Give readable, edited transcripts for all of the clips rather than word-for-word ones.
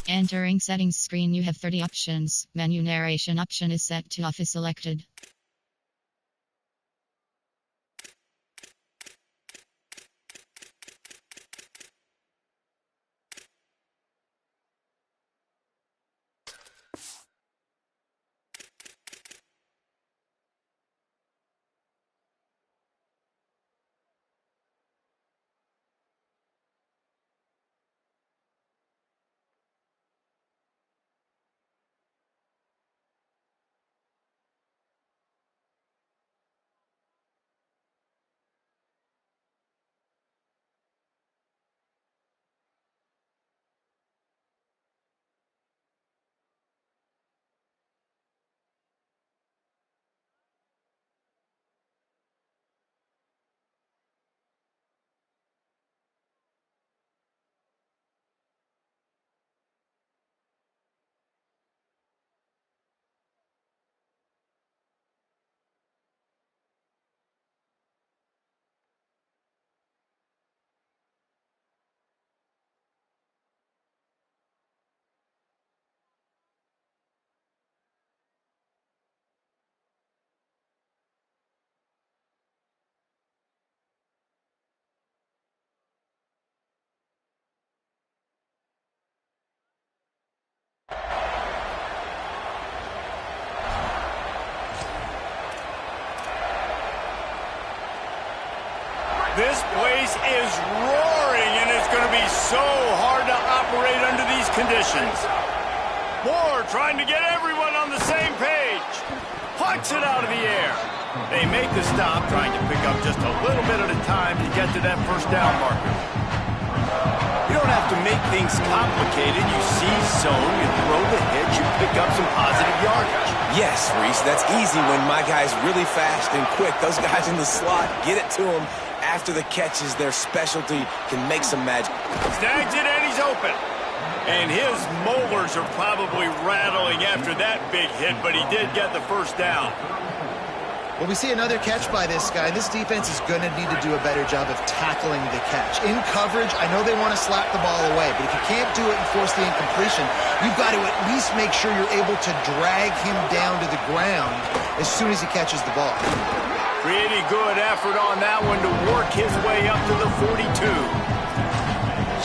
Entering settings screen, you have 30 options. Menu narration option is set to off is selected. This place is roaring, and it's going to be so hard to operate under these conditions. Moore trying to get everyone on the same page. Punts it out of the air. They make the stop, trying to pick up just a little bit at a time to get to that first down marker. You don't have to make things complicated. You seize zone, you throw the hitch, you pick up some positive yardage. Yes, Reese, that's easy when my guy's really fast and quick. Those guys in the slot, get it to them. After the catches, their specialty can make some magic. Snags it and he's open. And his molars are probably rattling after that big hit, but he did get the first down. Well, we see another catch by this guy. This defense is going to need to do a better job of tackling the catch. In coverage, I know they want to slap the ball away, but if you can't do it and force the incompletion, you've got to at least make sure you're able to drag him down to the ground as soon as he catches the ball. Pretty good effort on that one to work his way up to the 42.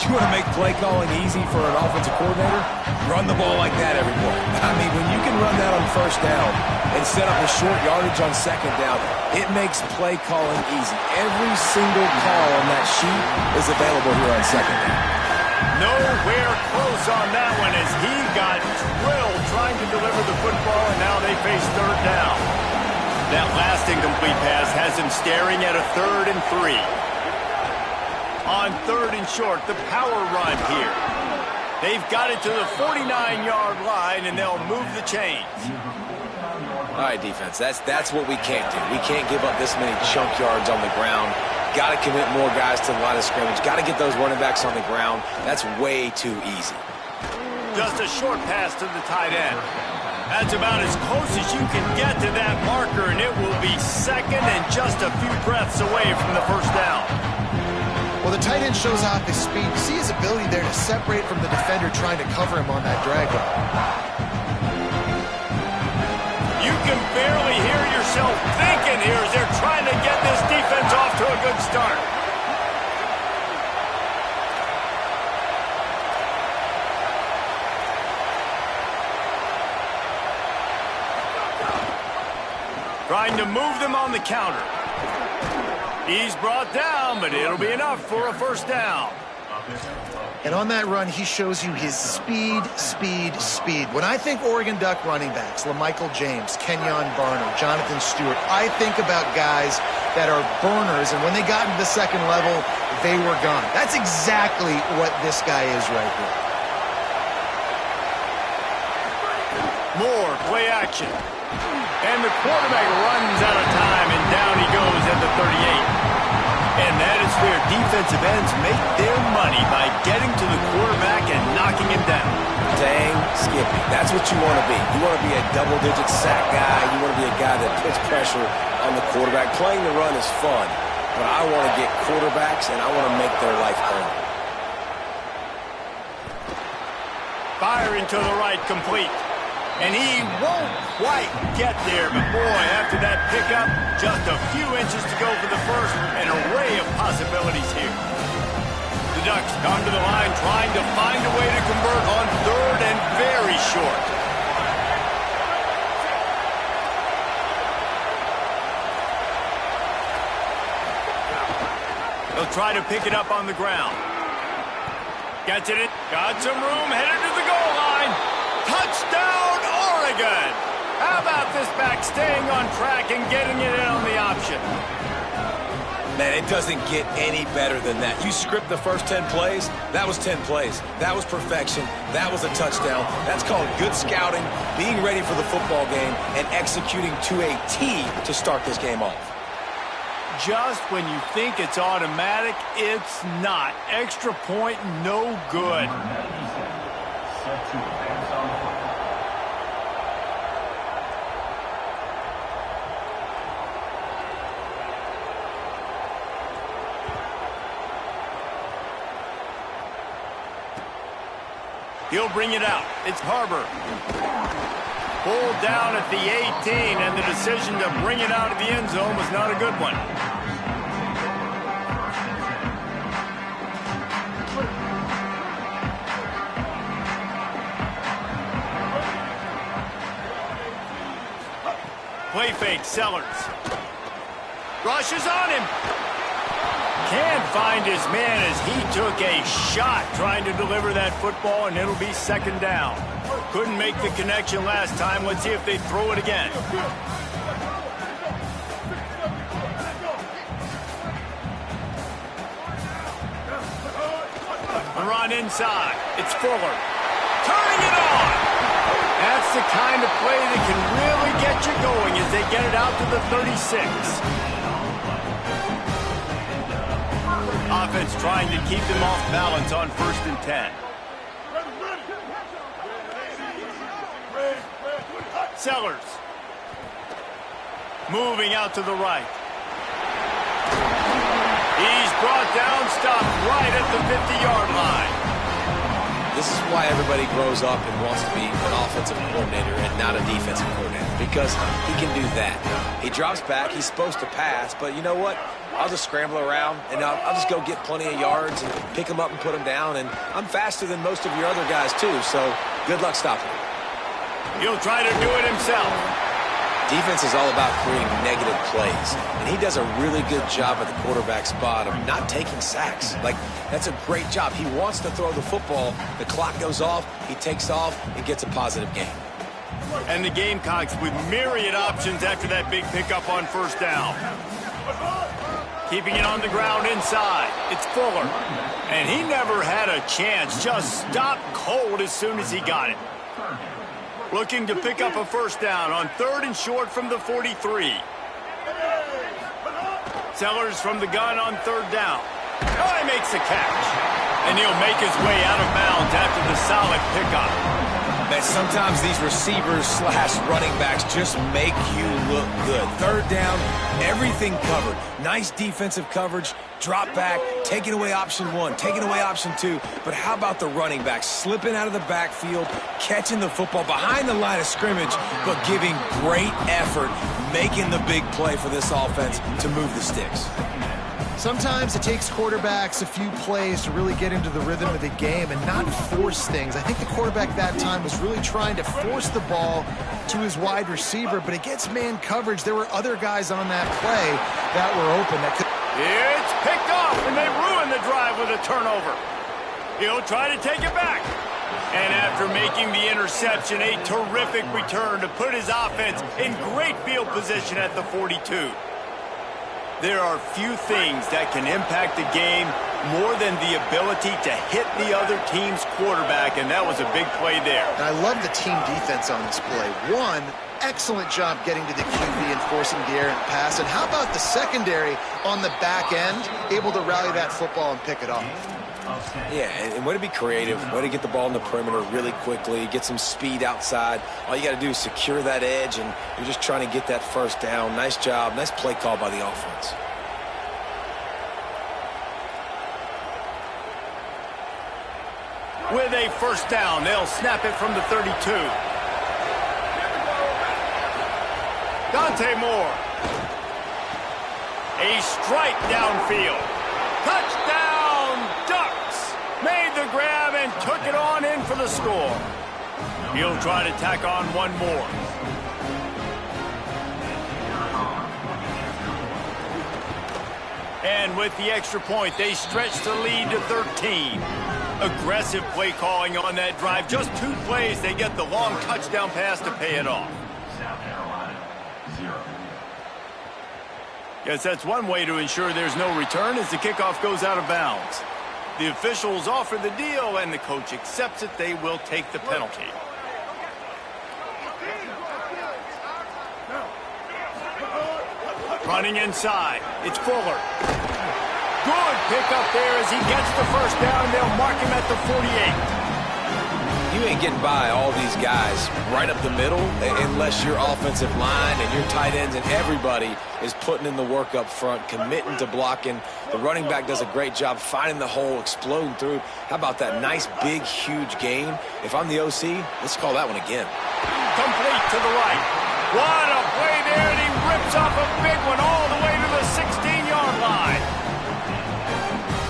You want to make play calling easy for an offensive coordinator? Run the ball like that every play. I mean, when you can run that on first down and set up a short yardage on second down, it makes play calling easy. Every single call on that sheet is available here on second down. Nowhere close on that one as he got drilled trying to deliver the football, and now they face third down. That last incomplete pass has him staring at a 3rd and 3. On 3rd and short, the power run here. They've got it to the 49-yard line, and they'll move the chains. All right, defense, that's what we can't do. We can't give up this many chunk yards on the ground. Got to commit more guys to the line of scrimmage. Got to get those running backs on the ground. That's way too easy. Just a short pass to the tight end. That's about as close as you can get to that marker, and it will be second and just a few breaths away from the first down. Well, the tight end shows off his speed. You see his ability there to separate from the defender trying to cover him on that drag route. You can barely hear yourself thinking here as they're trying to get this defense off to a good start. Trying to move them on the counter. He's brought down, but it'll be enough for a first down. And on that run, he shows you his speed, speed, speed. When I think Oregon Duck running backs, LaMichael James, Kenyon Barner, Jonathan Stewart, I think about guys that are burners, and when they got into the second level, they were gone. That's exactly what this guy is right here. More play action. And the quarterback runs out of time, and down he goes at the 38. And that is where defensive ends make their money, by getting to the quarterback and knocking him down. Dang Skippy. That's what you want to be. You want to be a double-digit sack guy. You want to be a guy that puts pressure on the quarterback. Playing the run is fun, but I want to get quarterbacks, and I want to make their life hard. Firing to the right, complete. And he won't quite get there, but boy, after that pickup, just a few inches to go for the first. An array of possibilities here. The Ducks come to the line trying to find a way to convert on third and very short. They'll try to pick it up on the ground. Gets it. Got some room. Headed to the goal line. Touchdown, Oregon. How about this back staying on track and getting it in on the option? Man, it doesn't get any better than that. You script the first 10 plays, that was 10 plays. That was perfection. That was a touchdown. That's called good scouting, being ready for the football game, and executing to a T to start this game off. Just when you think it's automatic, it's not. Extra point, no good. He'll bring it out. It's Harbor. Pulled down at the 18, and the decision to bring it out of the end zone was not a good one. Play fake, Sellers. Rushes on him. Can't find his man as he took a shot trying to deliver that football, and it'll be second down. Couldn't make the connection last time. Let's see if they throw it again. A run inside. It's Fuller. Turning it on. That's the kind of play that can really get you going as they get it out to the 36. Offense trying to keep them off balance on 1st and 10. Sellers. Moving out to the right. He's brought down, stopped right at the 50-yard line. This is why everybody grows up and wants to be an offensive coordinator and not a defensive coordinator, because he can do that. He drops back, he's supposed to pass, but you know what? I'll just scramble around, and I'll just go get plenty of yards and pick them up and put them down, and I'm faster than most of your other guys, too, so good luck stopping him. He'll try to do it himself. Defense is all about creating negative plays, and he does a really good job at the quarterback spot of not taking sacks. Like, that's a great job. He wants to throw the football. The clock goes off, he takes off, and gets a positive gain. And the Gamecocks with myriad options after that big pickup on 1st down. Keeping it on the ground inside. It's Fuller. And he never had a chance. Just stopped cold as soon as he got it. Looking to pick up a 1st down on 3rd and short from the 43. Sellers from the gun on 3rd down. Oh, he makes the catch. And he'll make his way out of bounds after the solid pickup. That sometimes these receivers / running backs just make you look good. 3rd down, everything covered. Nice defensive coverage, drop back, taking away option 1, taking away option 2. But how about the running back slipping out of the backfield, catching the football behind the line of scrimmage, but giving great effort, making the big play for this offense to move the sticks. Sometimes it takes quarterbacks a few plays to really get into the rhythm of the game and not force things. I think the quarterback that time was really trying to force the ball to his wide receiver, but against man coverage, there were other guys on that play that were open. It's picked off, and they ruin the drive with a turnover. He'll try to take it back. And after making the interception, a terrific return to put his offense in great field position at the 42. There are few things that can impact the game more than the ability to hit the other team's quarterback, and that was a big play there. And I love the team defense on this play. One, excellent job getting to the QB and forcing the errant pass. And how about the secondary on the back end, able to rally that football and pick it off? Yeah, and way to be creative, way to get the ball in the perimeter really quickly, get some speed outside. All you got to do is secure that edge, and you're just trying to get that 1st down. Nice job, nice play call by the offense. with a first down. They'll snap it from the 32. Dante Moore. A strike downfield. Touchdown, Ducks! Made the grab and took it on in for the score. He'll try to tack on one more. And with the extra point, they stretch the lead to 13. Aggressive play calling on that drive. Just 2 plays, they get the long touchdown pass to pay it off. Guess that's one way to ensure there's no return as the kickoff goes out of bounds. The officials offer the deal, and the coach accepts it. They will take the penalty. Running inside, it's Fuller. Good pickup there as he gets the first down. They'll mark him at the 48. You ain't getting by all these guys right up the middle unless your offensive line and your tight ends and everybody is putting in the work up front, committing to blocking. The running back does a great job finding the hole, exploding through. How about that nice, big, huge gain? If I'm the OC, let's call that one again. Complete to the right. What a play there, and he rips off a big one all the way to the 16-yard line.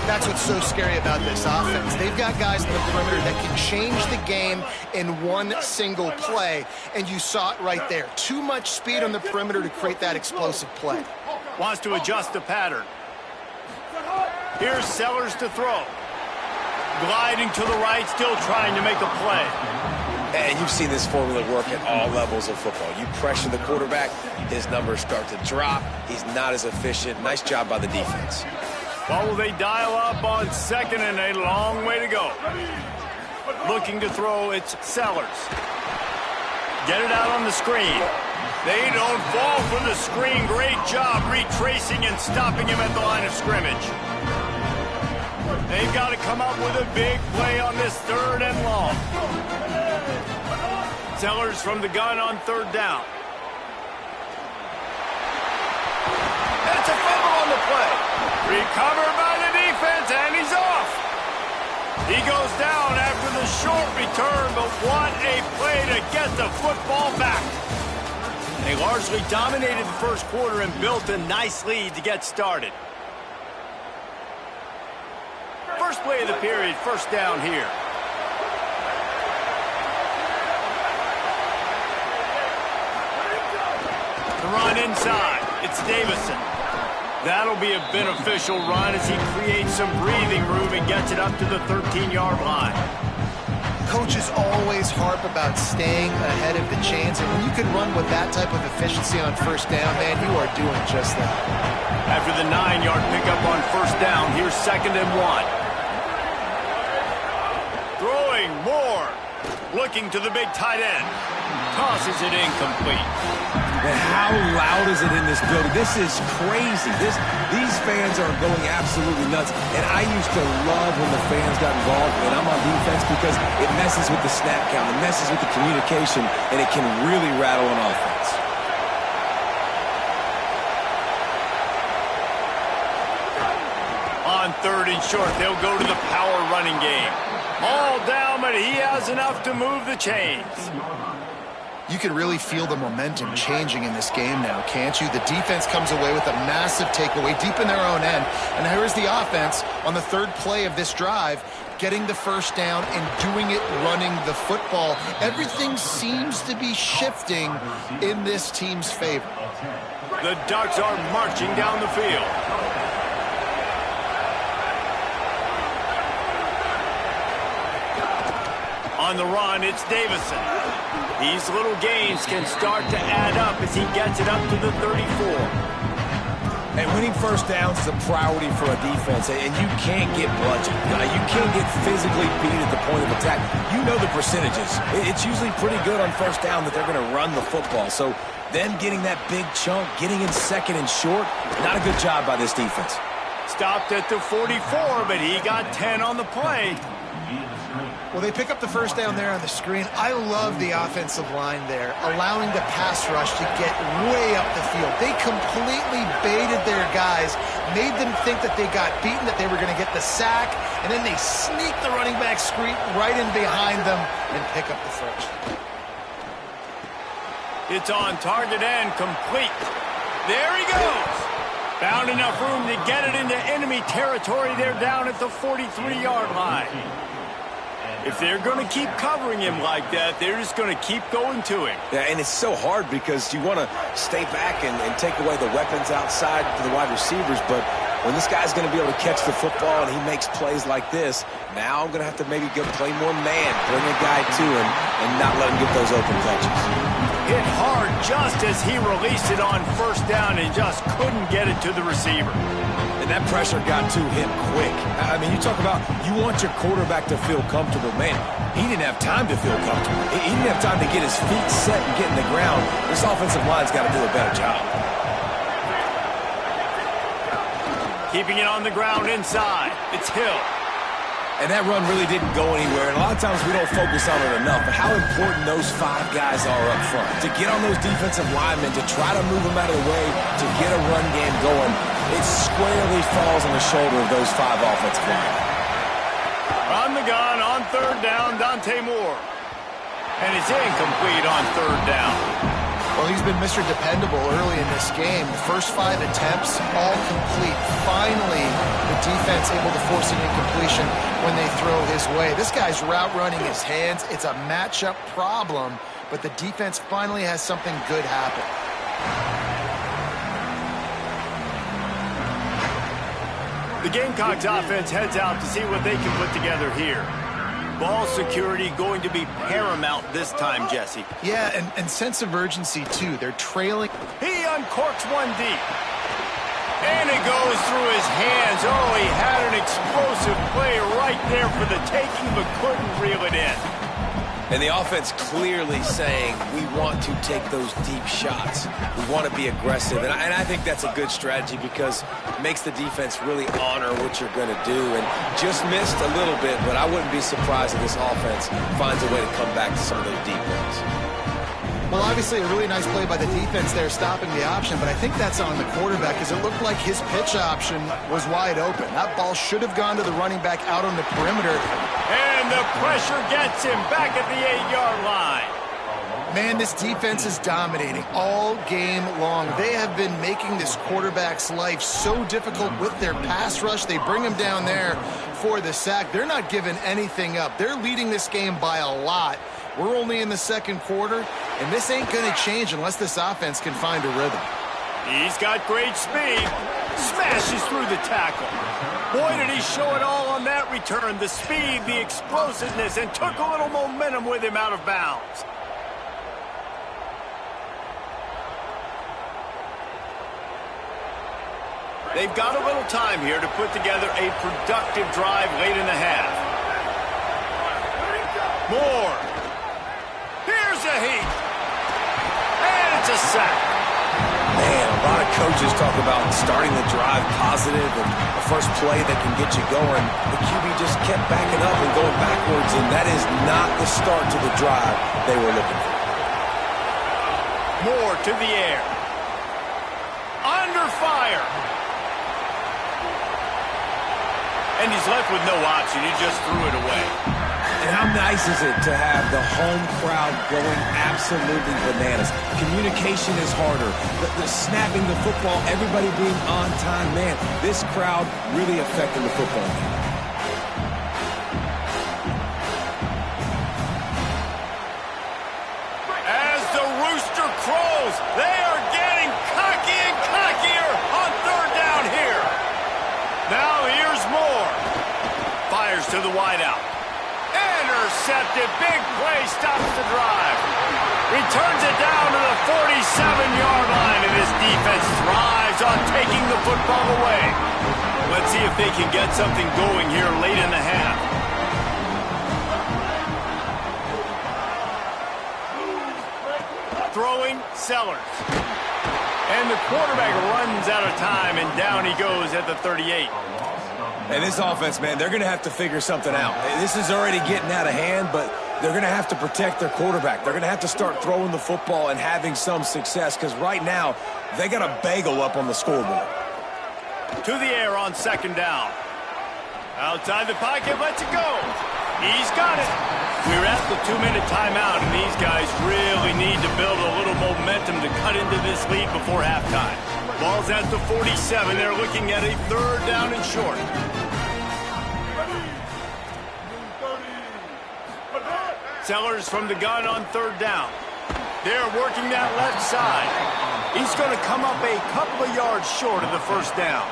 That's what's so scary about this offense. They've got guys in the perimeter that can change the game in one single play, and you saw it right there. Too much speed on the perimeter to create that explosive play. Wants to adjust the pattern. Here's Sellers to throw. Gliding to the right, still trying to make a play. And you've seen this formula work at all levels of football. You pressure the quarterback, his numbers start to drop. He's not as efficient. Nice job by the defense. Well, will they dial up on second, and a long way to go. Looking to throw, it's Sellers. Get it out on the screen. They don't fall for the screen. Great job retracing and stopping him at the line of scrimmage. They've got to come up with a big play on this 3rd and long. Sellers from the gun on 3rd down. It's a fumble on the play. Recovered by the defense, and he's off. He goes down after the short return, but what a play to get the football back. They largely dominated the first quarter and built a nice lead to get started. First play of the period, first down here. The run inside, it's Davison. That'll be a beneficial run as he creates some breathing room and gets it up to the 13-yard line. Coaches always harp about staying ahead of the chains, and when you can run with that type of efficiency on first down, man, you are doing just that. After the 9-yard pickup on first down, here's 2nd and 1. Throwing Moore, looking to the big tight end. Tosses it incomplete. And how loud is it in this building? This is crazy. These fans are going absolutely nuts. And I used to love when the fans got involved when I'm on defense because it messes with the snap count, it messes with the communication, and it can really rattle an offense. On 3rd and short, they'll go to the power running game. All down, but he has enough to move the chains. You can really feel the momentum changing in this game now, can't you? The defense comes away with a massive takeaway deep in their own end. And here's the offense on the 3rd play of this drive, getting the first down and doing it running the football. Everything seems to be shifting in this team's favor. The Ducks are marching down the field. On the run, it's Davison. These little gains can start to add up as he gets it up to the 34. And winning first downs is a priority for a defense, and you can't get bludgeoned. You can't get physically beat at the point of attack. You know the percentages. It's usually pretty good on first down that they're going to run the football. So them getting that big chunk, getting in 2nd and short, not a good job by this defense. Stopped at the 44, but he got 10 on the play. Well, they pick up the first down there on the screen. I love the offensive line there, allowing the pass rush to get way up the field. They completely baited their guys, made them think that they got beaten, that they were going to get the sack, and then they sneak the running back screen right in behind them and pick up the first. It's on target and complete. There he goes. Found enough room to get it into enemy territory. They're down at the 43-yard line. If they're going to keep covering him like that, they're just going to keep going to him. Yeah, and it's so hard because you want to stay back and take away the weapons outside to the wide receivers, but when this guy's going to be able to catch the football and he makes plays like this, now I'm going to have to maybe go play more man, bring a guy to him, and not let him get those open touches. Hit hard just as he released it on first down and just couldn't get it to the receiver. And that pressure got to him quick. I mean, you talk about you want your quarterback to feel comfortable. Man, he didn't have time to feel comfortable. He didn't have time to get his feet set and get in the ground. This offensive line's got to do a better job. Keeping it on the ground inside. It's Hill. And that run really didn't go anywhere. And a lot of times we don't focus on it enough, but how important those 5 guys are up front. To get on those defensive linemen, to try to move them out of the way, to get a run game going, it squarely falls on the shoulder of those 5 offensive linemen. On the gun, on third down, Dante Moore. And it's incomplete on third down. Well, he's been Mr. Dependable early in this game. The first 5 attempts, all complete. Finally, the defense able to force an incompletion when they throw his way. This guy's route running his hands. It's a matchup problem, but the defense finally has something good happen. The Gamecocks offense heads out to see what they can put together here. Ball security going to be paramount this time, Jesse. Yeah, and sense of urgency, too. They're trailing. He uncorks one deep. And it goes through his hands. Oh, he had an explosive play right there for the taking, but couldn't reel it in. And the offense clearly saying, we want to take those deep shots. We want to be aggressive. And I think that's a good strategy because it makes the defense really honor what you're going to do. And just missed a little bit, but I wouldn't be surprised if this offense finds a way to come back to some of those deep ones. Well, obviously a really nice play by the defense there stopping the option, but I think that's on the quarterback because it looked like his pitch option was wide open. That ball should have gone to the running back out on the perimeter. And the pressure gets him back at the 8-yard line. Man, this defense is dominating all game long. They have been making this quarterback's life so difficult with their pass rush. They bring him down there for the sack. They're not giving anything up. They're leading this game by a lot. We're only in the second quarter, and this ain't going to change unless this offense can find a rhythm. He's got great speed. Smashes through the tackle. Boy, did he show it all on that return. The speed, the explosiveness, and took a little momentum with him out of bounds. They've got a little time here to put together a productive drive late in the half. Moore. Here's a heat. And it's a sack. Man, a lot of coaches talk about starting the drive positive and the first play that can get you going. The QB just kept backing up and going backwards, and that is not the start to the drive they were looking for. Moore to the air. Under fire. And he's left with no option. He just threw it away. And how nice is it to have the home crowd going absolutely bananas? Communication is harder. The snapping the football, everybody being on time. Man, this crowd really affecting the football game. As the rooster crows, they are getting cocky and cockier on third down here. Now here's Moore. Fires to the wideout. Intercepted. Big play stops the drive. Returns it down to the 47-yard line, and this defense thrives on taking the football away. Let's see if they can get something going here late in the half. Throwing Sellers. And the quarterback runs out of time, and down he goes at the 38. And this offense, man, they're going to have to figure something out. This is already getting out of hand, but they're going to have to protect their quarterback. They're going to have to start throwing the football and having some success because right now they got a bagel up on the scoreboard. To the air on second down. Outside the pocket, lets it go. He's got it. We're at the 2-minute timeout, and these guys really need to build a little momentum to cut into this lead before halftime. Ball's at the 47. They're looking at a third down and short. Sellers from the gun on third down. They're working that left side. He's going to come up a couple of yards short of the first down.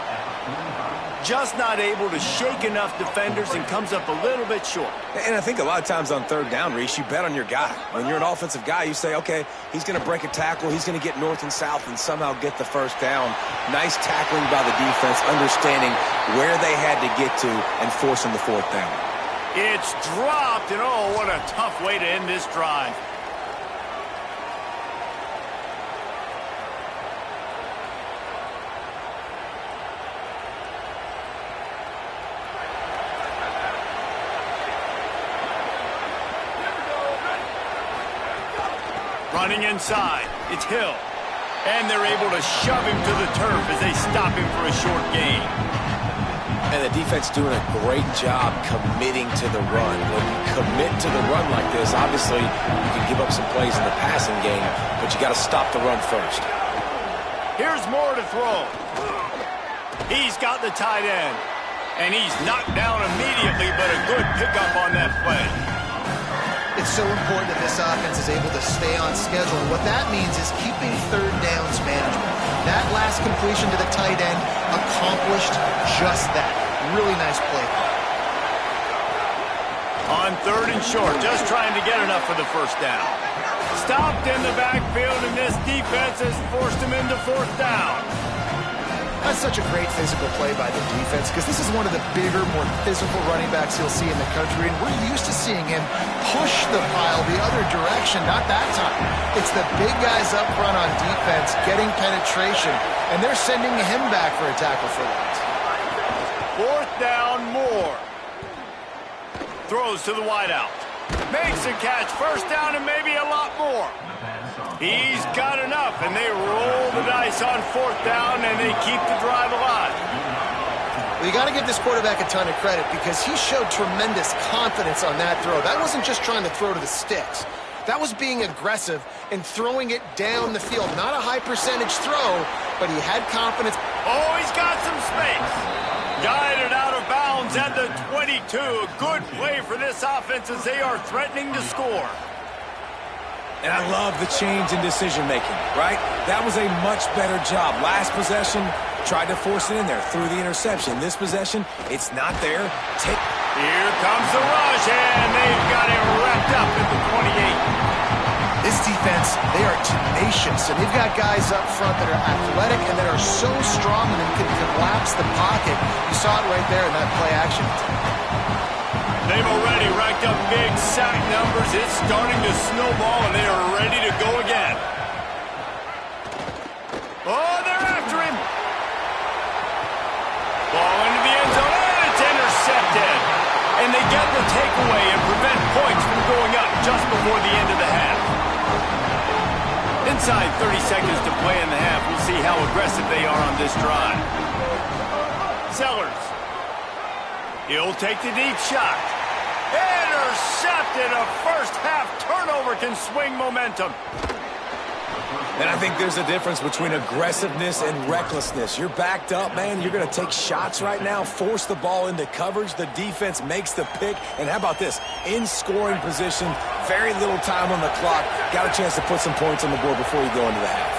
Just not able to shake enough defenders and comes up a little bit short. And I think a lot of times on third down, Reese, you bet on your guy. When you're an offensive guy, you say, okay, he's going to break a tackle, he's going to get north and south and somehow get the first down. Nice tackling by the defense, understanding where they had to get to and forcing the fourth down. It's dropped, and oh, what a tough way to end this drive. Running inside, it's Hill. And they're able to shove him to the turf as they stop him for a short gain. And the defense doing a great job committing to the run. When you commit to the run like this, obviously you can give up some plays in the passing game, but you got to stop the run first. Here's Moore to throw. He's got the tight end. And he's knocked down immediately, but a good pickup on that play. It's so important that this offense is able to stay on schedule. And what that means is keeping third downs management. That last completion to the tight end accomplished just that. Really nice play. On third and short, just trying to get enough for the first down. Stopped in the backfield, and this defense has forced him into fourth down. That's such a great physical play by the defense because this is one of the bigger, more physical running backs you'll see in the country, and we're used to seeing him push the pile the other direction. Not that time. It's the big guys up front on defense getting penetration, and they're sending him back for a tackle for loss. Fourth down, Moore. Throws to the wideout. Makes a catch. First down and maybe a lot more. He's got enough, and they roll the dice on fourth down, and they keep the drive alive. Well, you got to give this quarterback a ton of credit because he showed tremendous confidence on that throw. That wasn't just trying to throw to the sticks. That was being aggressive and throwing it down the field. Not a high-percentage throw, but he had confidence. Oh, he's got some space. Guided out of bounds at the 22. A good play for this offense as they are threatening to score. And I love the change in decision-making, right? That was a much better job. Last possession, tried to force it in there, threw the interception. This possession, it's not there. Here comes the rush, and they've got him wrapped up at the 28. This defense, they are tenacious, and they've got guys up front that are athletic and that are so strong and can collapse the pocket. You saw it right there in that play action. They've already racked up big sack numbers. It's starting to snowball, and they are ready to go again. Oh, they're after him. Ball into the end zone, and it's intercepted. And they get the takeaway and prevent points from going up just before the end of the half. Inside 30 seconds to play in the half. We'll see how aggressive they are on this drive. Sellers. He'll take the deep shot. Intercepted. A first-half turnover can swing momentum. And I think there's a difference between aggressiveness and recklessness. You're backed up, man. You're going to take shots right now, force the ball into coverage. The defense makes the pick. And how about this? In scoring position, very little time on the clock. Got a chance to put some points on the board before you go into the half.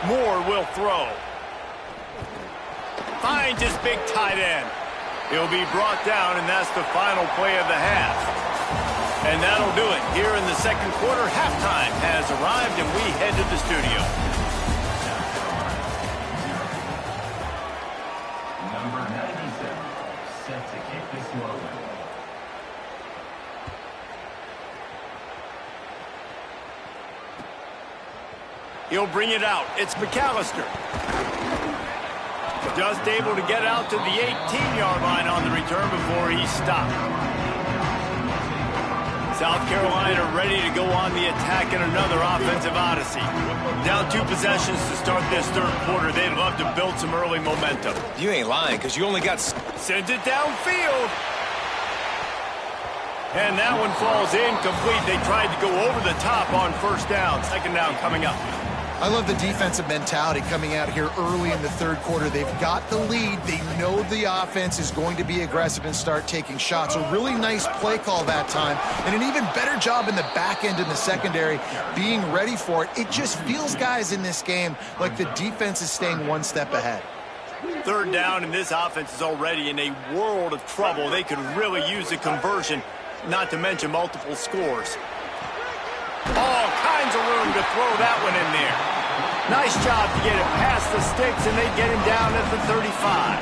Moore will throw. Finds his big tight end. He'll be brought down, and that's the final play of the half. And that'll do it. Here in the second quarter, halftime has arrived, and we head to the studio. Number 97, set to kick this one. He'll bring it out. It's McAllister. Just able to get out to the 18-yard line on the return before he's stopped. South Carolina ready to go on the attack in another offensive odyssey. Down 2 possessions to start this third quarter. They'd love to build some early momentum. You ain't lying, because you only got... Sends it downfield. And that one falls incomplete. They tried to go over the top on first down. Second down coming up. I love the defensive mentality coming out here early in the third quarter. They've got the lead. They know the offense is going to be aggressive and start taking shots. A really nice play call that time, and an even better job in the back end in the secondary being ready for it. It just feels, guys, in this game like the defense is staying one step ahead. Third down, and this offense is already in a world of trouble. They could really use a conversion, not to mention multiple scores. All kinds of room to throw that one in there. Nice job to get it past the sticks, and they get him down at the 35.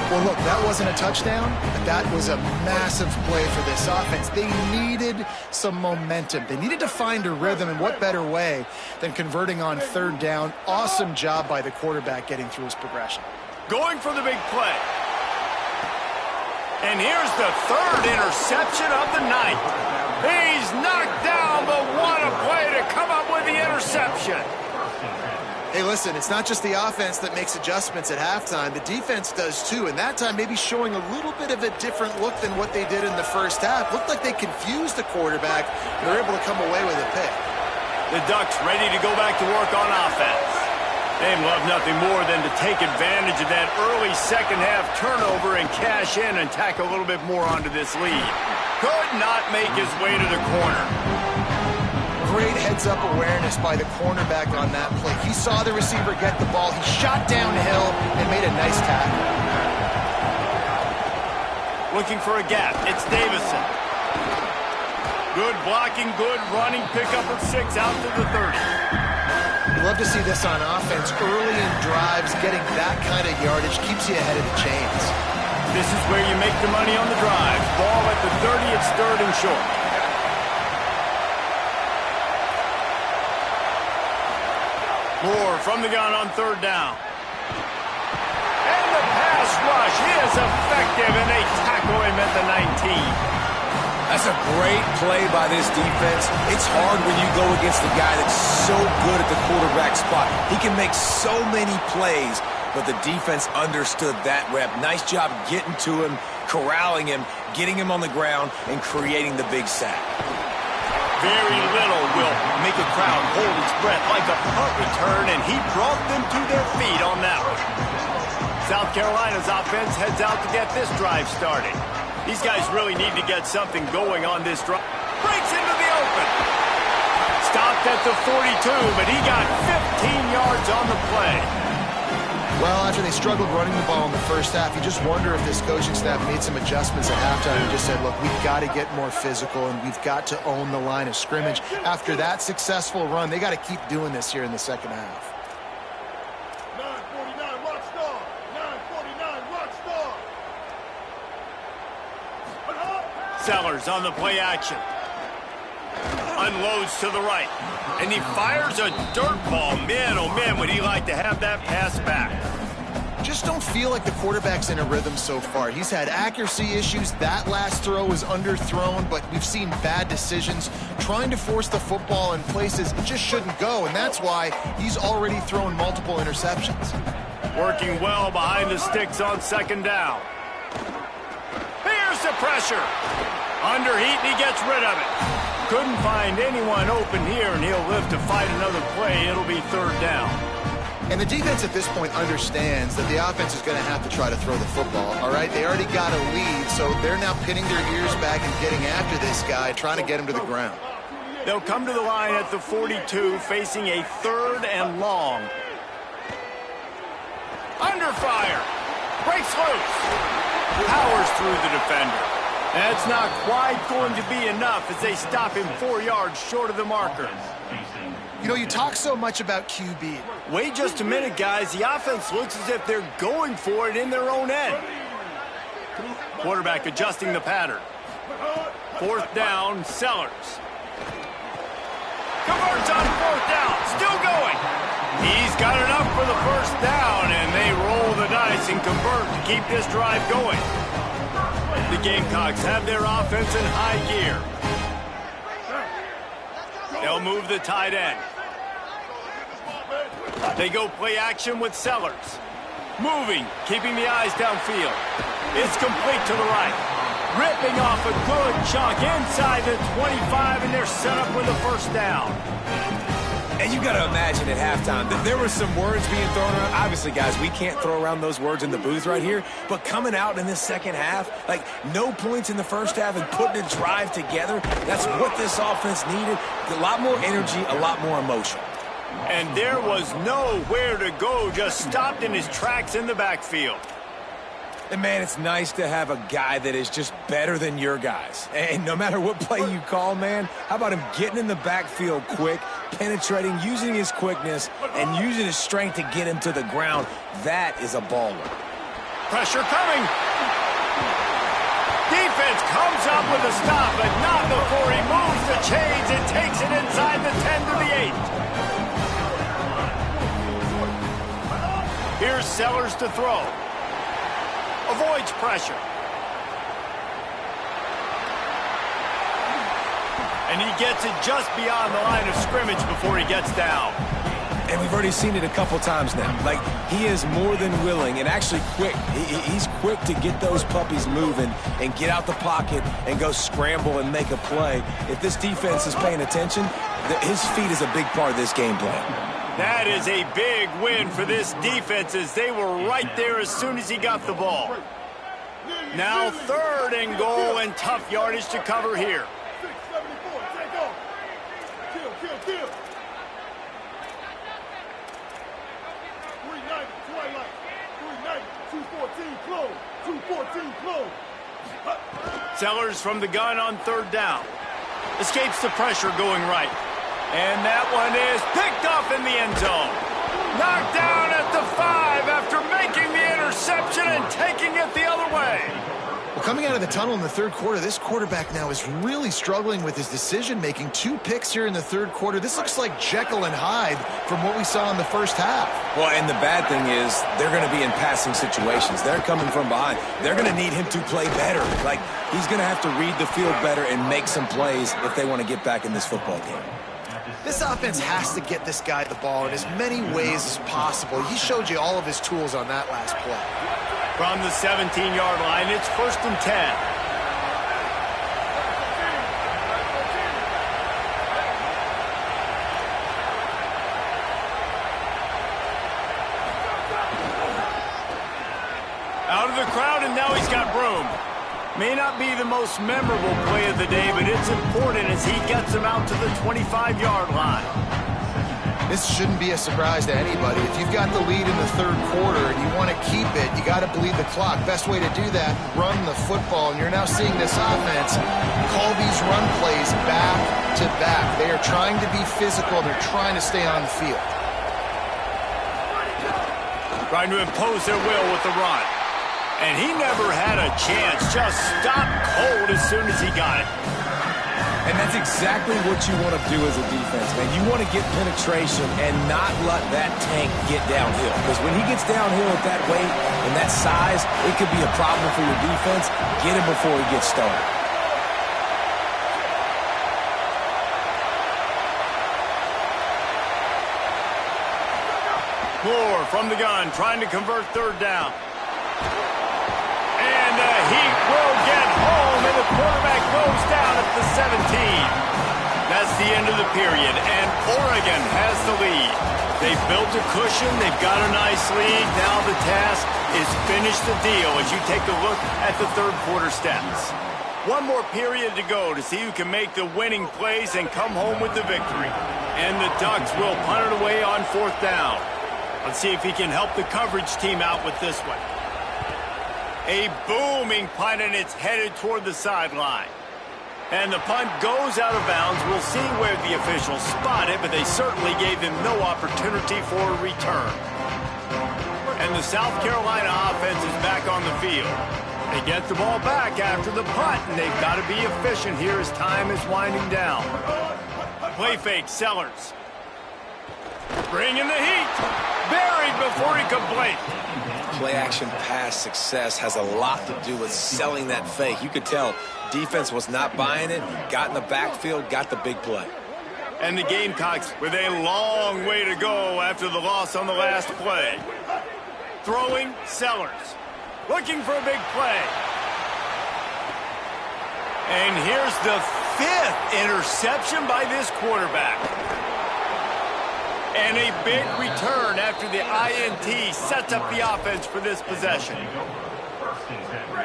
Well, look, that wasn't a touchdown, but that was a massive play for this offense. They needed some momentum. They needed to find a rhythm, and what better way than converting on third down. Awesome job by the quarterback getting through his progression. Going for the big play. And here's the third interception of the night. He's knocked down, but what a play to come up with the interception. Hey, listen, it's not just the offense that makes adjustments at halftime. The defense does too, and that time maybe showing a little bit of a different look than what they did in the first half. Looked like they confused the quarterback. They're able to come away with a pick. The Ducks ready to go back to work on offense. They'd love nothing more than to take advantage of that early second-half turnover and cash in and tack a little bit more onto this lead. Could not make his way to the corner. Great heads-up awareness by the cornerback on that play. He saw the receiver get the ball. He shot downhill and made a nice tackle. Looking for a gap. It's Davison. Good blocking, good running. Pickup of 6 out to the 30. You love to see this on offense. Early in drives, getting that kind of yardage keeps you ahead of the chains. This is where you make the money on the drive. Ball at the 30, it's third and short. Moore from the gun on third down. And the pass rush is effective, and they tackle him at the 19. That's a great play by this defense. It's hard when you go against a guy that's so good at the quarterback spot. He can make so many plays, but the defense understood that rep. Nice job getting to him, corralling him, getting him on the ground, and creating the big sack. Very little will make a crowd hold its breath like a punt return, and he brought them to their feet on that one. South Carolina's offense heads out to get this drive started. These guys really need to get something going on this drive. Breaks into the open. Stopped at the 42, but he got 15 yards on the play. Well, after they struggled running the ball in the first half, you just wonder if this coaching staff made some adjustments at halftime and just said, look, we've got to get more physical and we've got to own the line of scrimmage. After that successful run, they got to keep doing this here in the second half. 9:49, watch star. 9:49, watch star. Sellers on the play action. Unloads to the right. And he fires a dirt ball. Man, oh man, would he like to have that pass back. Just don't feel like the quarterback's in a rhythm so far. He's had accuracy issues. That last throw was underthrown, but we've seen bad decisions trying to force the football in places it just shouldn't go, and that's why he's already thrown multiple interceptions. Working well behind the sticks on second down. Here's the pressure. Under heat, and he gets rid of it. Couldn't find anyone open here, and he'll live to fight another play. It'll be third down. And the defense at this point understands that the offense is going to have to try to throw the football, all right? They already got a lead, so they're now pinning their ears back and getting after this guy, trying to get him to the ground. They'll come to the line at the 42, facing a third and long. Under fire. Breaks loose. Powers through the defender. That's not quite going to be enough as they stop him 4 yards short of the marker. You know, you talk so much about QB. Wait just a minute, guys. The offense looks as if they're going for it in their own end. Quarterback adjusting the pattern. Fourth down, Sellers. Converts on fourth down. Still first down, and they roll the dice and convert to keep this drive going. The Gamecocks have their offense in high gear. They'll move the tight end. They go play action with Sellers. Moving, keeping the eyes downfield. It's complete to the right. Ripping off a good chunk inside the 25, and they're set up with a first down. And you got to imagine at halftime that there were some words being thrown around. Obviously, guys, we can't throw around those words in the booth right here. But coming out in this second half, like no points in the first half and putting a drive together, that's what this offense needed. A lot more energy, a lot more emotion. And there was nowhere to go, just stopped in his tracks in the backfield. And, man, it's nice to have a guy that is just better than your guys. And no matter what play you call, man, how about him getting in the backfield quick, penetrating, using his quickness, and using his strength to get him to the ground? That is a baller. Pressure coming. Defense comes up with a stop, but not before he moves the chains and takes it inside the 10 to the 8. Here's Sellers to throw. Avoids pressure. And he gets it just beyond the line of scrimmage before he gets down. And we've already seen it a couple times now. Like, he is more than willing and actually quick. He's quick to get those puppies moving and get out the pocket and go scramble and make a play. If this defense is paying attention, his feet is a big part of this game plan. That is a big win for this defense as they were right there as soon as he got the ball. Now 3rd and goal and tough yardage to cover here. 674, take off. Kill. 390, twilight. 390, 214, close. 214, close. Sellers from the gun on 3rd down. Escapes the pressure going right. And that one is picked up in the end zone. Knocked down at the 5 after making the interception and taking it the other way. Well, coming out of the tunnel in the third quarter, this quarterback now is really struggling with his decision-making. 2 picks here in the third quarter. This looks like Jekyll and Hyde from what we saw in the first half. Well, and the bad thing is they're going to be in passing situations. They're coming from behind. They're going to need him to play better. Like, he's going to have to read the field better and make some plays if they want to get back in this football game. This offense has to get this guy the ball in as many ways as possible. He showed you all of his tools on that last play. From the 17-yard line, it's 1st and 10. Out of the crowd, and now he's got room. May not be the most memorable play of the day, but it's important as he gets him out to the 25-yard line. This shouldn't be a surprise to anybody. If you've got the lead in the third quarter and you want to keep it, you got to bleed the clock. Best way to do that, run the football. And you're now seeing this offense call these run plays back to back. They are trying to be physical. They're trying to stay on the field. Trying to impose their will with the run. And he never had a chance. Just stopped cold as soon as he got it. And that's exactly what you want to do as a defense, man. You want to get penetration and not let that tank get downhill. Because when he gets downhill at that weight and that size, it could be a problem for your defense. Get him before he gets started. Moore from the gun, trying to convert 3rd down. And the Heat will get home, and the quarterback goes down at the 17. That's the end of the period, and Oregon has the lead. They've built a cushion. They've got a nice lead. Now the task is finish the deal as you take a look at the third quarter stats. One more period to go to see who can make the winning plays and come home with the victory. And the Ducks will punt it away on 4th down. Let's see if he can help the coverage team out with this one. A booming punt, and it's headed toward the sideline. And the punt goes out of bounds. We'll see where the officials spot it, but they certainly gave him no opportunity for a return. And the South Carolina offense is back on the field. They get the ball back after the punt, and they've got to be efficient here as time is winding down. Play fake, Sellers. Bring in the heat. buried before he could blink. Play action pass success has a lot to do with selling that fake. You could tell defense was not buying it, got in the backfield, got the big play. And the Gamecocks with a long way to go after the loss on the last play. Throwing, Sellers. Looking for a big play. And here's the 5th interception by this quarterback. And a big return after the INT sets up the offense for this possession.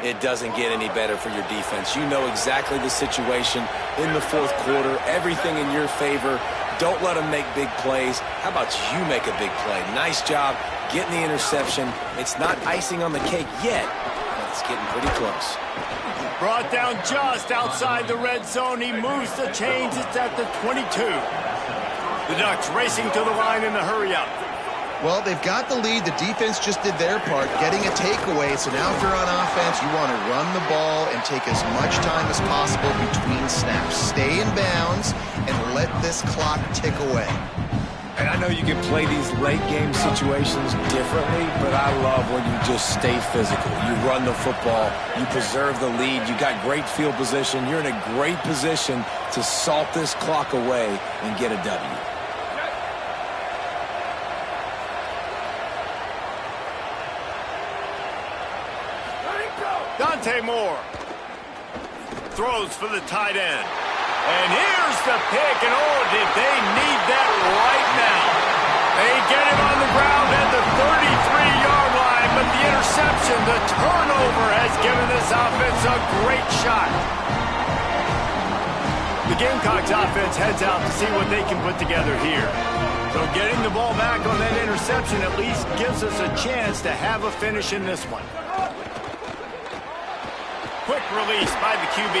It doesn't get any better for your defense. You know exactly the situation in the fourth quarter, everything in your favor. Don't let them make big plays. How about you make a big play? Nice job getting the interception. It's not icing on the cake yet, but it's getting pretty close. Brought down just outside the red zone. He moves the chains. It's at the 22. The Ducks racing to the line in the hurry-up. Well, they've got the lead. The defense just did their part, getting a takeaway. So now if you're on offense, you want to run the ball and take as much time as possible between snaps. Stay in bounds and let this clock tick away. And I know you can play these late game situations differently, but I love when you just stay physical. You run the football, you preserve the lead, you got great field position, you're in a great position to salt this clock away and get a W. Dante Moore throws for the tight end. And here's the pick, and oh, did they need that right now. They get him on the ground at the 33-yard line, but the interception, the turnover, has given this offense a great shot. The Gamecocks offense heads out to see what they can put together here. So getting the ball back on that interception at least gives us a chance to have a finish in this one. Quick release by the QB.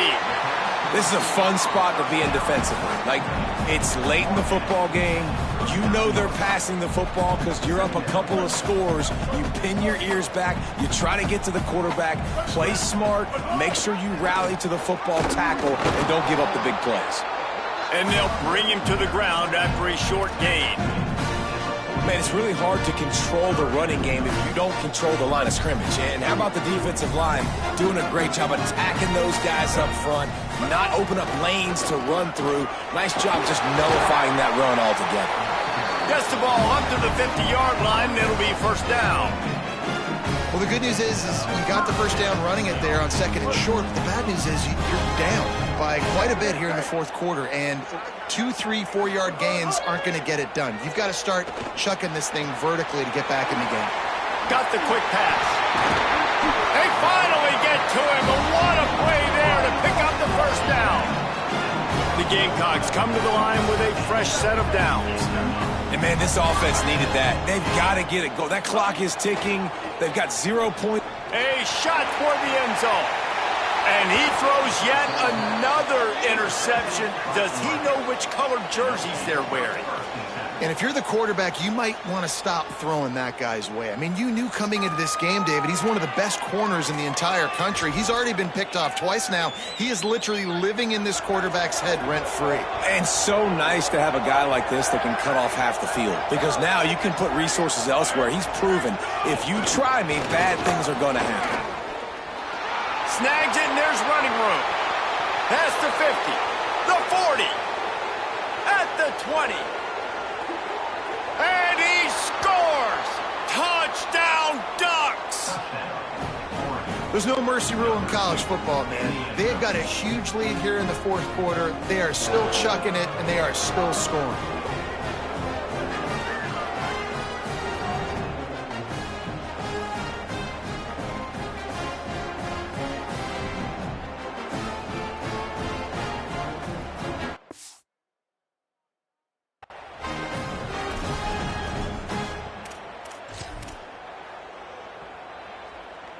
This is a fun spot to be in defensively. Like, it's late in the football game. You know they're passing the football because you're up a couple of scores. You pin your ears back. You try to get to the quarterback. Play smart. Make sure you rally to the football tackle and don't give up the big plays. And they'll bring him to the ground after a short gain. Man, it's really hard to control the running game if you don't control the line of scrimmage. And how about the defensive line doing a great job attacking those guys up front, not open up lanes to run through. Nice job just nullifying that run altogether. Gets the ball up to the 50-yard line, and it'll be first down. Well, the good news is you got the first down running it there on second and short. But the bad news is you're down by quite a bit here in the fourth quarter, and 2, 3, 4-yard gains aren't going to get it done. You've got to start chucking this thing vertically to get back in the game. Got the quick pass. They finally get to him, but what a play there to pick up the first down. The Gamecocks come to the line with a fresh set of downs. And, man, this offense needed that. They've got to get it going. That clock is ticking. They've got 0 points. A shot for the end zone. And he throws yet another interception. Does he know which colored jerseys they're wearing? And if you're the quarterback, you might want to stop throwing that guy's way. I mean, you knew coming into this game, David, he's one of the best corners in the entire country. He's already been picked off twice now. He is literally living in this quarterback's head rent-free. And so nice to have a guy like this that can cut off half the field. Because now you can put resources elsewhere. He's proven, if you try me, bad things are going to happen. Snags it, and there's running room. Past the 50, the 40, at the 20. And he scores! Touchdown, Ducks! There's no mercy rule in college football, man. They've got a huge lead here in the fourth quarter. They are still chucking it, and they are still scoring.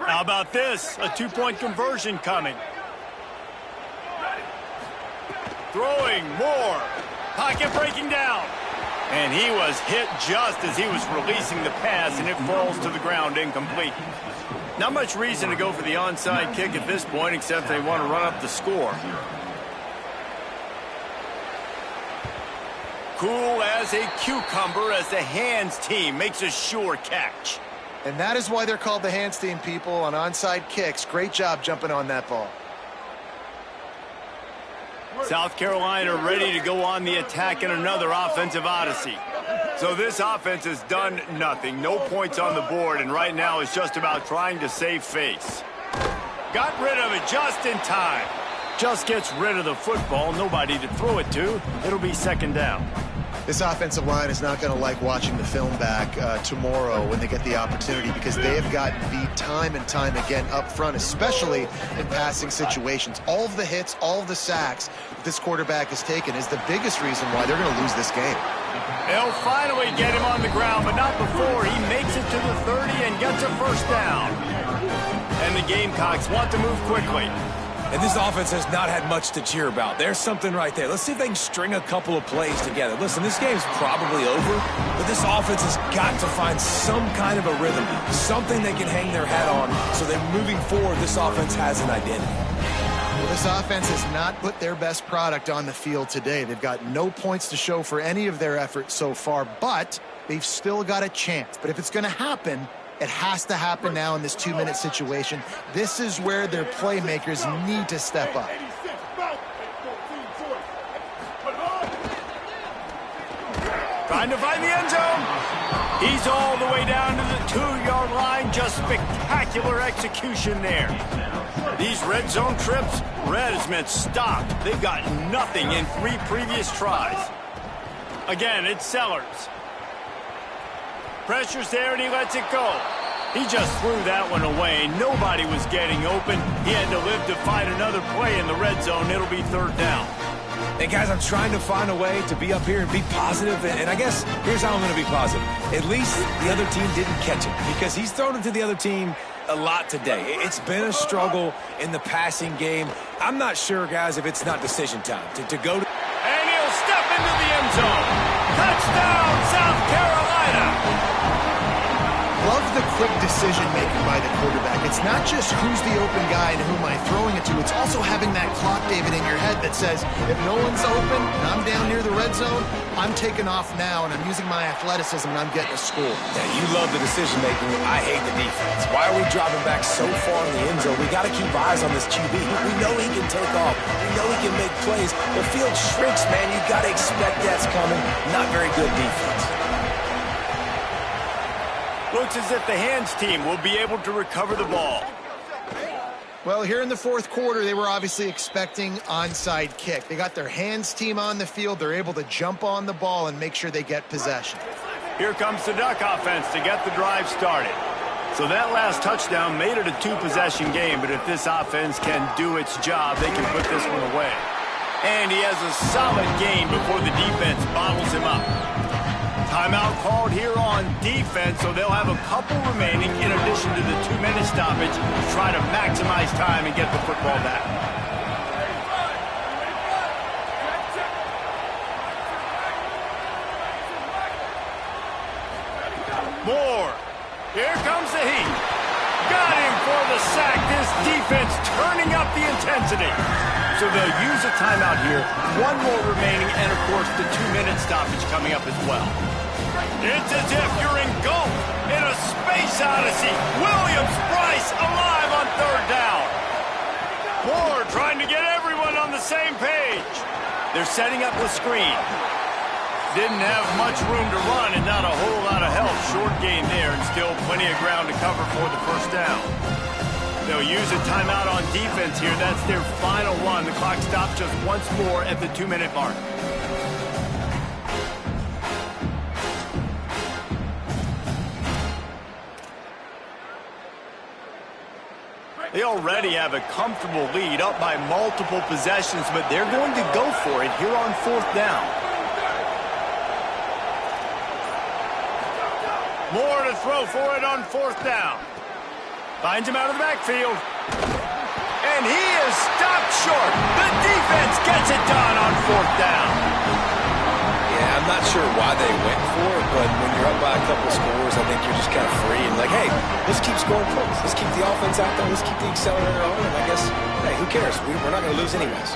How about this? A two-point conversion coming. Throwing more. Pocket breaking down. And he was hit just as he was releasing the pass, and it falls to the ground incomplete. Not much reason to go for the onside kick at this point, except they want to run up the score. Cool as a cucumber as the hands team makes a sure catch. And that is why they're called the hands team, people, on onside kicks. Great job jumping on that ball. South Carolina ready to go on the attack in another offensive odyssey. So this offense has done nothing. No points on the board, and right now it's just about trying to save face. Got rid of it just in time. Just gets rid of the football. Nobody to throw it to. It'll be second down. This offensive line is not going to like watching the film back tomorrow when they get the opportunity, because they have gotten beat time and time again up front, especially in passing situations. All of the hits, all of the sacks that this quarterback has taken is the biggest reason why they're going to lose this game. They'll finally get him on the ground, but not before he makes it to the 30 and gets a first down. And the Gamecocks want to move quickly. And this offense has not had much to cheer about. There's something right there. Let's see if they can string a couple of plays together. Listen, this game's probably over, but this offense has got to find some kind of a rhythm, something they can hang their hat on, so that moving forward, this offense has an identity. Well, this offense has not put their best product on the field today. They've got no points to show for any of their efforts so far, but they've still got a chance. But if it's going to happen, it has to happen now in this 2-minute situation. This is where their playmakers need to step up. Trying to find the end zone. He's all the way down to the 2-yard line. Just spectacular execution there. These red zone trips, red has meant stopped. They've got nothing in 3 previous tries. Again, it's Sellers. Pressure's there, and he lets it go. He just threw that one away. Nobody was getting open. He had to live to find another play in the red zone. It'll be third down. And guys, I'm trying to find a way to be up here and be positive, and I guess here's how I'm going to be positive. At least the other team didn't catch it, because he's thrown it to the other team a lot today. It's been a struggle in the passing game. I'm not sure, guys, if it's not decision time to go to... And he'll step into the end zone. Touchdown, South Carolina. Love the quick decision-making by the quarterback. It's not just who's the open guy and who am I throwing it to. It's also having that clock, David, in your head that says, if no one's open and I'm down near the red zone, I'm taking off now and I'm using my athleticism and I'm getting a score. Yeah, you love the decision-making. I hate the defense. Why are we dropping back so far in the end zone? We got to keep eyes on this QB. We know he can take off. We know he can make plays. The field shrinks, man. You got to expect that's coming. Not very good defense. Looks as if the hands team will be able to recover the ball. Well, here in the fourth quarter, they were obviously expecting onside kick. They got their hands team on the field. They're able to jump on the ball and make sure they get possession. Here comes the Duck offense to get the drive started. So that last touchdown made it a 2-possession game, but if this offense can do its job, they can put this one away. And he has a solid gain before the defense bottles him up. Timeout called here on defense, so they'll have a couple remaining in addition to the 2-minute stoppage to try to maximize time and get the football back. Moore. Here comes the heat. Got him for the sack. This defense turning up the intensity. So they'll use a timeout here. One more remaining, and of course the 2-minute stoppage coming up as well. It's as if you're engulfed in a space odyssey. Williams-Brice alive on third down. Moore trying to get everyone on the same page. They're setting up the screen. Didn't have much room to run and not a whole lot of help. Short gain there and still plenty of ground to cover for the first down. They'll use a timeout on defense here. That's their final one. The clock stopped just once more at the 2-minute mark. They already have a comfortable lead, up by multiple possessions, but they're going to go for it here on fourth down. Moore to throw for it on fourth down. Finds him out of the backfield. And he is stopped short. The defense gets it done on fourth down. Yeah, I'm not sure why they went for it, but when you're up by a couple scores, I think you're just kind of free and like, hey, let's keep scoring points. Let's keep the offense out there. Let's keep the accelerator on. And I guess, hey, who cares? We're not going to lose anyways.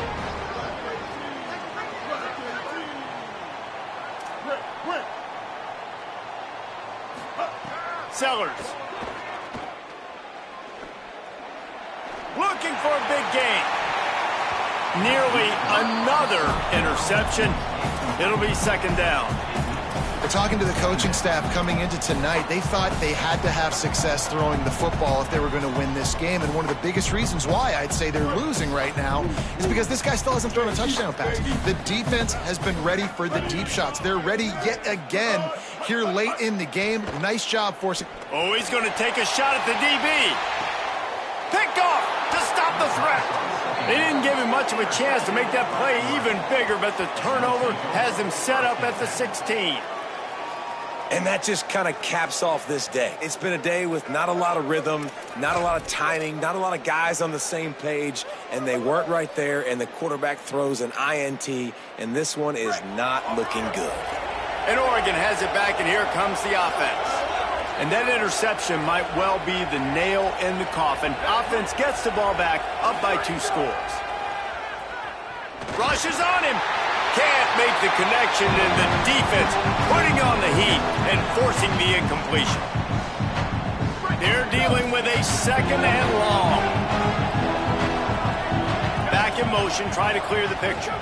Sellers. Looking for a big gain. Nearly another interception. It'll be second down. But talking to the coaching staff coming into tonight, they thought they had to have success throwing the football if they were going to win this game. And one of the biggest reasons why I'd say they're losing right now is because this guy still hasn't thrown a touchdown pass. The defense has been ready for the deep shots. They're ready yet again here late in the game. Nice job forcing. Oh, he's going to take a shot at the DB. Picked off to stop the threat. They didn't give him much of a chance to make that play even bigger, but the turnover has him set up at the 16. And that just kind of caps off this day. It's been a day with not a lot of rhythm, not a lot of timing, not a lot of guys on the same page, and they weren't right there, and the quarterback throws an INT, and this one is not looking good. And Oregon has it back, and here comes the offense. And that interception might well be the nail in the coffin. Offense gets the ball back, up by 2 scores. Rushes on him. Can't make the connection, and the defense putting on the heat and forcing the incompletion. They're dealing with a second and long. Back in motion, trying to clear the picture.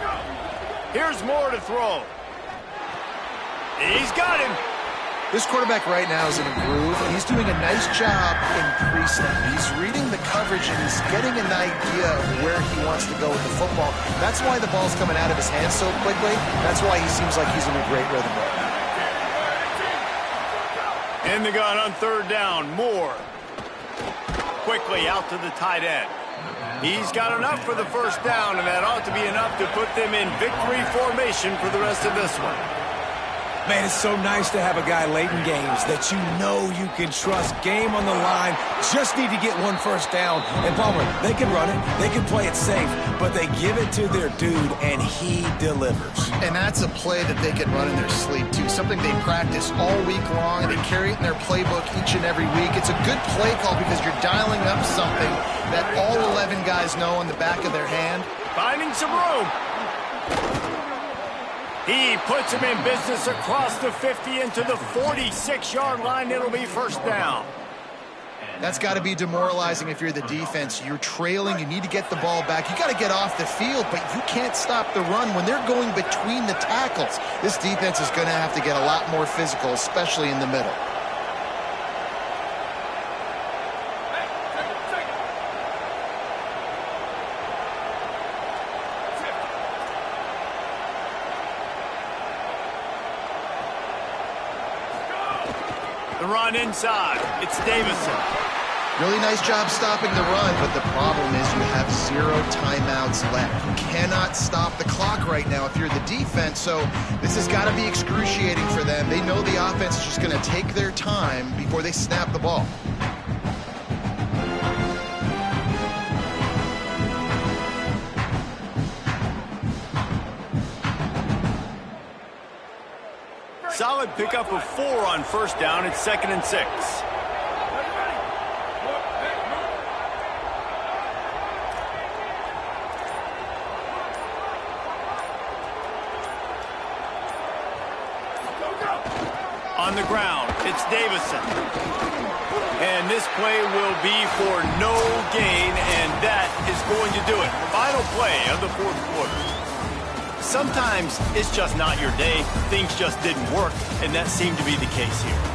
Here's Moore to throw. He's got him. This quarterback right now is in a groove, and he's doing a nice job in pre-snap. He's reading the coverage, and he's getting an idea of where he wants to go with the football. That's why the ball's coming out of his hands so quickly. That's why he seems like he's in a great rhythm right now. In the gun on third down, Moore. Quickly out to the tight end. He's got enough for the first down, and that ought to be enough to put them in victory formation for the rest of this one. Man, it's so nice to have a guy late in games that you know you can trust. Game on the line. Just need to get one first down. And Palmer, they can run it. They can play it safe. But they give it to their dude, and he delivers. And that's a play that they can run in their sleep, too. Something they practice all week long, and they carry it in their playbook each and every week. It's a good play call because you're dialing up something that all 11 guys know on the back of their hand. Finding some room. He puts him in business across the 50 into the 46-yard line. It'll be first down. That's got to be demoralizing if you're the defense. You're trailing. You need to get the ball back. You got to get off the field, but you can't stop the run when they're going between the tackles. This defense is going to have to get a lot more physical, especially in the middle. The run inside. It's Davison. Really nice job stopping the run, but the problem is you have 0 timeouts left. You cannot stop the clock right now if you're the defense, so this has got to be excruciating for them. They know the offense is just going to take their time before they snap the ball. Solid pickup of 4 on first down. It's 2nd and 6. On the ground, it's Davison. And this play will be for no gain, and that is going to do it. Final play of the 4th quarter. Sometimes it's just not your day. Things just didn't work, and that seemed to be the case here.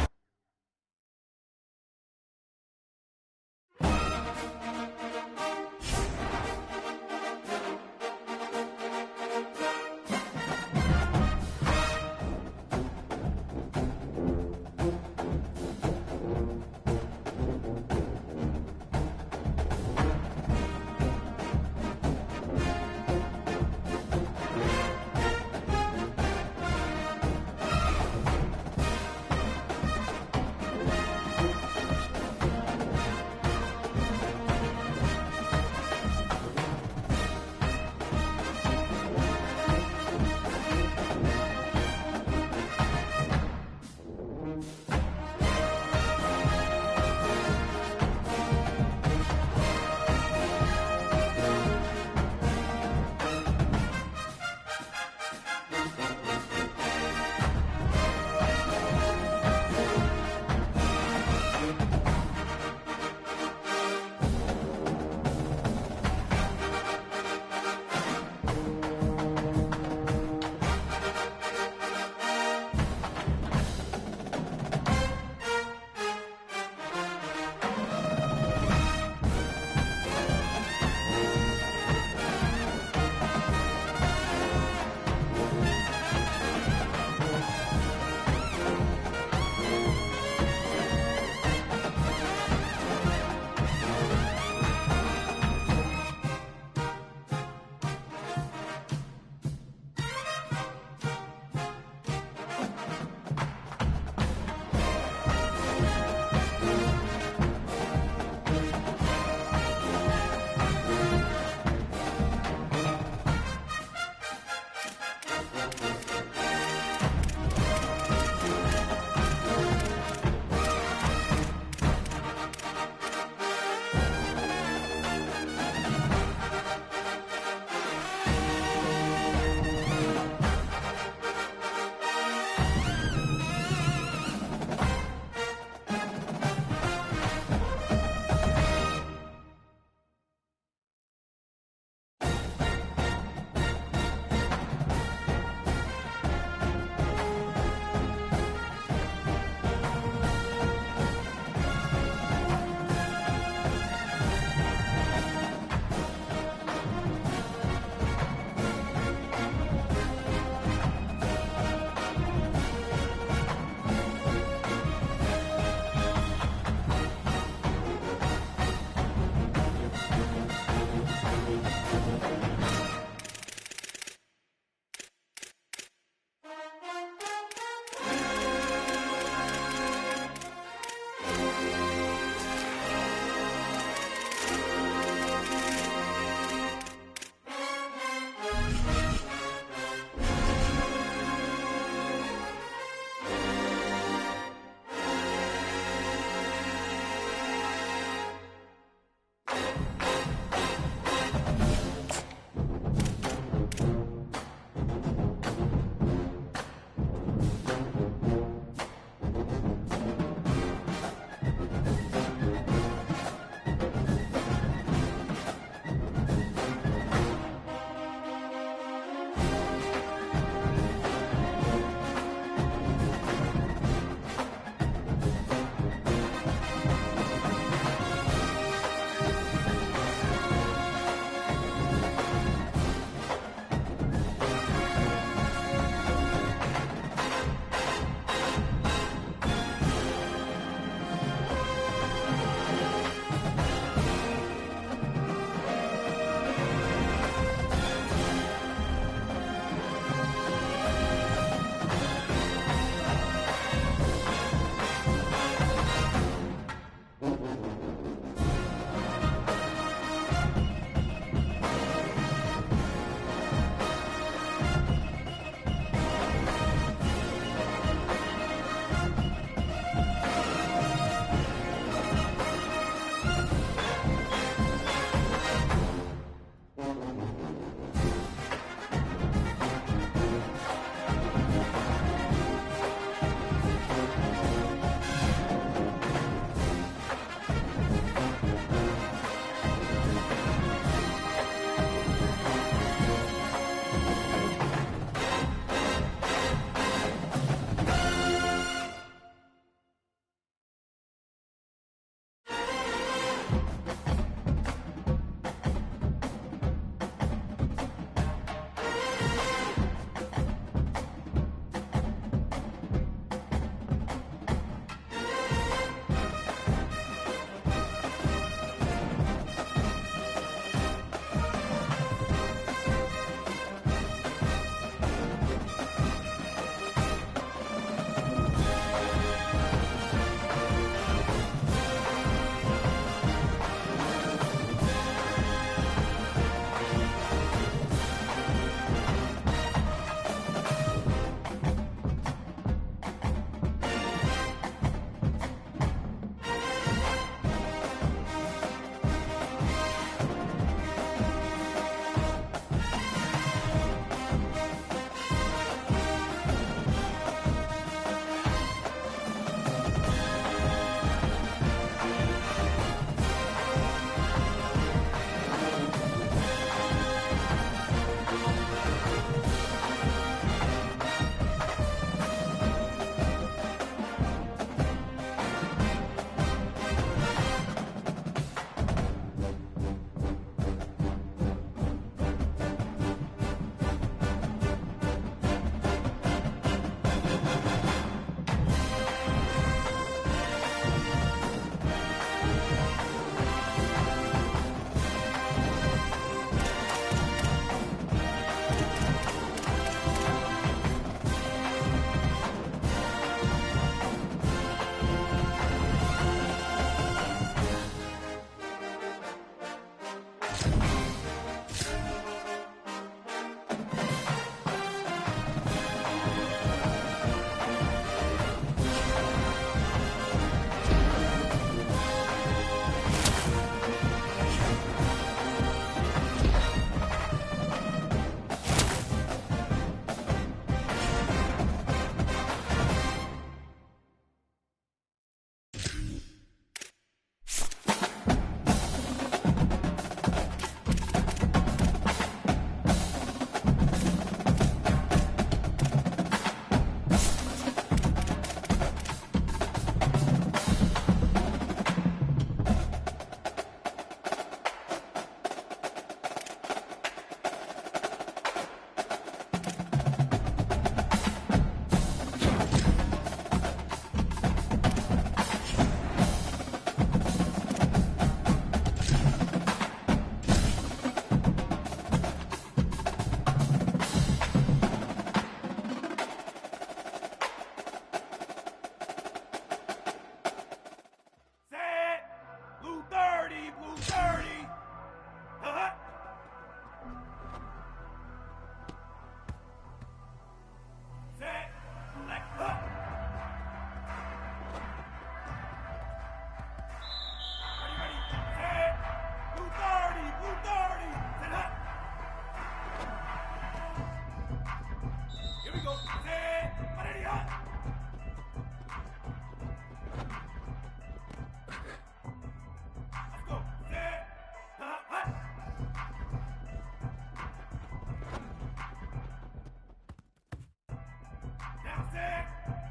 set.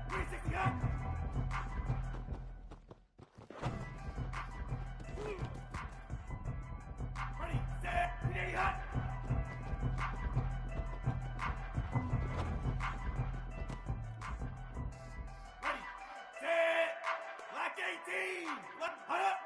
360 hot. Ready, set, 380 hot. Ready, set, black 18. Hot up.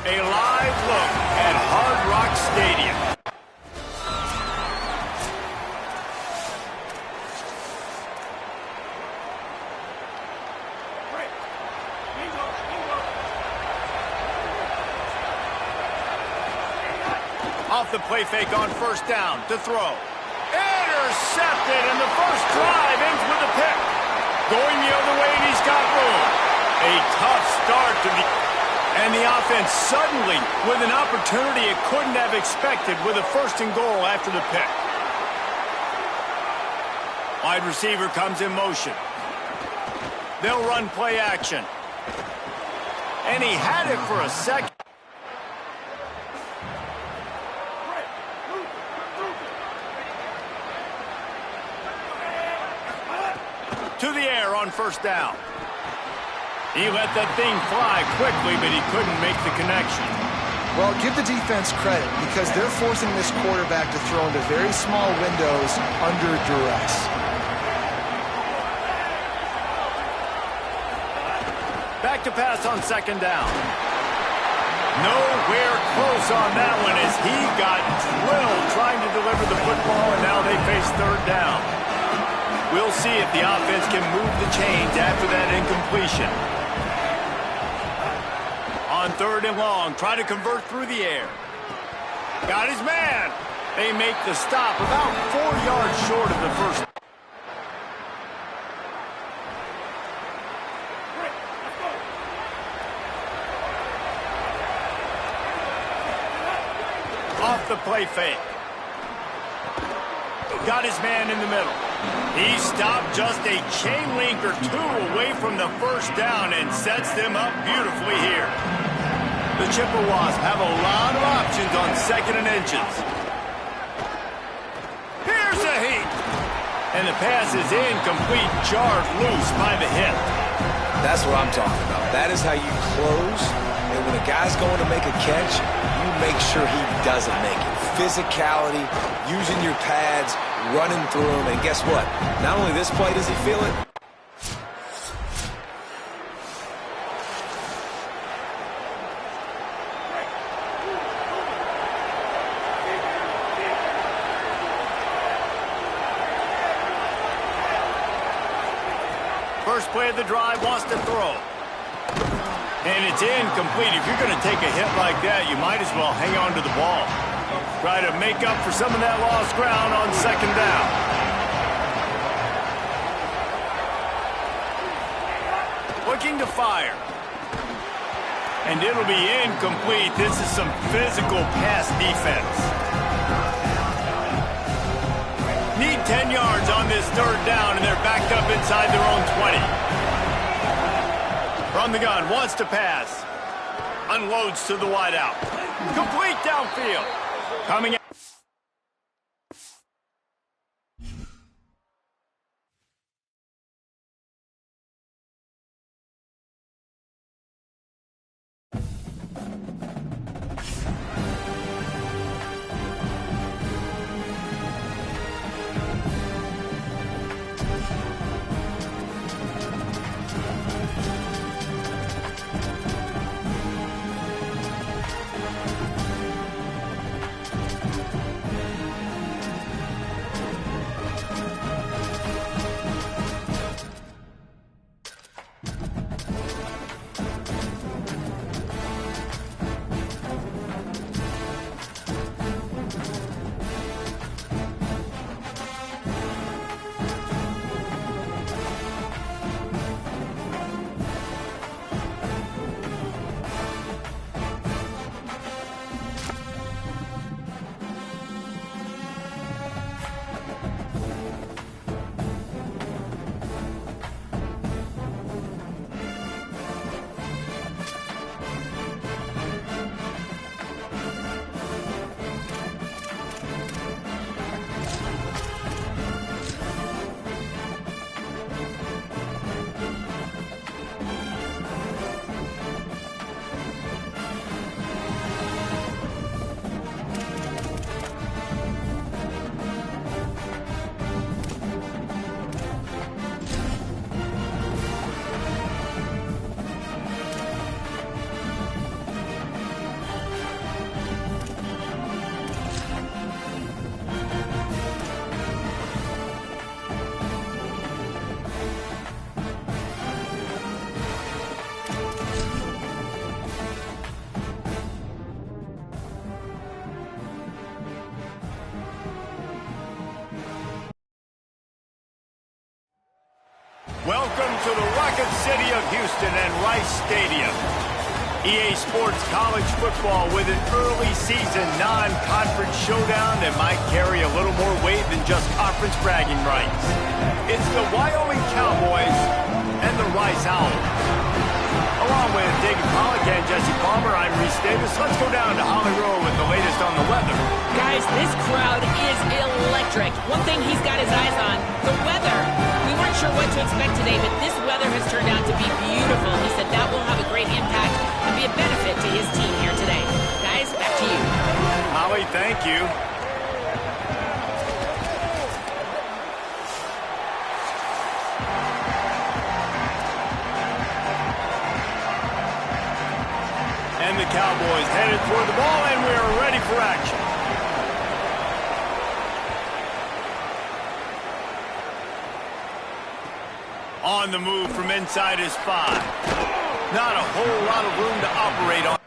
A live look at Hard Rock Stadium. Break. Bingo. Bingo. Off the play fake on first down to throw. Intercepted, and the first drive ends with a pick. Going the other way, and he's got room. A tough start to the... And the offense suddenly with an opportunity it couldn't have expected with a first and goal after the pick. Wide receiver comes in motion. They'll run play action. And he had it for a second. To the air on first down. He let that thing fly quickly, but he couldn't make the connection. Well, give the defense credit because they're forcing this quarterback to throw into very small windows under duress. Back to pass on second down. Nowhere close on that one as he got drilled trying to deliver the football, and now they face third down. We'll see if the offense can move the chains after that incompletion. On third and long, try to convert through the air. Got his man. They make the stop about 4 yards short of the first. Off the play fake. Got his man in the middle. He stopped just a chain link or two away from the first down and sets them up beautifully here. The Chippewas have a lot of options on second and inches. Here's a heat. And the pass is incomplete, jarred loose by the hip. That's what I'm talking about. That is how you close. And when a guy's going to make a catch, you make sure he doesn't make it. Physicality, using your pads, running through them. And guess what? Not only this play does he feel it. First play of the drive, wants to throw. And it's incomplete. If you're going to take a hit like that, you might as well hang on to the ball. Try to make up for some of that lost ground on second down. Looking to fire. And it'll be incomplete. This is some physical pass defense. Need 10 yards on this third down, and they're backed up inside their own 20. From the gun, wants to pass. Unloads to the wideout. Complete downfield. Coming out. Welcome to the Rocket City of Houston and Rice Stadium. EA Sports College Football with an early season non-conference showdown that might carry a little more weight than just conference bragging rights. It's the Wyoming Cowboys and the Rice Owls. Along with David Pollack and Jesse Palmer, I'm Reese Davis. Let's go down to Holly Rowe with the latest on the weather. Guys, this crowd is electric. One thing he's got his eyes on, the weather. We weren't sure what to expect today, but this weather has turned out to be beautiful. He said that will have a great impact and be a benefit to his team here today. Guys, back to you. Holly, thank you. And the Cowboys headed toward the ball, and we are ready for action. On the move from inside his 5. Not a whole lot of room to operate on.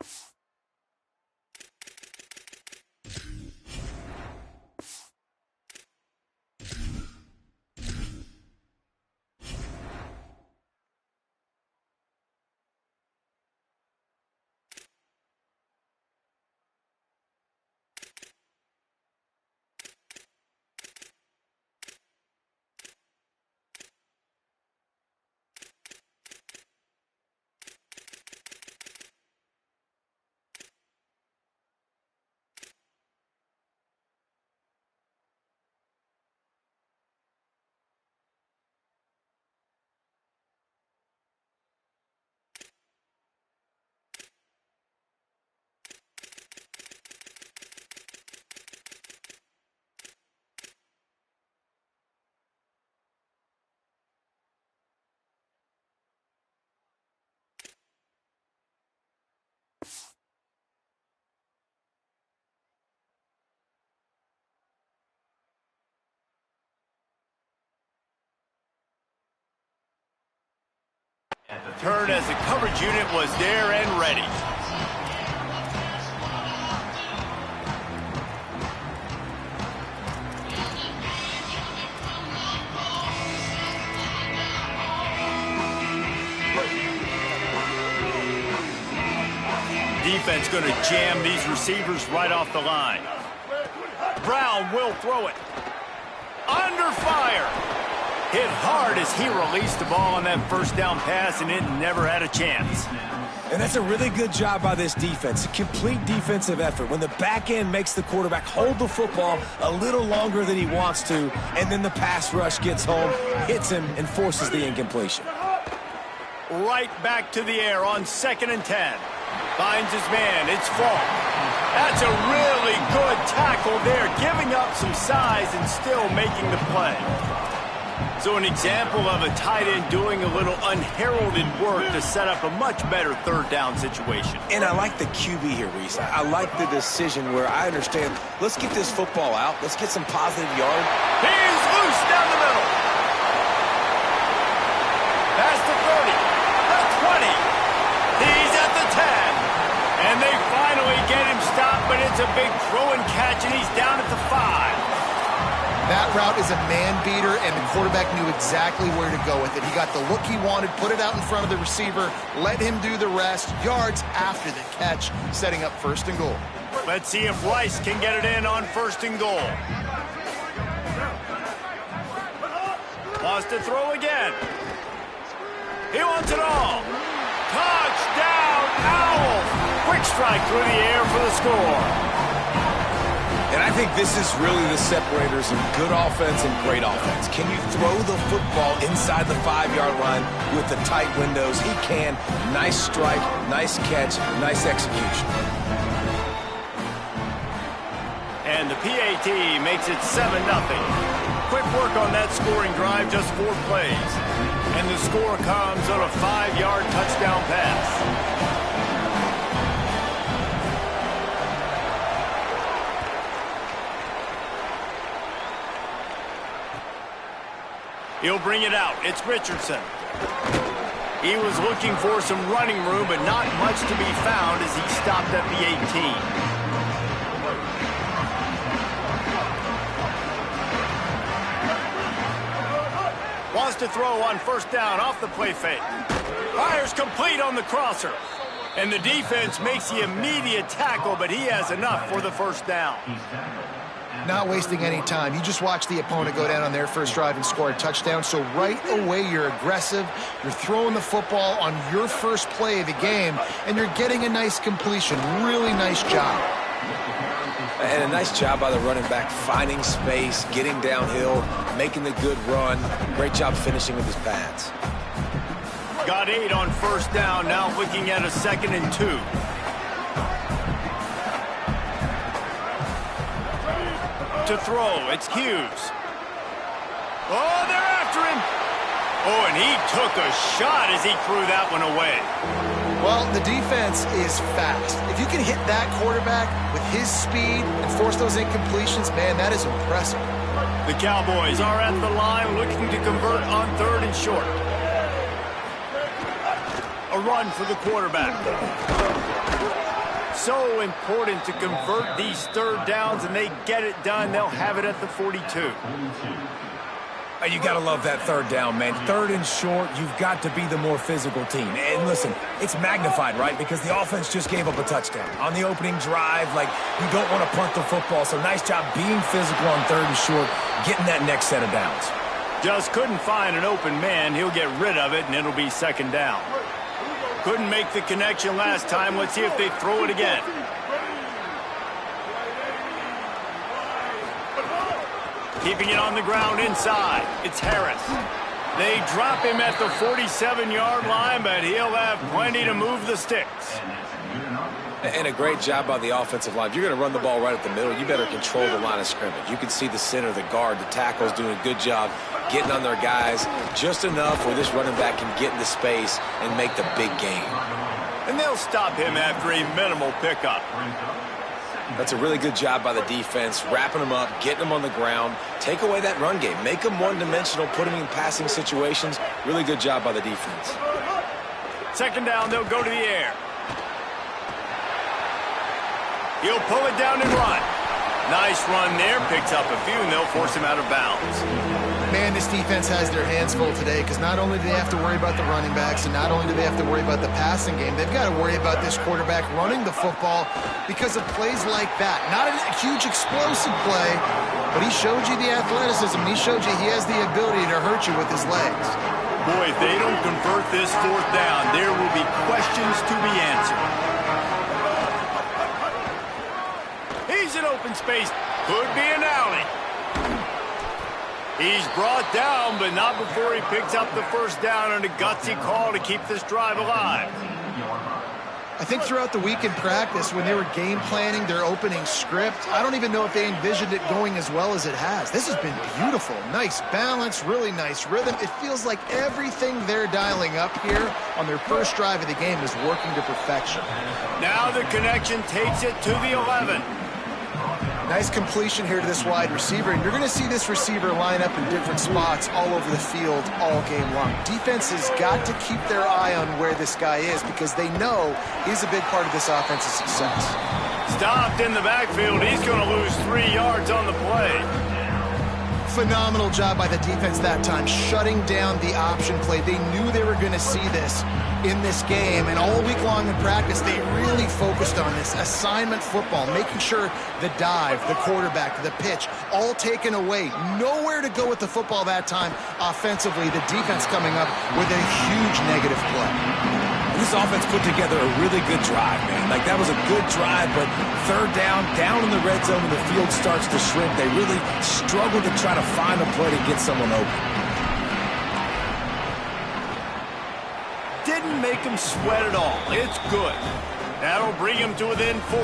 Turn as the coverage unit was there and ready. Defense going to jam these receivers right off the line. Brown will throw it. Under fire. Hit hard as he released the ball on that first down pass, and it never had a chance. And that's a really good job by this defense. A complete defensive effort. When the back end makes the quarterback hold the football a little longer than he wants to, and then the pass rush gets home, hits him, and forces the incompletion. Right back to the air on 2nd and 10. Finds his man. It's Falk. That's a really good tackle there, giving up some size and still making the play. So an example of a tight end doing a little unheralded work to set up a much better third down situation. And I like the QB here, Reese. I like the decision where I understand, let's get this football out. Let's get some positive yard. He's loose down the middle. Past the 30, the 20. He's at the 10. And they finally get him stopped, but it's a big throw and catch, and he's down at the 5. That route is a man beater, and the quarterback knew exactly where to go with it. He got the look he wanted, put it out in front of the receiver, let him do the rest, yards after the catch, setting up 1st and goal. Let's see if Rice can get it in on 1st and goal. Wants to throw again. He wants it all. Touchdown, Owls! Quick strike through the air for the score. And I think this is really the separators of good offense and great offense. Can you throw the football inside the 5-yard line with the tight windows? He can. Nice strike, nice catch, nice execution. And the PAT makes it 7-0. Quick work on that scoring drive, just 4 plays. And the score comes on a 5-yard touchdown pass. He'll bring it out. It's Richardson. He was looking for some running room, but not much to be found as he stopped at the 18. Wants to throw on first down off the play fake. Fires complete on the crosser. And the defense makes the immediate tackle, but he has enough for the first down. Not wasting any time. You just watch the opponent go down on their first drive and score a touchdown. So right away, you're aggressive. You're throwing the football on your first play of the game, and you're getting a nice completion. Really nice job. And a nice job by the running back, finding space, getting downhill, making the good run. Great job finishing with his pads. Got 8 on first down, now looking at a 2nd and 2. To throw, it's Hughes. Oh, they're after him. Oh, and he took a shot as he threw that one away. Well, the defense is fast. If you can hit that quarterback with his speed and force those incompletions, man, that is impressive. The Cowboys are at the line looking to convert on 3rd and short. A run for the quarterback. So important to convert these 3rd downs, and they get it done. They'll have it at the 42. You got to love that 3rd down, man. 3rd and short, you've got to be the more physical team. And listen, it's magnified, right? Because the offense just gave up a touchdown. On the opening drive, like, you don't want to punt the football. So nice job being physical on 3rd and short, getting that next set of downs. Just couldn't find an open man. He'll get rid of it, and it'll be 2nd down. Couldn't make the connection last time. Let's see if they throw it again. Keeping it on the ground inside. It's Harris. They drop him at the 47-yard line, but he'll have plenty to move the sticks. And a great job by the offensive line. If you're going to run the ball right at the middle, you better control the line of scrimmage. You can see the center, the guard, the tackles doing a good job getting on their guys just enough where this running back can get into space and make the big game. And they'll stop him after a minimal pickup. That's a really good job by the defense, wrapping them up, getting them on the ground, take away that run game, make them one-dimensional, put them in passing situations. Really good job by the defense. 2nd down, they'll go to the air. He'll pull it down and run. Nice run there, picks up a few, and they'll force him out of bounds. Man, this defense has their hands full today because not only do they have to worry about the running backs and not only do they have to worry about the passing game, they've got to worry about this quarterback running the football because of plays like that. Not a huge explosive play, but he showed you the athleticism. He showed you he has the ability to hurt you with his legs. Boy, if they don't convert this 4th down, there will be questions to be answered. He's in open space. Could be an alley. He's brought down, but not before he picks up the first down on a gutsy call to keep this drive alive. I think throughout the week in practice, when they were game planning their opening script, I don't even know if they envisioned it going as well as it has. This has been beautiful. Nice balance, really nice rhythm. It feels like everything they're dialing up here on their first drive of the game is working to perfection. Now the connection takes it to the 11. Nice completion here to this wide receiver, and you're going to see this receiver line up in different spots all over the field all game long. Defense has got to keep their eye on where this guy is because they know he's a big part of this offense's success. Stopped in the backfield. He's going to lose 3 yards on the play. Phenomenal job by the defense that time, shutting down the option play. They knew they were going to see this in this game, and all week long in practice, they really focused on this assignment football, making sure the dive, the quarterback, the pitch, all taken away. Nowhere to go with the football that time offensively. The defense coming up with a huge negative play. This offense put together a really good drive, man. Like, that was a good drive, but 3rd down in the red zone, and the field starts to shrink. They really struggled to try to find a play to get someone open. Didn't make him sweat at all. It's good. That'll bring him to within 4.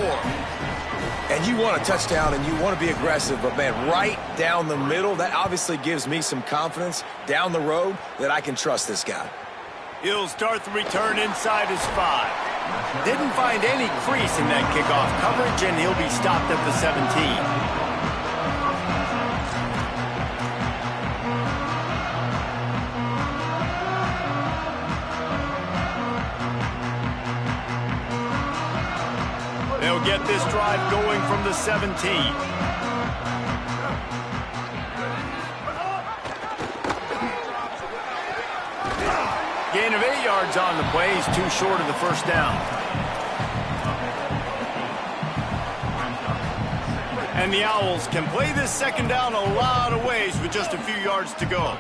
And you want a touchdown and you want to be aggressive, but, man, right down the middle, that obviously gives me some confidence down the road that I can trust this guy. He'll start the return inside his 5. Didn't find any crease in that kickoff coverage, and he'll be stopped at the 17. They'll get this drive going from the 17. gain of 8 yards on the play. He's too short of the first down. And the Owls can play this second down a lot of ways with just a few yards to go.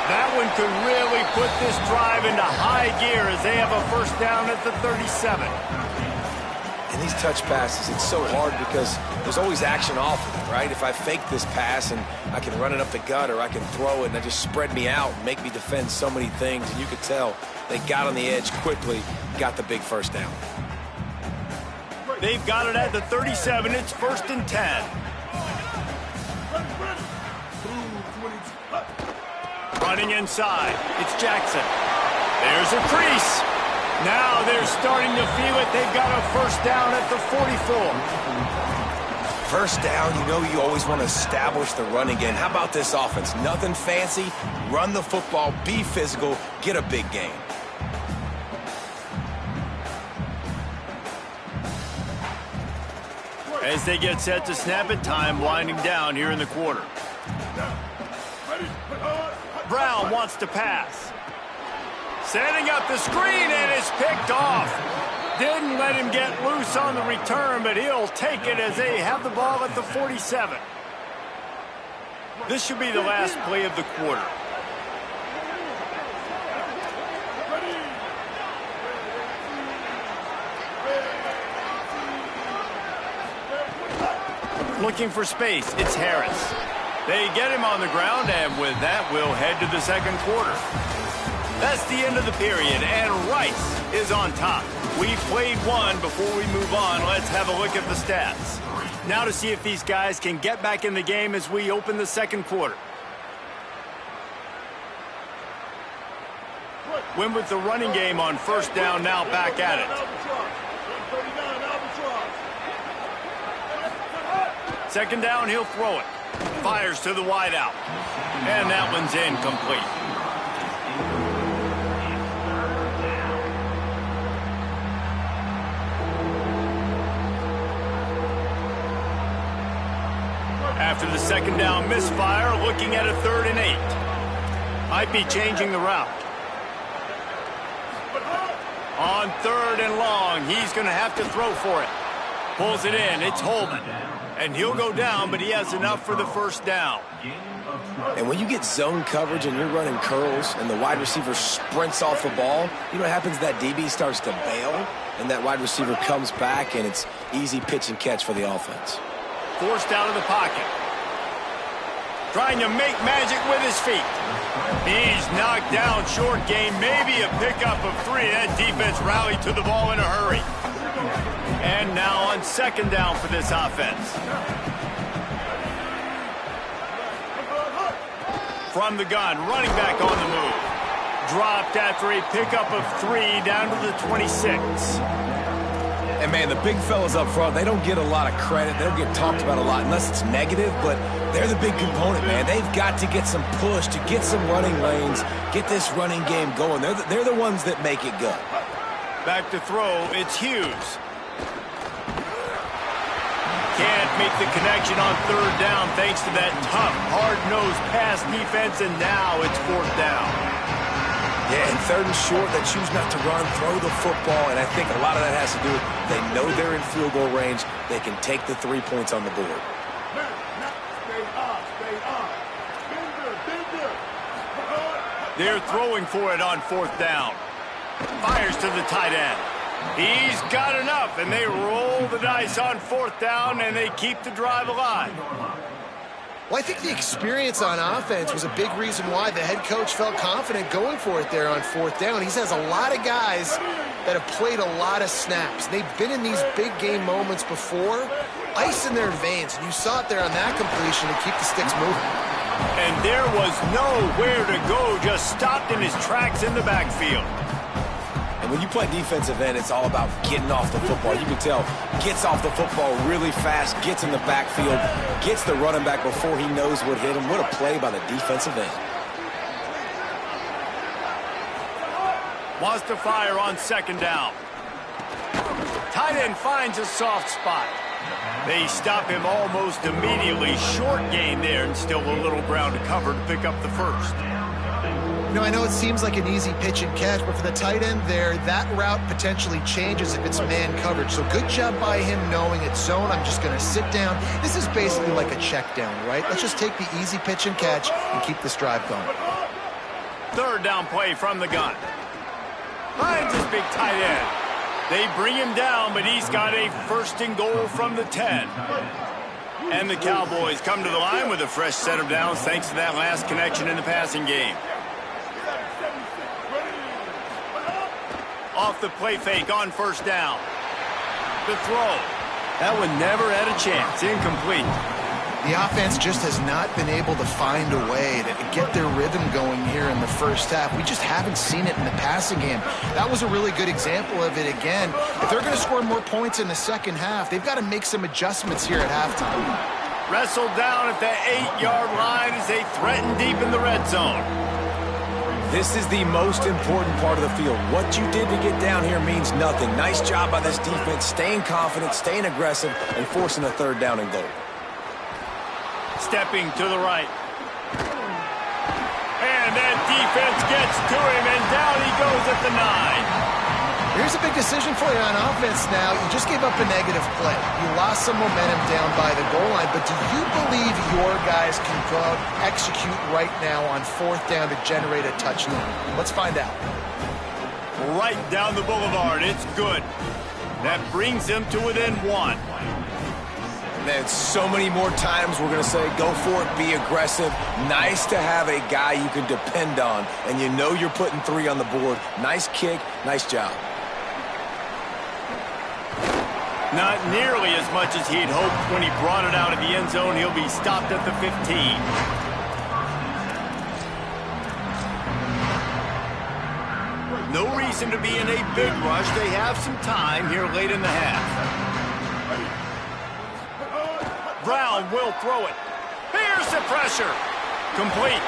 That one could really put this drive into high gear as they have a first down at the 37. And these touch passes, it's so hard because there's always action off of it, right? If I fake this pass and I can run it up the gut or I can throw it and they just spread me out and make me defend so many things, and you could tell they got on the edge quickly, got the big first down. They've got it at the 37. It's 1st and 10. Running inside, it's Jackson. There's a crease. Now they're starting to feel it. They've got a first down at the 44. First down, you know you always want to establish the run again. How about this offense? Nothing fancy. Run the football, be physical, get a big gain. As they get set to snap it, time winding down here in the quarter. Brown wants to pass. Setting up the screen, and it's picked off. Didn't let him get loose on the return, but he'll take it as they have the ball at the 47. This should be the last play of the quarter. Looking for space, it's Harris. They get him on the ground, and with that, we'll head to the second quarter. That's the end of the period, and Rice is on top. We've played one. Before we move on, let's have a look at the stats. Now to see if these guys can get back in the game as we open the second quarter. Win with the running game on first down, now back at it. Second down, he'll throw it. Fires to the wideout. And that one's incomplete. After the second down misfire, looking at a 3rd and 8. Might be changing the route. On 3rd and long, he's going to have to throw for it. Pulls it in, it's Holman. And he'll go down, but he has enough for the first down. And when you get zone coverage and you're running curls and the wide receiver sprints off the ball, you know what happens? That DB starts to bail, and that wide receiver comes back, and it's easy pitch and catch for the offense. Forced out of the pocket. Trying to make magic with his feet. He's knocked down, short game, maybe a pickup of 3. That defense rallied to the ball in a hurry. And now on second down for this offense. From the gun, running back on the move. Dropped after a pickup of 3 down to the 26. And, man, the big fellas up front, they don't get a lot of credit. They don't get talked about a lot unless it's negative, but they're the big component, man. They've got to get some push, to get some running lanes, get this running game going. They're the ones that make it go. Back to throw, it's Hughes. Can't make the connection on 3rd down thanks to that tough, hard-nosed pass defense, and now it's 4th down. Yeah, and 3rd and short, they choose not to run, throw the football, and I think a lot of that has to do with they know they're in field goal range. They can take the 3 points on the board. They're throwing for it on 4th down. Fires to the tight end. He's got enough, and they roll the dice on 4th down, and they keep the drive alive. Well, I think the experience on offense was a big reason why the head coach felt confident going for it there on 4th down. He has a lot of guys that have played a lot of snaps. They've been in these big game moments before, ice in their veins. And you saw it there on that completion to keep the sticks moving. And there was nowhere to go, just stopped in his tracks in the backfield. And when you play defensive end, it's all about getting off the football. You can tell, gets off the football really fast, gets in the backfield, gets the running back before he knows what hit him. What a play by the defensive end. Wants to fire on 2nd down. Tight end finds a soft spot. They stop him almost immediately. Short gain there and still a little ground to cover to pick up the first. You know, I know it seems like an easy pitch and catch, but for the tight end there, that route potentially changes if it's man coverage. So good job by him knowing it's zone. I'm just going to sit down. This is basically like a check down, right? Let's just take the easy pitch and catch and keep this drive going. Third down play from the gun. Finds his big tight end. They bring him down, but he's got a first and goal from the 10. And the Cowboys come to the line with a fresh set of downs thanks to that last connection in the passing game. Off the play fake on first down. The throw. That one never had a chance. Incomplete. The offense just has not been able to find a way to get their rhythm going here in the first half. We just haven't seen it in the passing game. That was a really good example of it again. If they're going to score more points in the second half, they've got to make some adjustments here at halftime. Wrestled down at the 8-yard line as they threaten deep in the red zone. This is the most important part of the field. What you did to get down here means nothing. Nice job by this defense, staying confident, staying aggressive, and forcing a third down and goal. Stepping to the right. And that defense gets to him, and down he goes at the 9. Here's a big decision for you on offense now. You just gave up a negative play. You lost some momentum down by the goal line, but do you believe your guys can go out and execute right now on fourth down to generate a touchdown? Let's find out. Right down the boulevard. It's good. That brings them to within 1. Man, so many more times we're going to say, go for it, be aggressive. Nice to have a guy you can depend on, and you know you're putting 3 on the board. Nice kick, nice job. Not nearly as much as he'd hoped when he brought it out of the end zone. He'll be stopped at the 15. No reason to be in a big rush. They have some time here late in the half. Brown will throw it. Here's the pressure. Complete.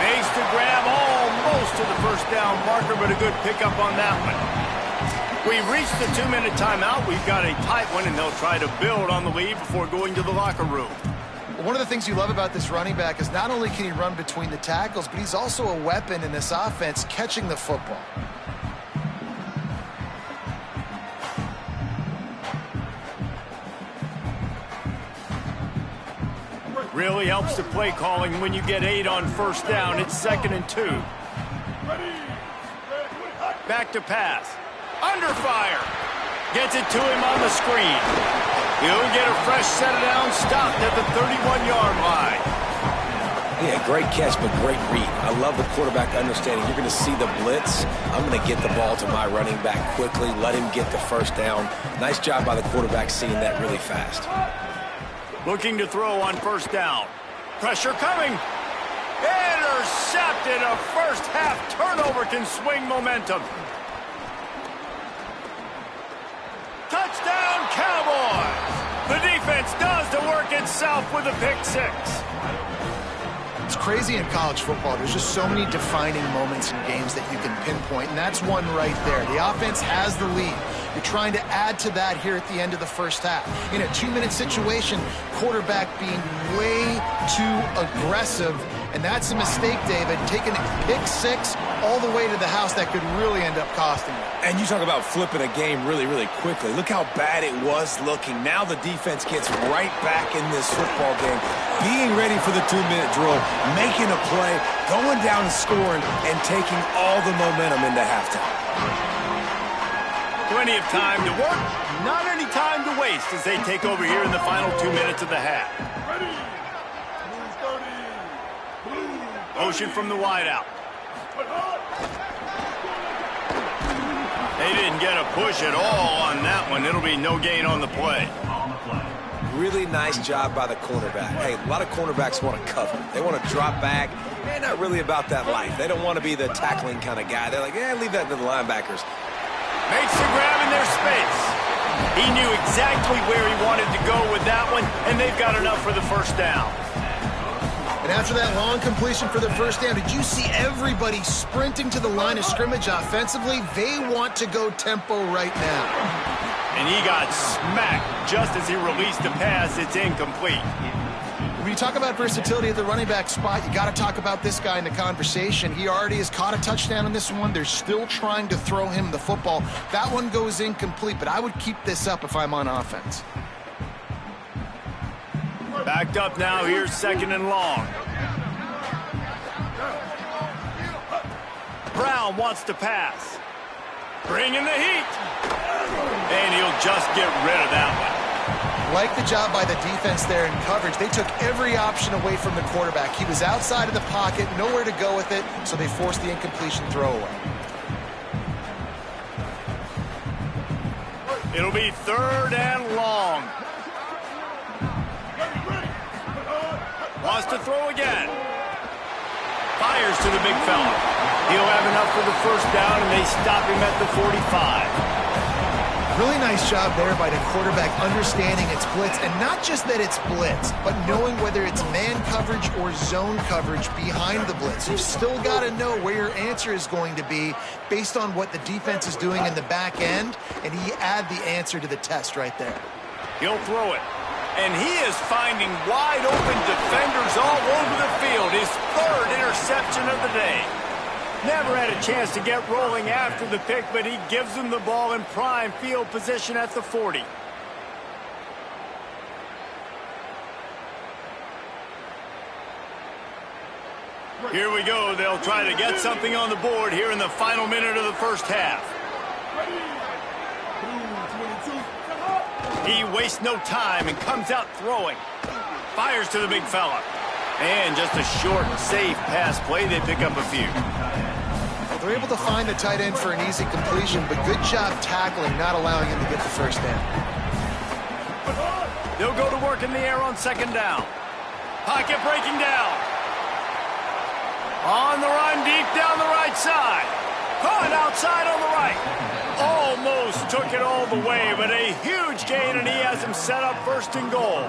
Makes the grab almost to the first down marker, but a good pickup on that one. We've reached the 2-minute timeout. We've got a tight one, and they'll try to build on the lead before going to the locker room. One of the things you love about this running back is not only can he run between the tackles, but he's also a weapon in this offense catching the football. Really helps the play calling when you get 8 on first down. It's 2nd and 2. Back to pass. Under fire. Gets it to him on the screen. He'll get a fresh set of downs stopped at the 31-yard line. Yeah, great catch, but great read. I love the quarterback understanding. You're going to see the blitz. I'm going to get the ball to my running back quickly, let him get the first down. Nice job by the quarterback seeing that really fast. Looking to throw on first down. Pressure coming. Intercepted. A first half turnover can swing momentum. Touchdown, Cowboys. The defense does the work itself with a pick 6. It's crazy in college football. There's just so many defining moments in games that you can pinpoint, and that's one right there. The offense has the lead. You're trying to add to that here at the end of the first half. In a 2-minute situation, quarterback being way too aggressive, and that's a mistake, David. Taking a pick 6 all the way to the house, that could really end up costing you. And you talk about flipping a game really, really quickly. Look how bad it was looking. Now the defense gets right back in this football game, being ready for the 2-minute drill, making a play, going down and scoring, and taking all the momentum into halftime. Plenty of time to work, not any time to waste as they take over here in the final 2 minutes of the half. Motion from the wideout. They didn't get a push at all on that one. It'll be no gain on the play. Really nice job by the cornerback. Hey, a lot of cornerbacks want to cover. They want to drop back. They're not really about that life. They don't want to be the tackling kind of guy. They're like, yeah, leave that to the linebackers. Makes the grab in their space. He knew exactly where he wanted to go with that one, and they've got enough for the first down. And after that long completion for the first down, did you see everybody sprinting to the line of scrimmage offensively? They want to go tempo right now. And he got smacked just as he released the pass. It's incomplete. When you talk about versatility at the running back spot, you got to talk about this guy in the conversation. He already has caught a touchdown in this one. They're still trying to throw him the football. That one goes incomplete, but I would keep this up if I'm on offense. Backed up now. Here's 2nd and long. Brown wants to pass. Bringing the heat. And he'll just get rid of that one. Like the job by the defense there in coverage. They took every option away from the quarterback. He was outside of the pocket, nowhere to go with it, so they forced the incompletion throwaway. It'll be 3rd and long. Wants to throw again. Fires to the big fella. He'll have enough for the 1st down, and they stop him at the 45. Really nice job there by the quarterback understanding it's blitz, and not just that it's blitz, but knowing whether it's man coverage or zone coverage behind the blitz. You've still got to know where your answer is going to be based on what the defense is doing in the back end, and he add the answer to the test right there. He'll throw it. And he is finding wide open defenders all over the field. His 3rd interception of the day. Never had a chance to get rolling after the pick, but he gives them the ball in prime field position at the 40. Here we go. They'll try to get something on the board here in the final minute of the 1st half. He wastes no time and comes out throwing. Fires to the big fella. And just a short, safe pass play. They pick up a few. Well, they're able to find the tight end for an easy completion, but good job tackling, not allowing him to get the 1st down. They'll go to work in the air on 2nd down. Pocket breaking down. On the run, deep down the right side. Caught outside on the right. Almost took it all the way, but a huge gain, and he has him set up 1st and goal.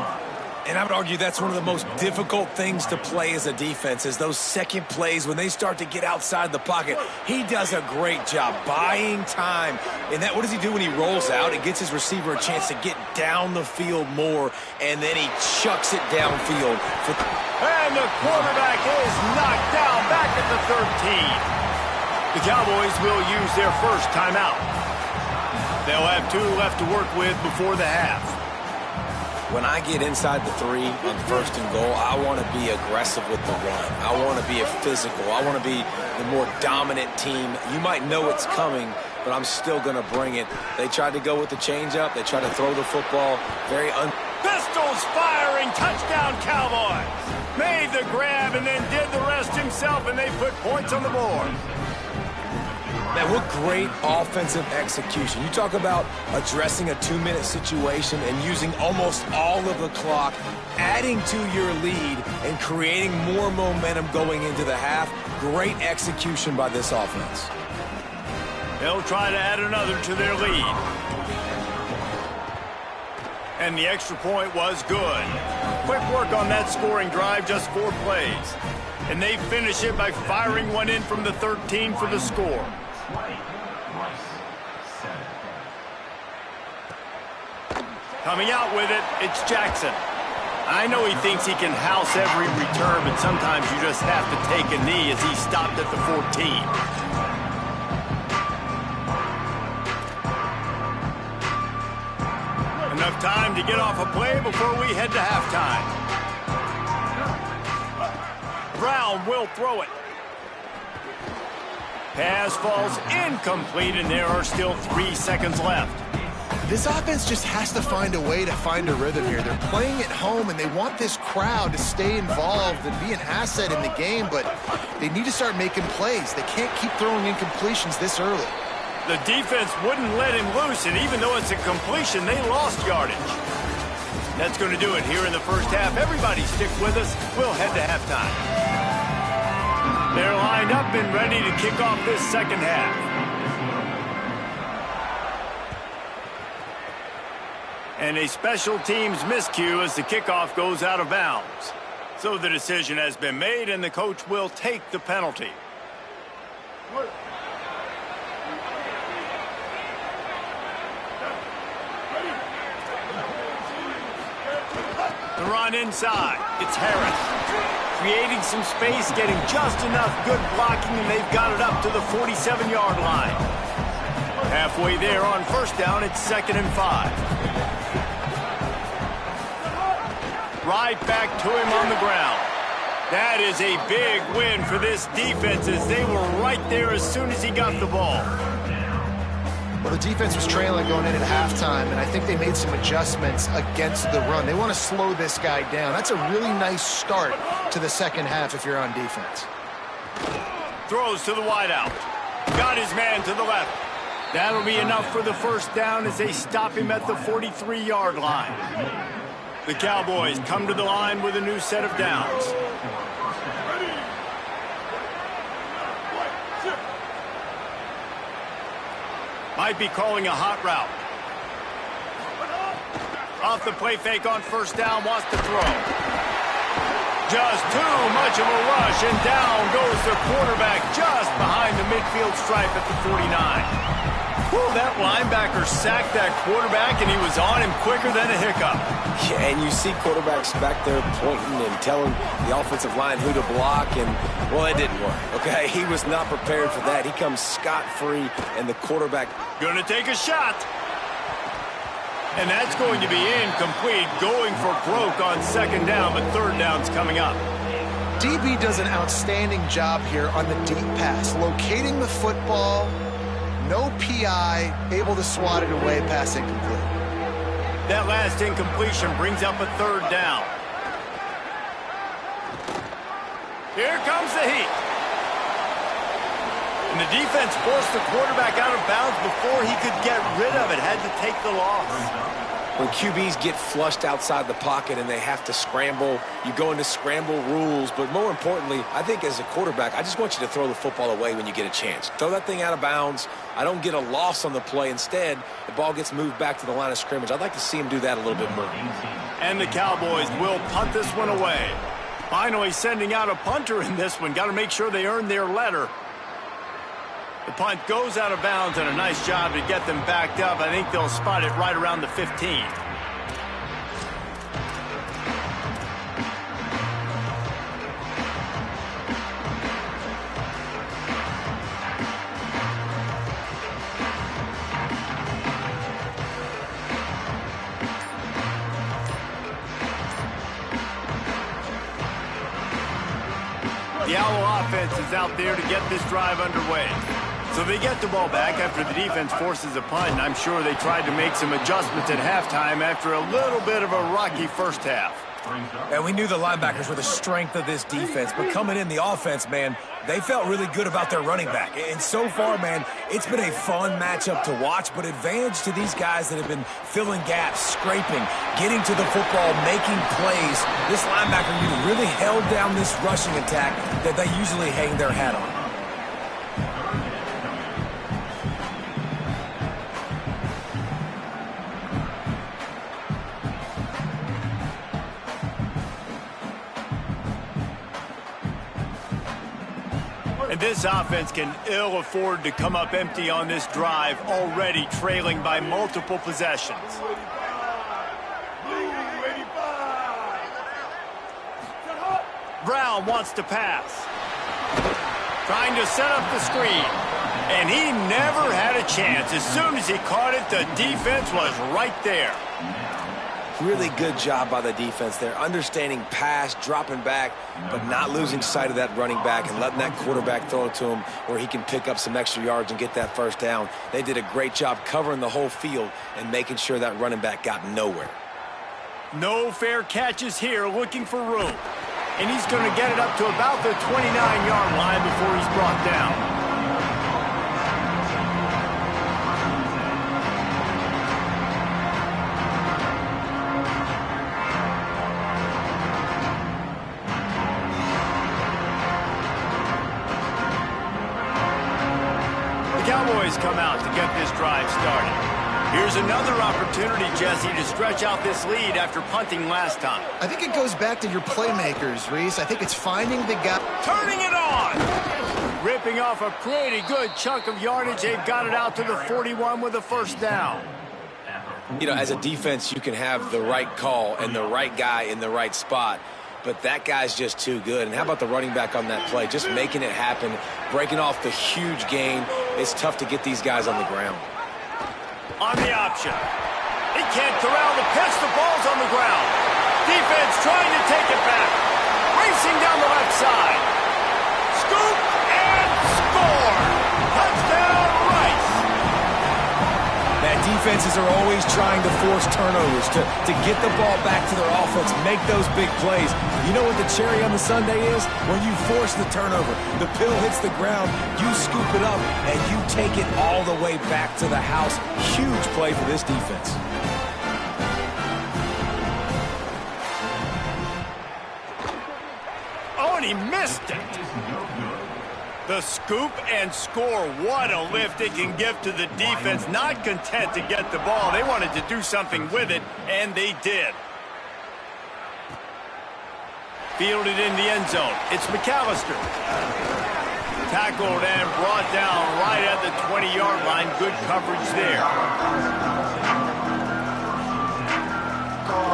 And I would argue that's one of the most difficult things to play as a defense is those second plays when they start to get outside the pocket. He does a great job buying time. And that, what does he do when he rolls out? It gets his receiver a chance to get down the field more, and then he chucks it downfield. And the quarterback is knocked down back at the 13. The Cowboys will use their 1st timeout. They'll have 2 left to work with before the half. When I get inside the 3 on 1st and goal, I want to be aggressive with the run. I want to be a physical. I want to be the more dominant team. You might know it's coming, but I'm still going to bring it. They tried to go with the changeup. They tried to throw the football. Pistols firing. Touchdown, Cowboys. Made the grab and then did the rest himself, and they put points on the board. Man, what great offensive execution. You talk about addressing a 2-minute situation and using almost all of the clock, adding to your lead, and creating more momentum going into the half. Great execution by this offense. They'll try to add another to their lead. And the extra point was good. Quick work on that scoring drive, just 4 plays. And they finish it by firing one in from the 13 for the score. Coming out with it, it's Jackson. I know he thinks he can house every return, but sometimes you just have to take a knee as he stopped at the 14. Enough time to get off a play before we head to halftime. Brown will throw it. Pass falls incomplete, and there are still 3 seconds left. This offense just has to find a way to find a rhythm here. They're playing at home, and they want this crowd to stay involved and be an asset in the game, but they need to start making plays. They can't keep throwing incompletions this early. The defense wouldn't let him loose, and even though it's a completion, they lost yardage. That's going to do it here in the 1st half. Everybody stick with us. We'll head to halftime. They're lined up and ready to kick off this 2nd half. And a special teams miscue as the kickoff goes out of bounds. So the decision has been made, and the coach will take the penalty. run inside. It's Harris. Creating some space, getting just enough good blocking, and they've got it up to the 47-yard line. Halfway there on first down, it's 2nd and 5. Right back to him on the ground. That is a big win for this defense as they were right there as soon as he got the ball. Well, the defense was trailing going in at halftime, and I think they made some adjustments against the run. They want to slow this guy down. That's a really nice start to the second half if you're on defense. Throws to the wideout. Got his man to the left. That'll be enough for the first down as they stop him at the 43-yard line. The Cowboys come to the line with a new set of downs. Might be calling a hot route. Off the play fake on first down, wants to throw. Just too much of a rush, and down goes the quarterback just behind the midfield stripe at the 49. Whew, that linebacker sacked that quarterback, and he was on him quicker than a hiccup. Yeah, and you see quarterbacks back there pointing and telling the offensive line who to block, and, well, it didn't work, okay? He was not prepared for that. He comes scot-free, and the quarterback... Going to take a shot. And that's going to be incomplete, going for broke on second down, but third down's coming up. DB does an outstanding job here on the deep pass, locating the football, no PI, able to swat it away, pass incomplete. That last incompletion brings up a third down. Here comes the heat. And the defense forced the quarterback out of bounds before he could get rid of it, had to take the loss. When QBs get flushed outside the pocket and they have to scramble, you go into scramble rules. But more importantly, I think as a quarterback, I just want you to throw the football away when you get a chance. Throw that thing out of bounds. I don't get a loss on the play. Instead, the ball gets moved back to the line of scrimmage. I'd like to see him do that a little bit more. And the Cowboys will punt this one away. Finally sending out a punter in this one. Got to make sure they earn their letter. The punt goes out of bounds, and a nice job to get them backed up. I think they'll spot it right around the 15. The Owl offense is out there to get this drive underway. So they get the ball back after the defense forces a punt, and I'm sure they tried to make some adjustments at halftime after a little bit of a rocky first half. And we knew the linebackers were the strength of this defense, but coming in the offense, man, they felt really good about their running back. And so far, man, it's been a fun matchup to watch, but advantage to these guys that have been filling gaps, scraping, getting to the football, making plays. This linebacker unit really held down this rushing attack that they usually hang their hat on. And this offense can ill afford to come up empty on this drive, already trailing by multiple possessions. Brown wants to pass. Trying to set up the screen. And he never had a chance. As soon as he caught it, the defense was right there. Really good job by the defense there, understanding pass, dropping back, but not losing sight of that running back and letting that quarterback throw it to him where he can pick up some extra yards and get that first down. They did a great job covering the whole field and making sure that running back got nowhere. No fair catches here, looking for room. And he's going to get it up to about the 29-yard line before he's brought down. Cowboys come out to get this drive started. Here's another opportunity, Jesse, to stretch out this lead after punting last time. I think it goes back to your playmakers, Reese. I think it's finding the guy. Turning it on! Ripping off a pretty good chunk of yardage. They've got it out to the 41 with a first down. You know, as a defense, you can have the right call and the right guy in the right spot, but that guy's just too good. And how about the running back on that play? Just making it happen, breaking off the huge gain. It's tough to get these guys on the ground. On the option. He can't corral the pitch. The ball's on the ground. Defense trying to take it back. Racing down the left side. Scoop and score. Touchdown, Rice. That defenses are always trying to force turnovers, to get the ball back to their offense, make those big plays. You know what the cherry on the sundae is? When you force the turnover, the pill hits the ground, you scoop it up, and you take it all the way back to the house. Huge play for this defense. Oh, and he missed it. The scoop and score. What a lift it can give to the defense. Not content to get the ball. They wanted to do something with it, and they did. Fielded in the end zone. It's McAllister. Tackled and brought down right at the 20-yard line. Good coverage there.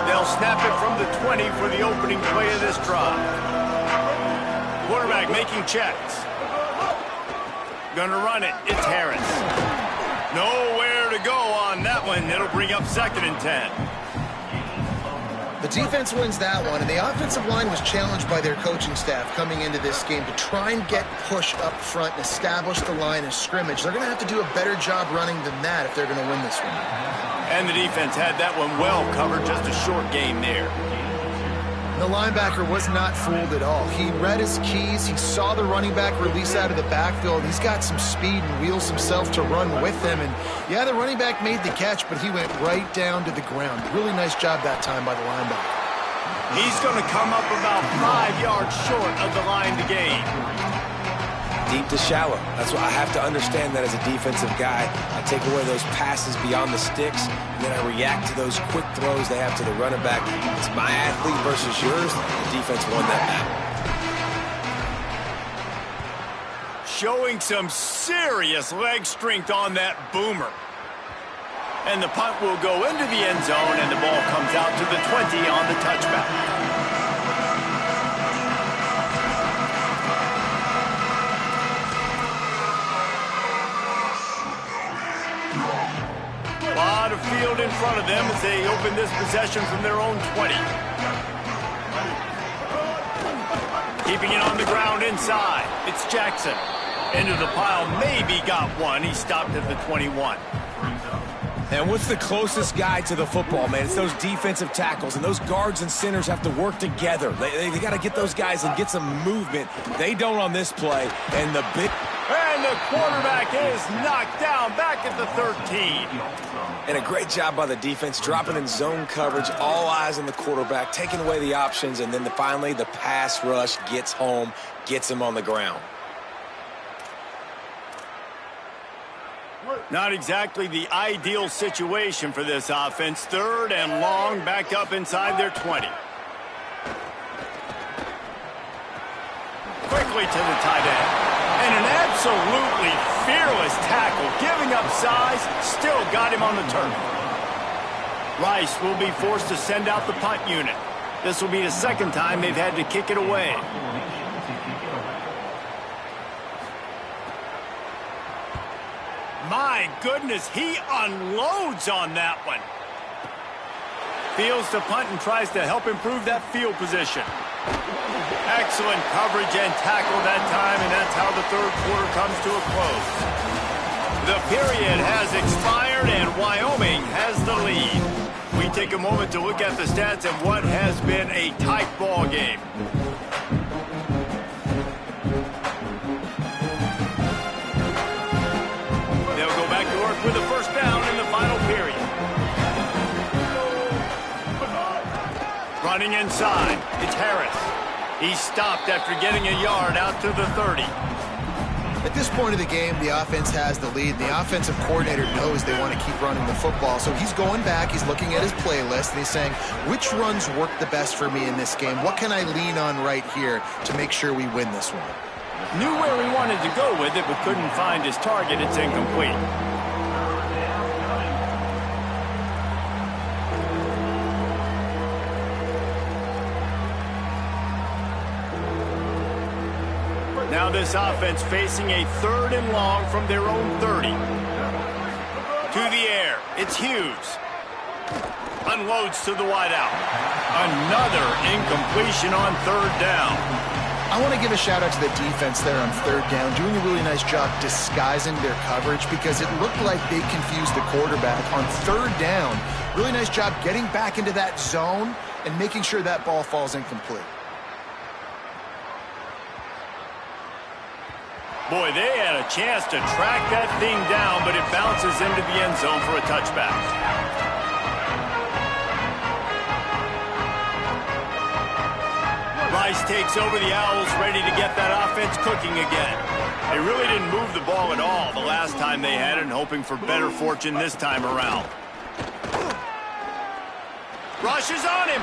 They'll snap it from the 20 for the opening play of this drive. Quarterback making checks. Gonna run it. It's Harris. Nowhere to go on that one. It'll bring up 2nd and 10. The defense wins that one, and the offensive line was challenged by their coaching staff coming into this game to try and get push up front and establish the line of scrimmage. They're going to have to do a better job running than that if they're going to win this one. And the defense had that one well covered. Just a short game there. The linebacker was not fooled at all. He read his keys. He saw the running back release out of the backfield. He's got some speed and wheels himself to run with them. And, yeah, the running back made the catch, but he went right down to the ground. Really nice job that time by the linebacker. He's going to come up about 5 yards short of the line to gain. Deep to shallow. That's what I have to understand that as a defensive guy. I take away those passes beyond the sticks, and then I react to those quick throws they have to the running back. It's my athlete versus yours. The defense won that battle. Showing some serious leg strength on that boomer. And the punt will go into the end zone, and the ball comes out to the 20 on the touchback. A lot of field in front of them as they open this possession from their own 20. Keeping it on the ground inside. It's Jackson. Into the pile. Maybe got one. He stopped at the 21. And what's the closest guy to the football, man? It's those defensive tackles, and those guards and centers have to work together. They got to get those guys and get some movement. They don't on this play. And the quarterback is knocked down back at the 13. And a great job by the defense, dropping in zone coverage, all eyes on the quarterback, taking away the options, and then finally the pass rush gets home, gets him on the ground. Not exactly the ideal situation for this offense. 3rd and long, back up inside their 20. Quickly to the tight end. And an absolutely fearless tackle, giving up size, still got him on the turf. Rice will be forced to send out the punt unit. This will be the 2nd time they've had to kick it away. My goodness, he unloads on that one. Fields to punt and tries to help improve that field position. Excellent coverage and tackle that time, and that's how the 3rd quarter comes to a close. The period has expired, and Wyoming has the lead. We take a moment to look at the stats of what has been a tight ball game. They'll go back to work with a 1st down in the final period. Running inside, it's Harris. He stopped after getting a yard out to the 30. At this point of the game, the offense has the lead. The offensive coordinator knows they want to keep running the football. So he's going back, he's looking at his playlist, and he's saying, which runs work the best for me in this game? What can I lean on right here to make sure we win this one? Knew where he wanted to go with it, but couldn't find his target. It's incomplete. Now this offense facing a 3rd and long from their own 30. To the air, it's Hughes. Unloads to the wideout. Another incompletion on 3rd down. I want to give a shout out to the defense there on 3rd down, doing a really nice job disguising their coverage because it looked like they confused the quarterback on 3rd down. Really nice job getting back into that zone and making sure that ball falls incomplete. Boy, they had a chance to track that thing down, but it bounces into the end zone for a touchback. Rice takes over the Owls, ready to get that offense cooking again. They really didn't move the ball at all the last time they had it, and hoping for better fortune this time around. Rushes on him.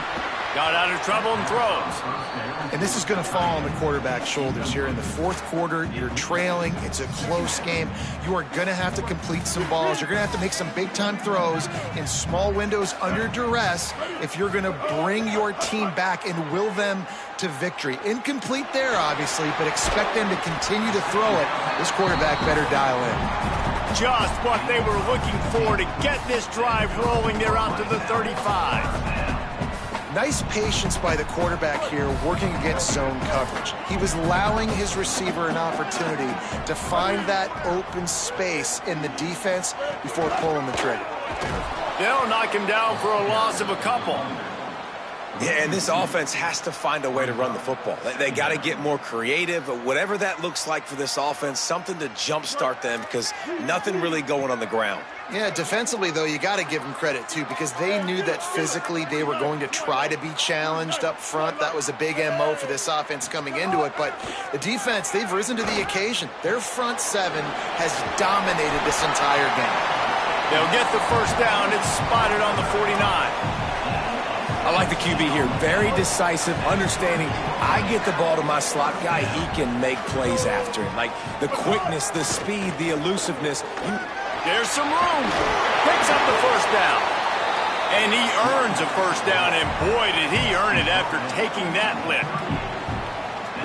Got out of trouble and throws. And this is going to fall on the quarterback's shoulders here in the 4th quarter. You're trailing. It's a close game. You are going to have to complete some balls. You're going to have to make some big-time throws in small windows under duress if you're going to bring your team back and will them to victory. Incomplete there, obviously, but expect them to continue to throw it. This quarterback better dial in. Just what they were looking for to get this drive rolling. They're out to the 35. Nice patience by the quarterback here working against zone coverage. He was allowing his receiver an opportunity to find that open space in the defense before pulling the trigger. They'll knock him down for a loss of a couple. Yeah, and this offense has to find a way to run the football. They got to get more creative, whatever that looks like for this offense, something to jumpstart them because nothing really going on the ground. Yeah, defensively, though, you got to give them credit, too, because they knew that physically they were going to try to be challenged up front. That was a big MO for this offense coming into it. But the defense, they've risen to the occasion. Their front 7 has dominated this entire game. They'll get the 1st down. It's spotted on the 49. I like the QB here. Very decisive, understanding I get the ball to my slot guy, he can make plays after it. Like the quickness, the speed, the elusiveness. There's some room. Picks up the 1st down. And he earns a 1st down, and boy, did he earn it after taking that lift.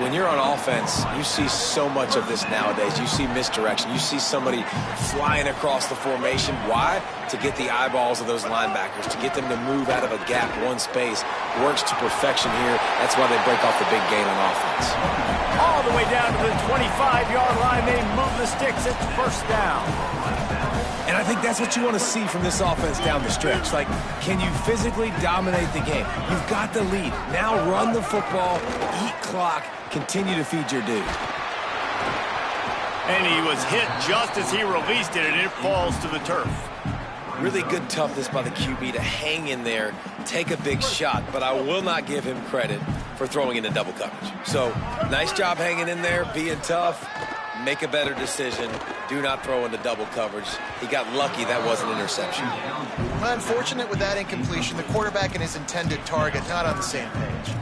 When you're on offense, you see so much of this nowadays. You see misdirection. You see somebody flying across the formation. Why? To get the eyeballs of those linebackers, to get them to move out of a gap, one space. Works to perfection here. That's why they break off the big gain on offense. All the way down to the 25-yard line. They move the sticks. It's 1st down. And I think that's what you want to see from this offense down the stretch. Like, can you physically dominate the game? You've got the lead. Now run the football, eat clock, continue to feed your dude. And he was hit just as he released it, and it falls to the turf. Really good toughness by the QB to hang in there, take a big shot, but I will not give him credit for throwing into double coverage. So, nice job hanging in there, being tough. Make a better decision. Do not throw into double coverage. He got lucky that was an interception. Well, unfortunate with that incompletion. The quarterback and his intended target not on the same page.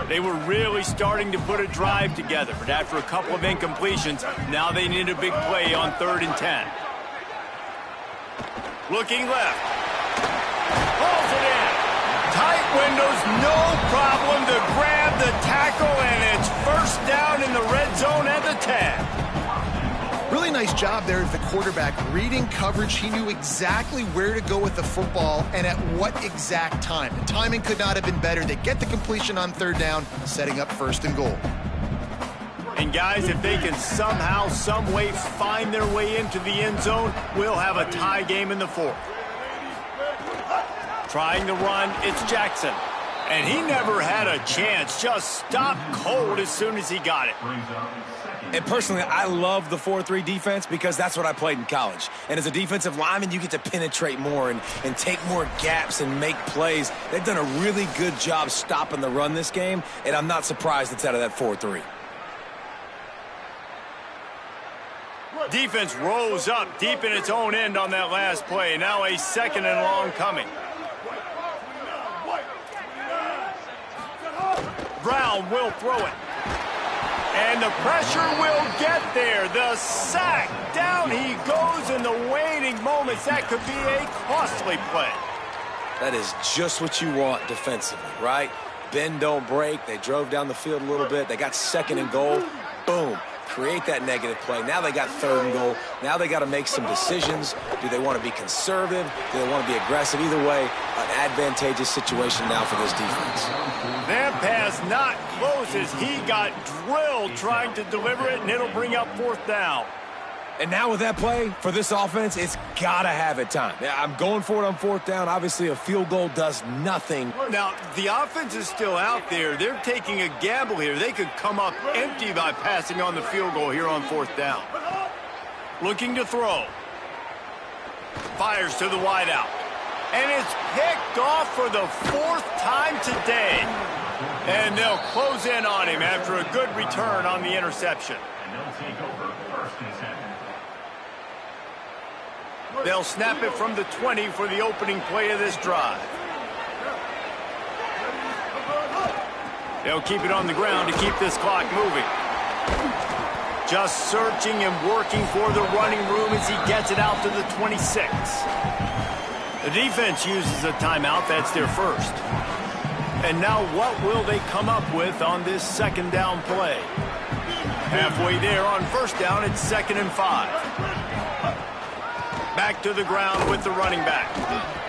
They were really starting to put a drive together, but after a couple of incompletions, now they need a big play on 3rd and 10. Looking left. Pulls it in. Tight windows, no problem to grab the tackle, and it's 1st down in the red zone at the 10. Really nice job there of the quarterback reading coverage. He knew exactly where to go with the football and at what exact time. The timing could not have been better. They get the completion on 3rd down, setting up 1st and goal. And guys, if they can somehow, some way find their way into the end zone, we'll have a tie game in the 4th. Trying to run, it's Jackson. And he never had a chance, just stopped cold as soon as he got it. And personally, I love the 4-3 defense because that's what I played in college. And as a defensive lineman, you get to penetrate more and take more gaps and make plays. They've done a really good job stopping the run this game, and I'm not surprised it's out of that 4-3. Defense rose up deep in its own end on that last play. Now a 2nd and long coming. Brown will throw it. And the pressure will get there. The sack. Down he goes in the waning moments. That could be a costly play. That is just what you want defensively, right? bend, don't break. They drove down the field a little bit. They got second and goal. Boom. Create that negative play. Now they got third and goal. Now they got to make some decisions. Do they want to be conservative? Do they want to be aggressive? Either way, an advantageous situation now for this defense. That pass not close as he got drilled trying to deliver it, and it'll bring up fourth down. And now with that play, for this offense, it's got to have it time. Yeah, I'm going for it on fourth down. Obviously, a field goal does nothing. Now, the offense is still out there. They're taking a gamble here. They could come up empty by passing on the field goal here on fourth down. Looking to throw. Fires to the wideout. And it's picked off for the fourth time today. And they'll close in on him after a good return on the interception. And they'll take over first and 10. They'll snap it from the 20 for the opening play of this drive. They'll keep it on the ground to keep this clock moving. Just searching and working for the running room as he gets it out to the 26. The defense uses a timeout. That's their first. And now what will they come up with on this second down play? Halfway there on first down, it's 2nd and 5. Back to the ground with the running back.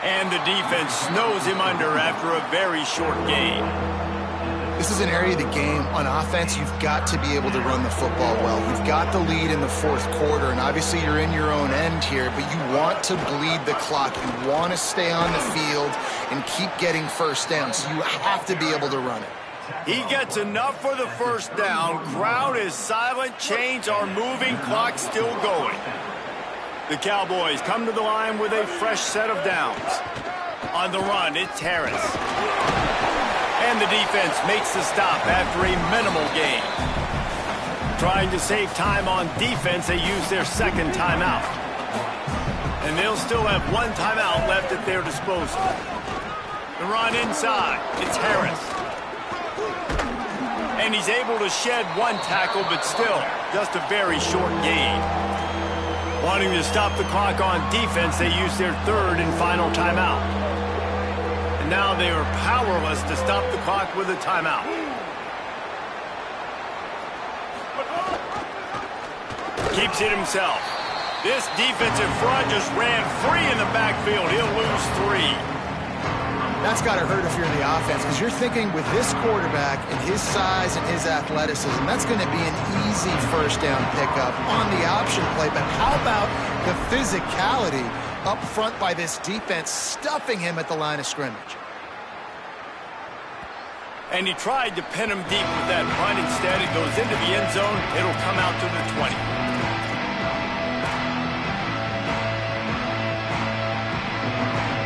And the defense snows him under after a very short gain. This is an area of the game. On offense, you've got to be able to run the football well. You've got the lead in the fourth quarter, and obviously you're in your own end here, but you want to bleed the clock. You want to stay on the field and keep getting first down, so you have to be able to run it. He gets enough for the first down. Crowd is silent. Chains are moving. Clock still going. The Cowboys come to the line with a fresh set of downs. On the run, it's Harris. And the defense makes the stop after a minimal gain. Trying to save time on defense, they use their second timeout. And they'll still have one timeout left at their disposal. The run inside, it's Harris. And he's able to shed one tackle, but still, just a very short gain. Wanting to stop the clock on defense, they use their third and final timeout. And now they are powerless to stop the clock with a timeout. Keeps it himself. This defensive front just ran free in the backfield. He'll lose 3. That's got to hurt if you're in the offense, because you're thinking with this quarterback and his size and his athleticism, that's going to be an easy first down pickup on the option play. But how about the physicality up front by this defense, stuffing him at the line of scrimmage? And he tried to pin him deep with that punt. Instead, it goes into the end zone. It'll come out to the 20.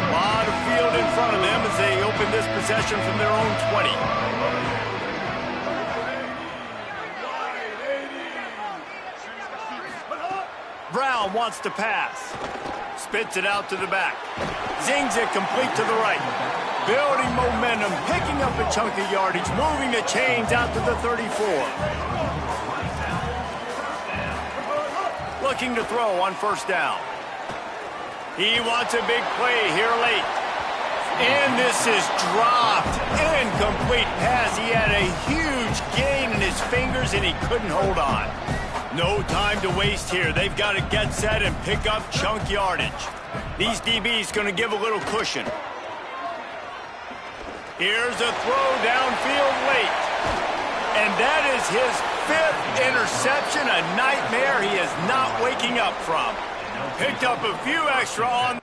A lot of field in front of them as they open this possession from their own 20. Brown wants to pass. Spits it out to the back. Zings it complete to the right. Building momentum, picking up a chunk of yardage, moving the chains out to the 34. Looking to throw on first down. He wants a big play here late. And this is dropped. Incomplete pass. He had a huge gain in his fingers and he couldn't hold on. No time to waste here. They've got to get set and pick up chunk yardage. These DBs going to give a little cushion. Here's a throw downfield late. And that is his 5th interception, a nightmare he is not waking up from. Picked up a few extra on...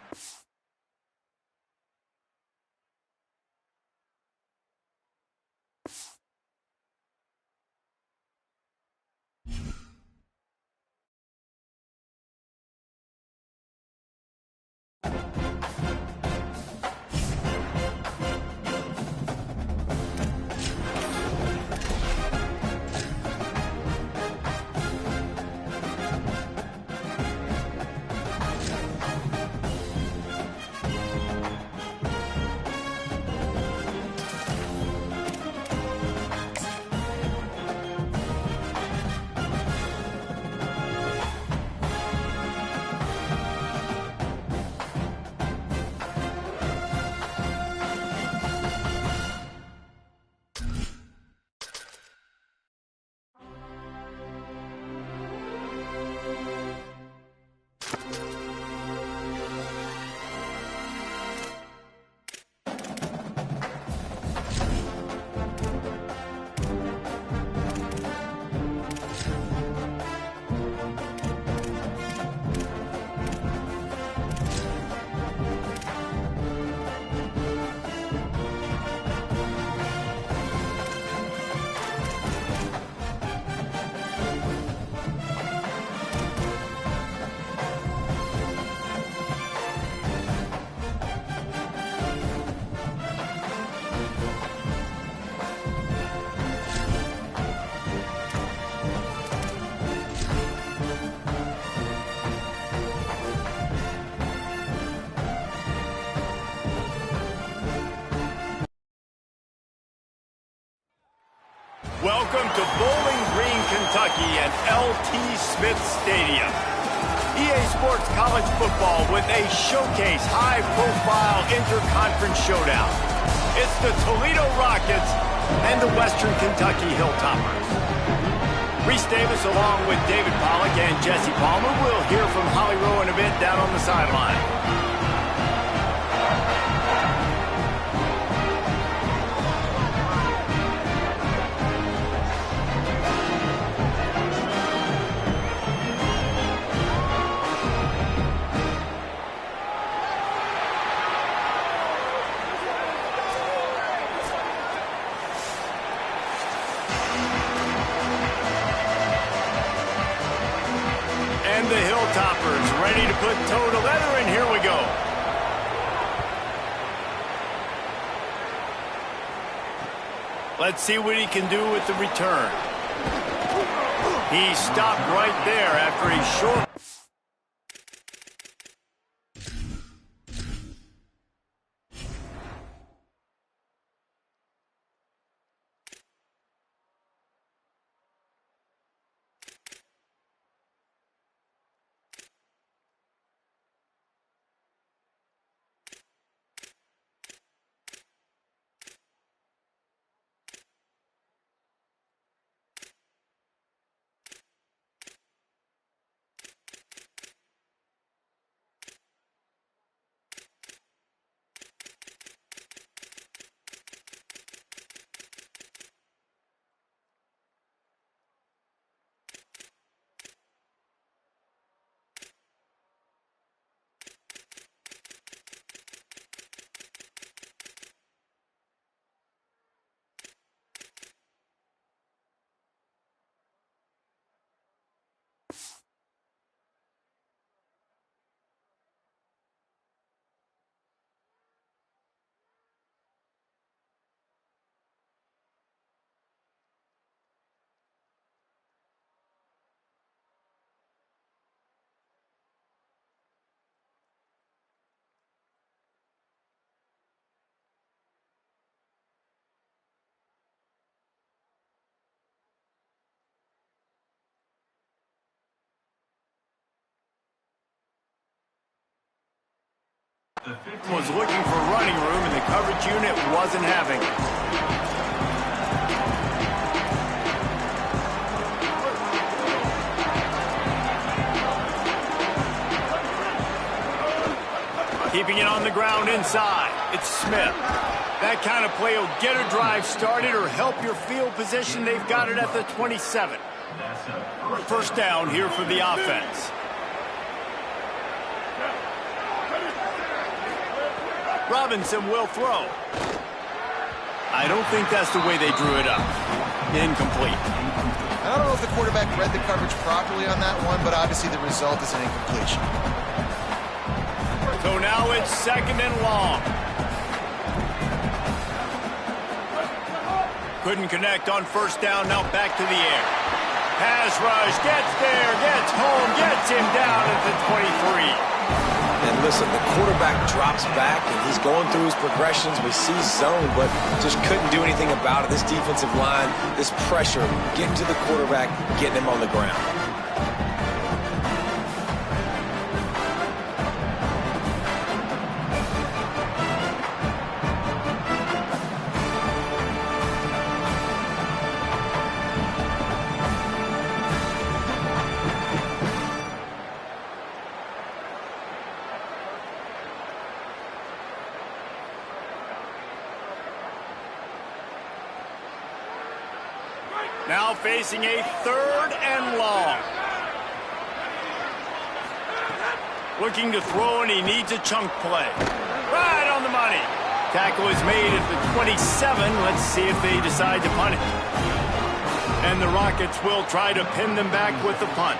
Welcome to Bowling Green, Kentucky and L.T. Smith Stadium. EA Sports College Football with a showcase high-profile interconference showdown. It's the Toledo Rockets and the Western Kentucky Hilltoppers. Reese Davis along with David Pollack and Jesse Palmer. We'll hear from Holly Rowe in a bit down on the sideline. The Hilltoppers ready to put toe to leather, and here we go. Let's see what he can do with the return. He stopped right there after a short... was looking for running room, and the coverage unit wasn't having it. Keeping it on the ground inside. It's Smith. That kind of play will get a drive started or help your field position. They've got it at the 27. First down here for the offense. Robinson will throw. I don't think that's the way they drew it up. Incomplete. I don't know if the quarterback read the coverage properly on that one, but obviously the result is an incompletion. So now it's second and long. Couldn't connect on first down, now back to the air. Pass rush, gets there, gets home, gets him down at the 23. And listen, the quarterback drops back, and he's going through his progressions. We see zone, but just couldn't do anything about it. This defensive line, this pressure, getting to the quarterback, getting him on the ground. Now facing a third and long. Looking to throw, and he needs a chunk play. Right on the money. Tackle is made at the 27. Let's see if they decide to punt it. And the Rockets will try to pin them back with the punt.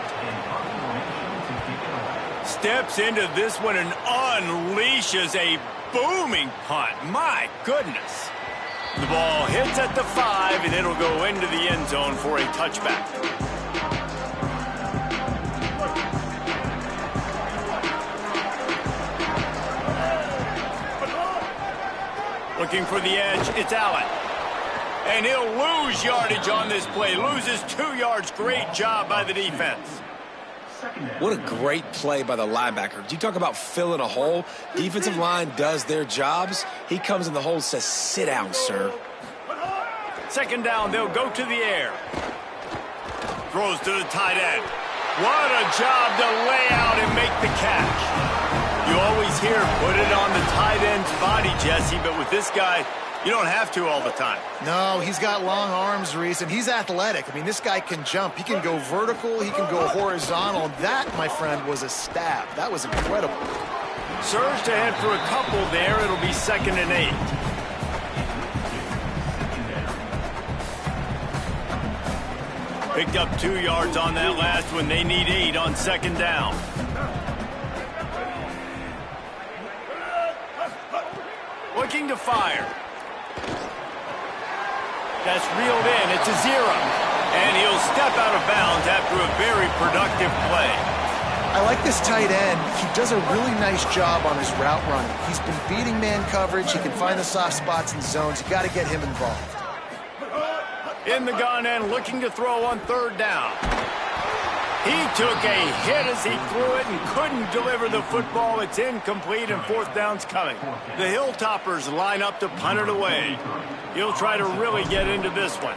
Steps into this one and unleashes a booming punt. My goodness. The ball hits at the 5, and it'll go into the end zone for a touchback. Looking for the edge, it's Allen. And he'll lose yardage on this play. Loses 2 yards. Great job by the defense. What a great play by the linebacker. You talk about filling a hole. Defensive line does their jobs. He comes in the hole and says, sit down, sir. Second down, they'll go to the air. Throws to the tight end. What a job to lay out and make the catch. You always hear, put it on the tight end's body, Jesse, but with this guy, you don't have to all the time. No, he's got long arms, Reese, and he's athletic. I mean, this guy can jump. He can go vertical. He can go horizontal. That, my friend, was a stab. That was incredible. Surged ahead for a couple there. It'll be 2nd and 8. Picked up 2 yards on that last one. They need 8 on 2nd down. Looking to fire. That's reeled in. It's a 0. And he'll step out of bounds after a very productive play. I like this tight end. He does a really nice job on his route running. He's been beating man coverage. He can find the soft spots and zones. You got to get him involved. In the gun and looking to throw on 3rd down. He took a hit as he threw it and couldn't deliver the football. It's incomplete and 4th down's coming. The Hilltoppers line up to punt it away. He'll try to really get into this one.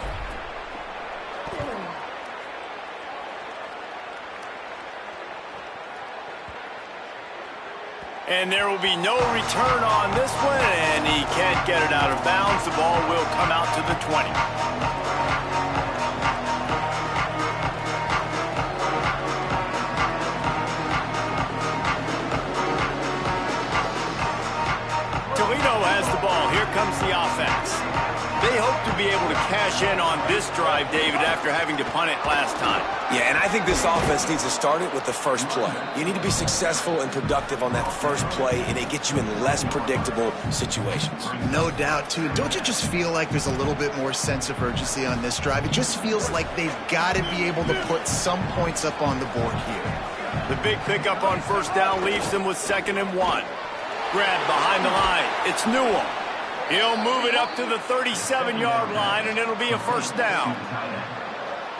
And there will be no return on this one, and he can't get it out of bounds. The ball will come out to the 20. Toledo has the ball. Here comes the offense. They hope to be able to cash in on this drive, David, after having to punt it last time. Yeah, and I think this offense needs to start it with the first play. You need to be successful and productive on that first play, and it gets you in less predictable situations. No doubt, too. Don't you just feel like there's a little bit more sense of urgency on this drive? It just feels like they've got to be able to put some points up on the board here. The big pickup on 1st down leaves them with 2nd and 1. Grab behind the line. It's Newell. He'll move it up to the 37-yard line, and it'll be a 1st down.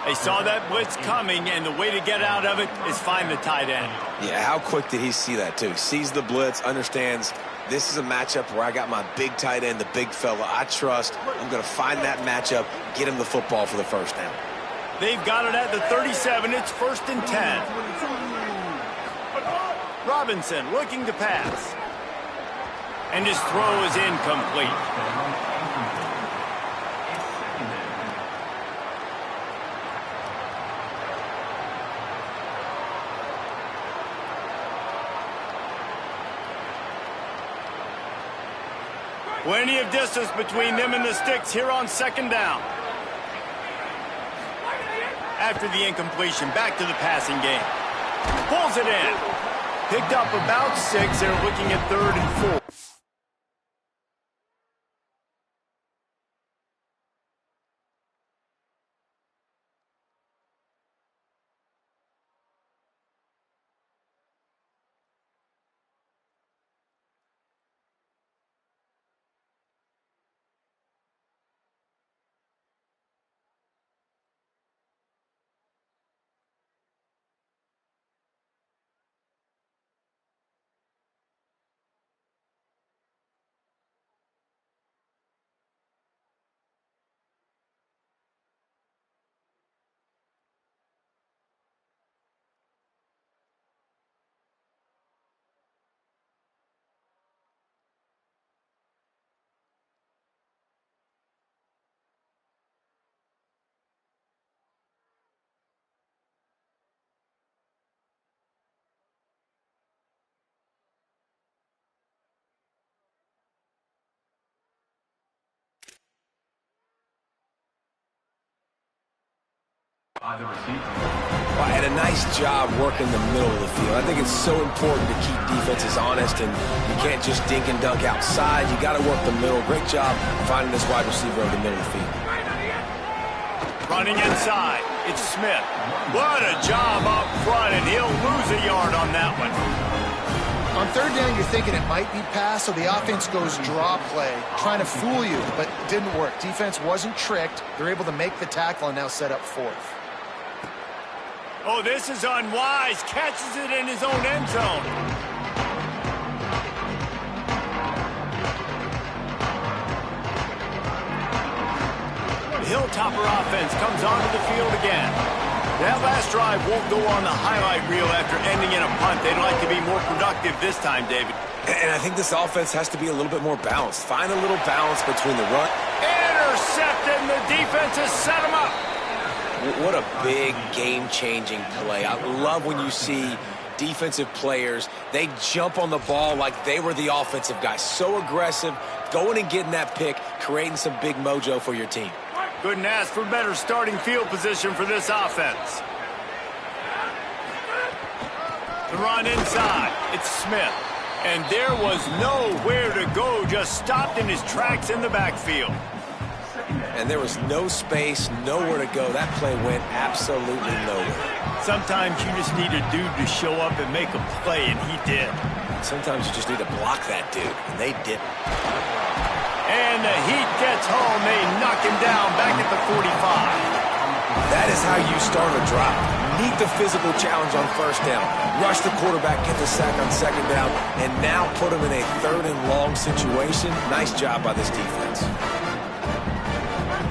They saw that blitz coming, and the way to get out of it is find the tight end. Yeah, how quick did he see that, too? Sees the blitz, understands this is a matchup where I got my big tight end, the big fella I trust. I'm going to find that matchup, get him the football for the 1st down. They've got it at the 37. It's 1st and 10. Robinson looking to pass. And his throw is incomplete. Plenty of distance between them and the sticks here on 2nd down. After the incompletion, back to the passing game. Pulls it in. Picked up about 6. They're looking at 3rd and 4. Well, and a nice job working the middle of the field. I think it's so important to keep defenses honest, and you can't just dink and dunk outside. You got to work the middle. Great job finding this wide receiver over the middle of the field. Running inside, it's Smith. What a job up front, and he'll lose a yard on that one. On third down, you're thinking it might be pass, so the offense goes draw play, trying to fool you, but it didn't work. Defense wasn't tricked. They're able to make the tackle and now set up fourth. Oh, this is unwise. Catches it in his own end zone. The Hilltopper offense comes onto the field again. That last drive won't go on the highlight reel after ending in a punt. They'd like to be more productive this time, David. And I think this offense has to be a little bit more balanced. Find a little balance between the run. Intercepted, and the defense has set him up. What a big game-changing play. I love when you see defensive players, they jump on the ball like they were the offensive guy. So aggressive, going and getting that pick, creating some big mojo for your team. Couldn't ask for better starting field position for this offense. The run inside. It's Smith. And there was nowhere to go, just stopped in his tracks in the backfield. And there was no space, nowhere to go. That play went absolutely nowhere. Sometimes you just need a dude to show up and make a play, and he did. Sometimes you just need to block that dude, and they didn't. And the Heat gets home. They knock him down back at the 45. That is how you start a drive. Meet the physical challenge on first down. Rush the quarterback, get the sack on second down, and now put him in a third and long situation. Nice job by this defense.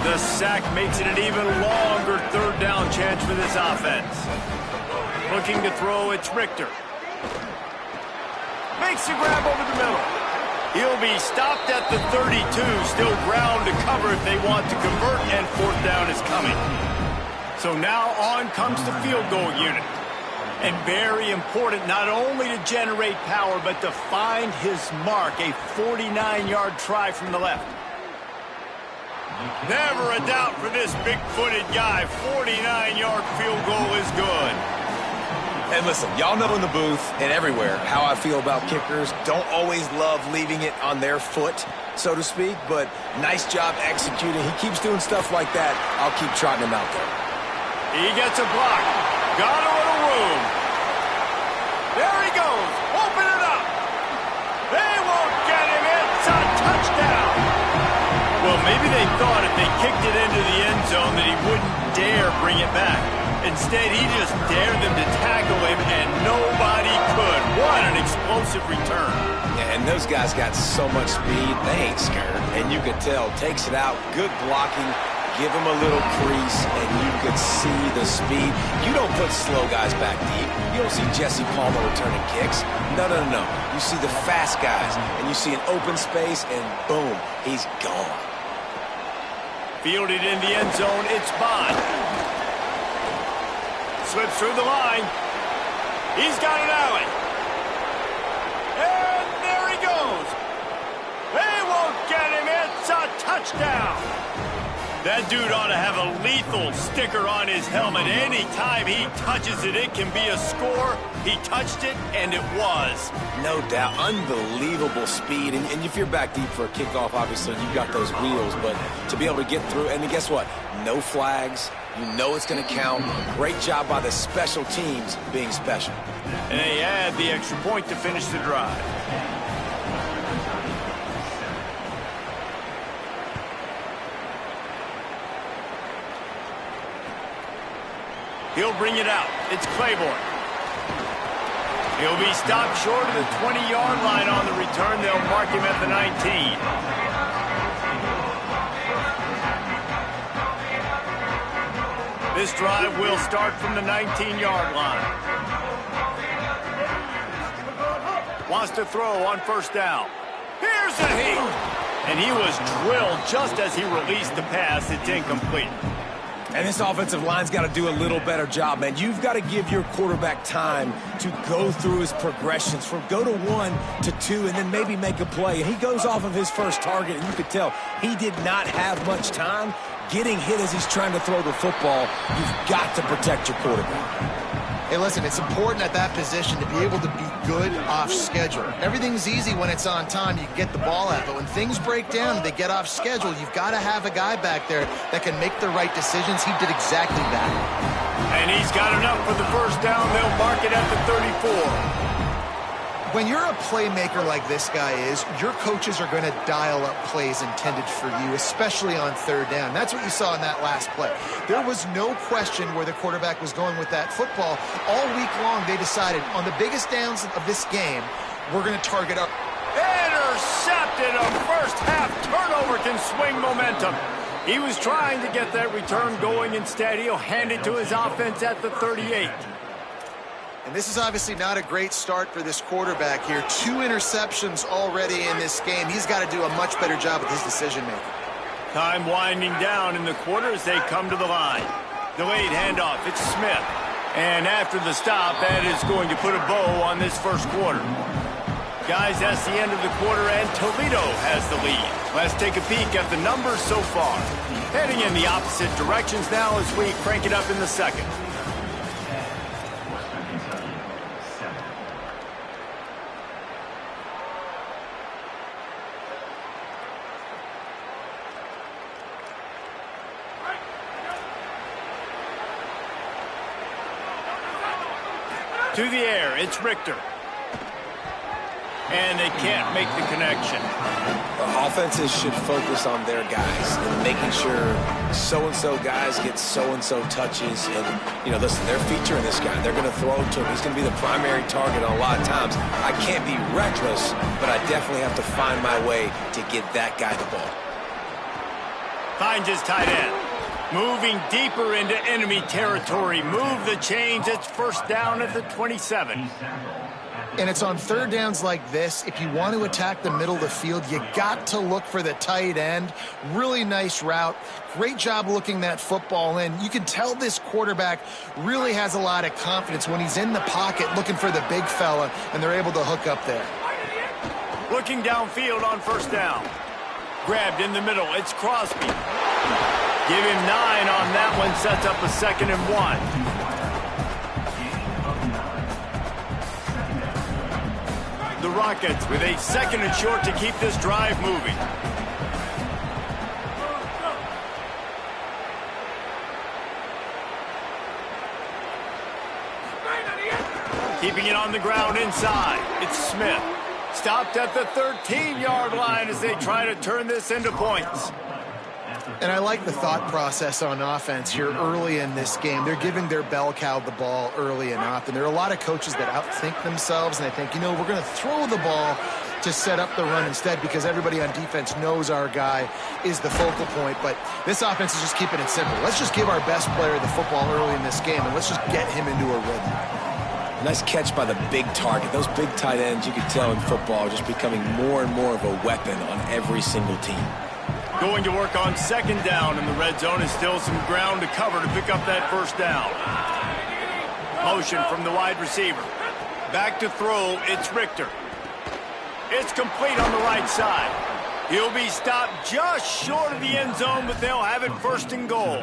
The sack makes it an even longer third down chance for this offense. Looking to throw, it's Richter. Makes the grab over the middle. He'll be stopped at the 32, still ground to cover if they want to convert, and fourth down is coming. So now on comes the field goal unit. And very important not only to generate power, but to find his mark, a 49-yard try from the left. Never a doubt for this big-footed guy. 49-yard field goal is good. And listen, y'all know in the booth and everywhere how I feel about kickers. Don't always love leaving it on their foot, so to speak, but nice job executing. He keeps doing stuff like that. I'll keep trotting him out there. He gets a block. Got a little room. There he goes. Open it up. They won't get him. It's a touchdown. Well, maybe they thought if they kicked it into the end zone that he wouldn't dare bring it back. Instead, he just dared them to tackle him, and nobody could. What an explosive return. Yeah, and those guys got so much speed, they ain't scared. And you could tell, takes it out, good blocking, give him a little crease, and you could see the speed. You don't put slow guys back deep. You don't see Jesse Palmer returning kicks. No, no, no, no. You see the fast guys, and you see an open space, and boom, he's gone. Fielded in the end zone, it's Bond. Slips through the line. He's got an alley. And there he goes. They won't get him. It's a touchdown. That dude ought to have a lethal sticker on his helmet. Anytime he touches it, it can be a score. He touched it, and it was. No doubt. Unbelievable speed. And if you're back deep for a kickoff, obviously, you've got those wheels. But to be able to get through, and then guess what? No flags. You know it's going to count. Great job by the special teams being special. And they add the extra point to finish the drive. He'll bring it out. It's Claiborne. He'll be stopped short of the 20-yard line on the return. They'll mark him at the 19. This drive will start from the 19-yard line. Wants to throw on first down. Here's the heat. And he was drilled just as he released the pass. It's incomplete. And this offensive line's got to do a little better job, man. You've got to give your quarterback time to go through his progressions from go to 1 to 2 and then maybe make a play. And he goes off of his first target, and you could tell he did not have much time getting hit as he's trying to throw the football. You've got to protect your quarterback. Hey, listen, it's important at that position to be able to be good off schedule. Everything's easy when it's on time. You can get the ball out. But when things break down and they get off schedule, you've got to have a guy back there that can make the right decisions. He did exactly that. And he's got enough for the first down. They'll mark it at the 34. When you're a playmaker like this guy is, your coaches are going to dial up plays intended for you, especially on third down. That's what you saw in that last play. There was no question where the quarterback was going with that football. All week long, they decided on the biggest downs of this game, we're going to target up. Intercepted. A first half turnover can swing momentum. He was trying to get that return going. Instead, he'll hand it to his offense at the 38. And this is obviously not a great start for this quarterback here. 2 interceptions already in this game. He's got to do a much better job with his decision-making. Time winding down in the quarter as they come to the line. Delayed handoff. It's Smith. And after the stop, that is going to put a bow on this first quarter. Guys, that's the end of the quarter, and Toledo has the lead. Let's take a peek at the numbers so far. Heading in the opposite directions now as we crank it up in the second. To the air, it's Richter. And they can't make the connection. Offenses should focus on their guys and making sure so-and-so guys get so-and-so touches. And, you know, listen, they're featuring this guy. They're going to throw to him. He's going to be the primary target on a lot of times. I can't be reckless, but I definitely have to find my way to get that guy the ball. Finds his tight end. Moving deeper into enemy territory. Move the chains. It's first down at the 27. And it's on third downs like this. If you want to attack the middle of the field, you got to look for the tight end. Really nice route. Great job looking that football in. You can tell this quarterback really has a lot of confidence when he's in the pocket looking for the big fella, and they're able to hook up there. Looking downfield on first down. Grabbed in the middle. It's Crosby. Give him 9 on that one. Sets up a 2nd and 1. The Rockets with a 2nd and short to keep this drive moving. Keeping it on the ground inside. It's Smith. Stopped at the 13-yard line as they try to turn this into points. And I like the thought process on offense here early in this game. They're giving their bell cow the ball early enough. And there are a lot of coaches that outthink themselves, and they think, you know, we're going to throw the ball to set up the run instead because everybody on defense knows our guy is the focal point. But this offense is just keeping it simple. Let's just give our best player the football early in this game, and let's just get him into a rhythm. Nice catch by the big target. Those big tight ends, you can tell in football, are just becoming more and more of a weapon on every single team. Going to work on 2nd down in the red zone, and still some ground to cover to pick up that first down. Motion from the wide receiver. Back to throw, it's Richter. It's complete on the right side. He'll be stopped just short of the end zone, but they'll have it 1st and goal.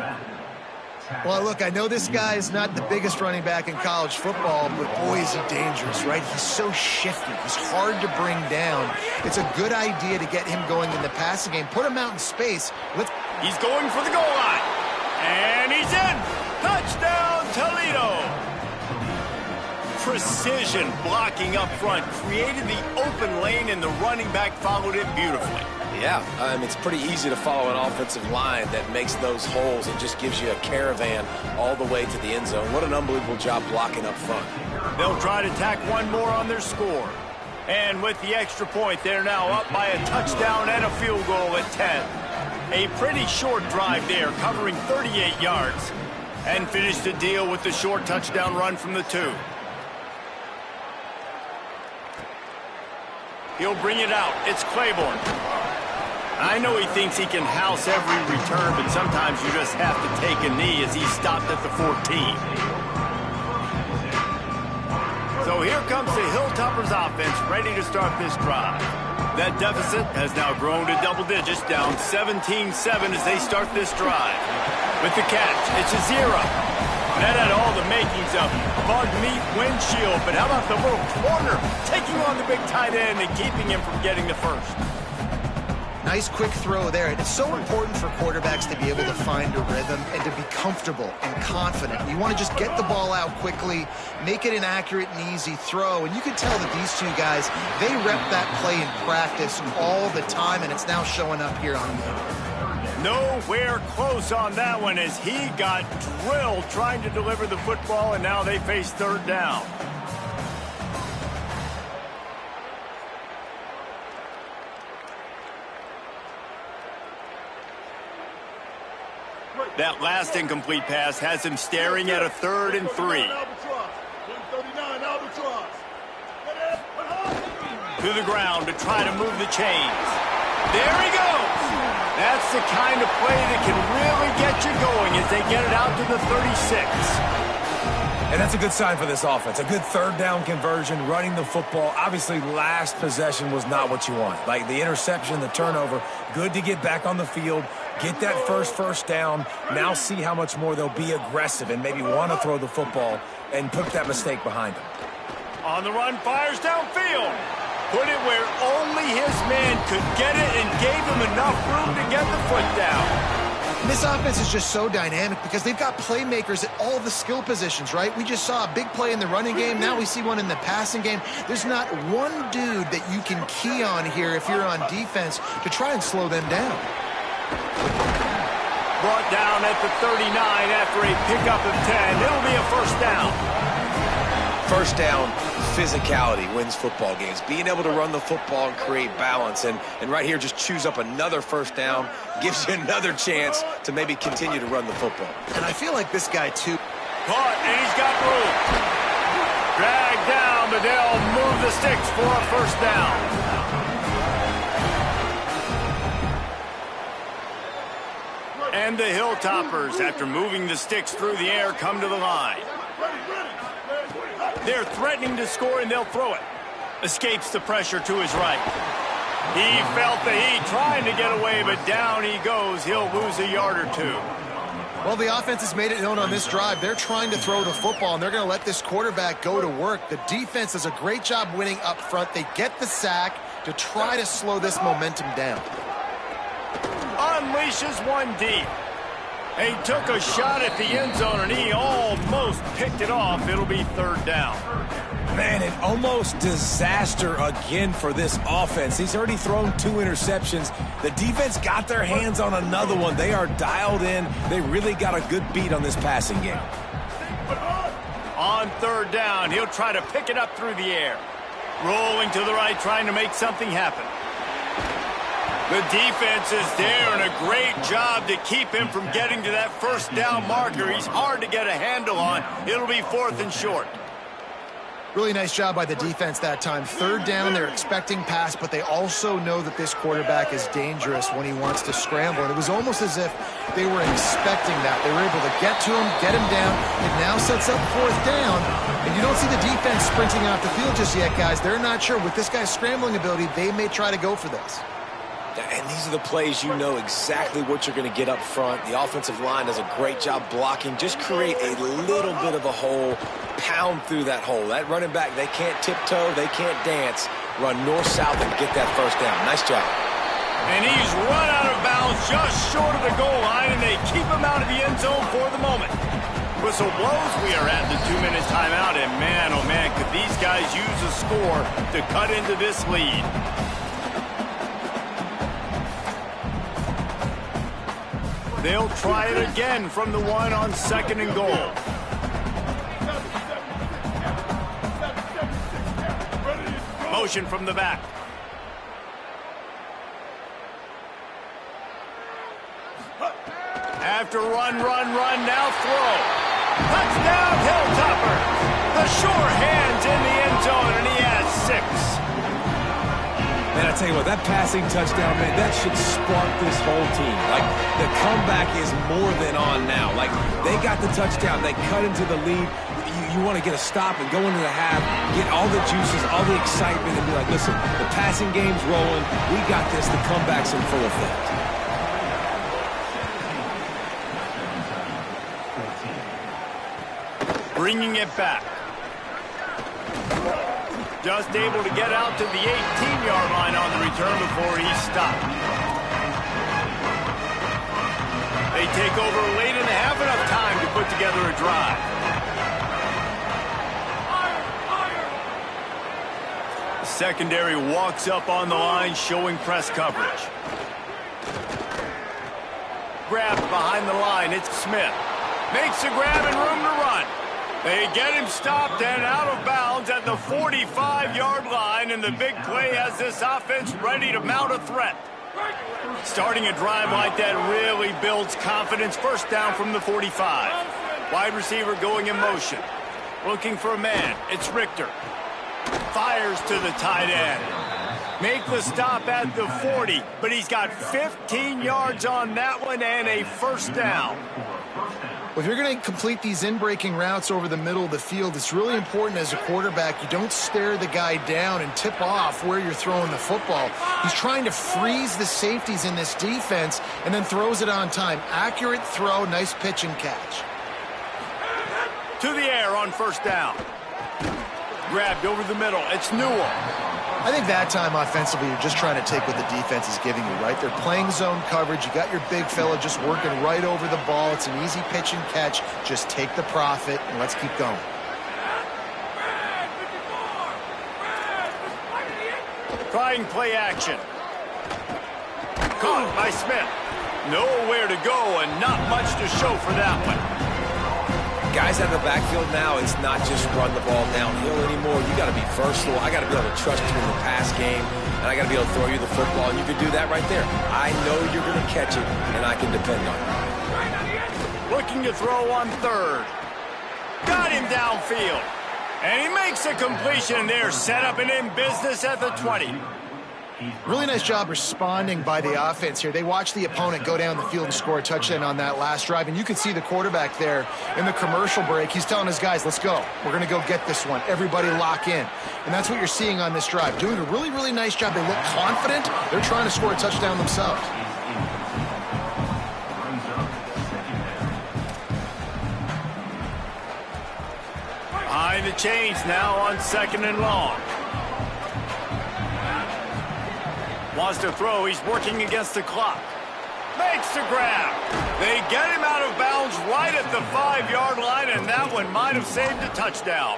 Well, look, I know this guy is not the biggest running back in college football, but boy, is he dangerous, right? He's so shifty. He's hard to bring down. It's a good idea to get him going in the passing game. Put him out in space. He's going for the goal line. And he's in. Touchdown, Toledo. Precision blocking up front. Created the open lane, and the running back followed it beautifully. Yeah, it's pretty easy to follow an offensive line that makes those holes and just gives you a caravan all the way to the end zone. What an unbelievable job blocking up front. They'll try to tack one more on their score. And with the extra point, they're now up by a touchdown and a field goal at 10. A pretty short drive there, covering 38 yards. And finished the deal with the short touchdown run from the 2. He'll bring it out. It's Claiborne. I know he thinks he can house every return, but sometimes you just have to take a knee as he stopped at the 14. So here comes the Hilltoppers offense, ready to start this drive. That deficit has now grown to double digits, down 17-7 as they start this drive. With the catch, it's Azira. That had all the makings of bug meat windshield, but how about the little corner taking on the big tight end and keeping him from getting the first? Nice quick throw there. And it's so important for quarterbacks to be able to find a rhythm and to be comfortable and confident. You want to just get the ball out quickly, make it an accurate and easy throw. And you can tell that these two guys, they rep that play in practice all the time, and it's now showing up here on game. Nowhere close on that one as he got drilled trying to deliver the football, and now they face third down. That last incomplete pass has him staring at a 3rd and 3. To the ground to try to move the chains. There he goes. That's the kind of play that can really get you going as they get it out to the 36. And that's a good sign for this offense. A good 3rd down conversion, running the football. Obviously, last possession was not what you want. Like the interception, the turnover, good to get back on the field, get that first down. Now see how much more they'll be aggressive and maybe want to throw the football and put that mistake behind them. On the run, fires downfield. Put it where only his man could get it and gave him enough room to get the foot down. This offense is just so dynamic because they've got playmakers at all the skill positions, right? We just saw a big play in the running game. Now we see one in the passing game. There's not one dude that you can key on here if you're on defense to try and slow them down. Brought down at the 39 after a pickup of 10. It'll be a 1st down. 1st down, physicality wins football games. Being able to run the football and create balance. And right here, just choose up another 1st down. Gives you another chance to maybe continue to run the football. And I feel like this guy, too. Caught, and he's got room. Dragged down, but they'll move the sticks for a 1st down. And the Hilltoppers, after moving the sticks through the air, come to the line. They're threatening to score, and they'll throw it. Escapes the pressure to his right. He felt the heat trying to get away, but down he goes. He'll lose a yard or 2. Well, the offense has made it known on this drive. They're trying to throw the football, and they're going to let this quarterback go to work. The defense does a great job winning up front. They get the sack to try to slow this momentum down. Unleashes one deep. He took a shot at the end zone, and he almost picked it off. It'll be 3rd down. Man, an almost disaster again for this offense. He's already thrown 2 interceptions. The defense got their hands on another one. They are dialed in. They really got a good beat on this passing game. On 3rd down, he'll try to pick it up through the air. Rolling to the right, trying to make something happen. The defense is there, and a great job to keep him from getting to that 1st down marker. He's hard to get a handle on. It'll be 4th and short. Really nice job by the defense that time. 3rd down, they're expecting pass, but they also know that this quarterback is dangerous when he wants to scramble. And it was almost as if they were expecting that. They were able to get to him, get him down. It now sets up 4th down. And you don't see the defense sprinting off the field just yet, guys. They're not sure. With this guy's scrambling ability, they may try to go for this. And these are the plays you know exactly what you're going to get up front. The offensive line does a great job blocking. Just create a little bit of a hole, pound through that hole. That running back, they can't tiptoe, they can't dance. Run north-south and get that 1st down. Nice job. And he's run out of bounds just short of the goal line, and they keep him out of the end zone for the moment. Whistle blows, we are at the 2-minute timeout, and man, oh man, could these guys use a score to cut into this lead. They'll try it again from the 1 on 2nd and goal. Motion from the back. After run, now throw. Touchdown, Hilltoppers. The sure hands in the end zone, and he has 6. Man, I tell you what, that passing touchdown, man, that should spark this whole team. Like, the comeback is more than on now. Like, they got the touchdown. They cut into the lead. You want to get a stop and go into the half, get all the juices, all the excitement, and be like, listen, the passing game's rolling. We got this. The comeback's in full effect. Bringing it back. Just able to get out to the 18-yard line on the return before he stopped. They take over late in the half, enough time to put together a drive. The secondary walks up on the line, showing press coverage. Grabbed behind the line, it's Smith. Makes a grab and room to run. They get him stopped and out of bounds at the 45-yard line, and the big play has this offense ready to mount a threat. Starting a drive like that really builds confidence. First down from the 45. Wide receiver going in motion. Looking for a man. It's Richter. Fires to the tight end. Make the stop at the 40, but he's got 15 yards on that one and a first down. Well, if you're going to complete these in-breaking routes over the middle of the field, it's really important as a quarterback you don't stare the guy down and tip off where you're throwing the football. He's trying to freeze the safeties in this defense and then throws it on time. Accurate throw, nice pitch and catch. To the air on first down. Grabbed over the middle. It's Newell. I think that time offensively, you're just trying to take what the defense is giving you, right? They're playing zone coverage. You got your big fella just working right over the ball. It's an easy pitch and catch. Just take the profit and let's keep going. Trying play action. Caught by Smith. Nowhere to go and not much to show for that one. Guys out of the backfield now, it's not just run the ball downhill anymore. You got to be versatile. I got to be able to trust you in the pass game, and I got to be able to throw you the football, and you can do that right there. I know you're going to catch it, and I can depend on it. Looking to throw on third. Got him downfield. And he makes a completion there, set up and in business at the 20. Really nice job responding by the offense here. They watched the opponent go down the field and score a touchdown on that last drive, and you can see the quarterback there in the commercial break. He's telling his guys, let's go. We're going to go get this one. Everybody lock in. And that's what you're seeing on this drive. Doing a really, really nice job. They look confident. They're trying to score a touchdown themselves. Behind the chains now on second and long. Wants to throw. He's working against the clock. Makes the grab. They get him out of bounds right at the 5-yard line, and that one might have saved a touchdown.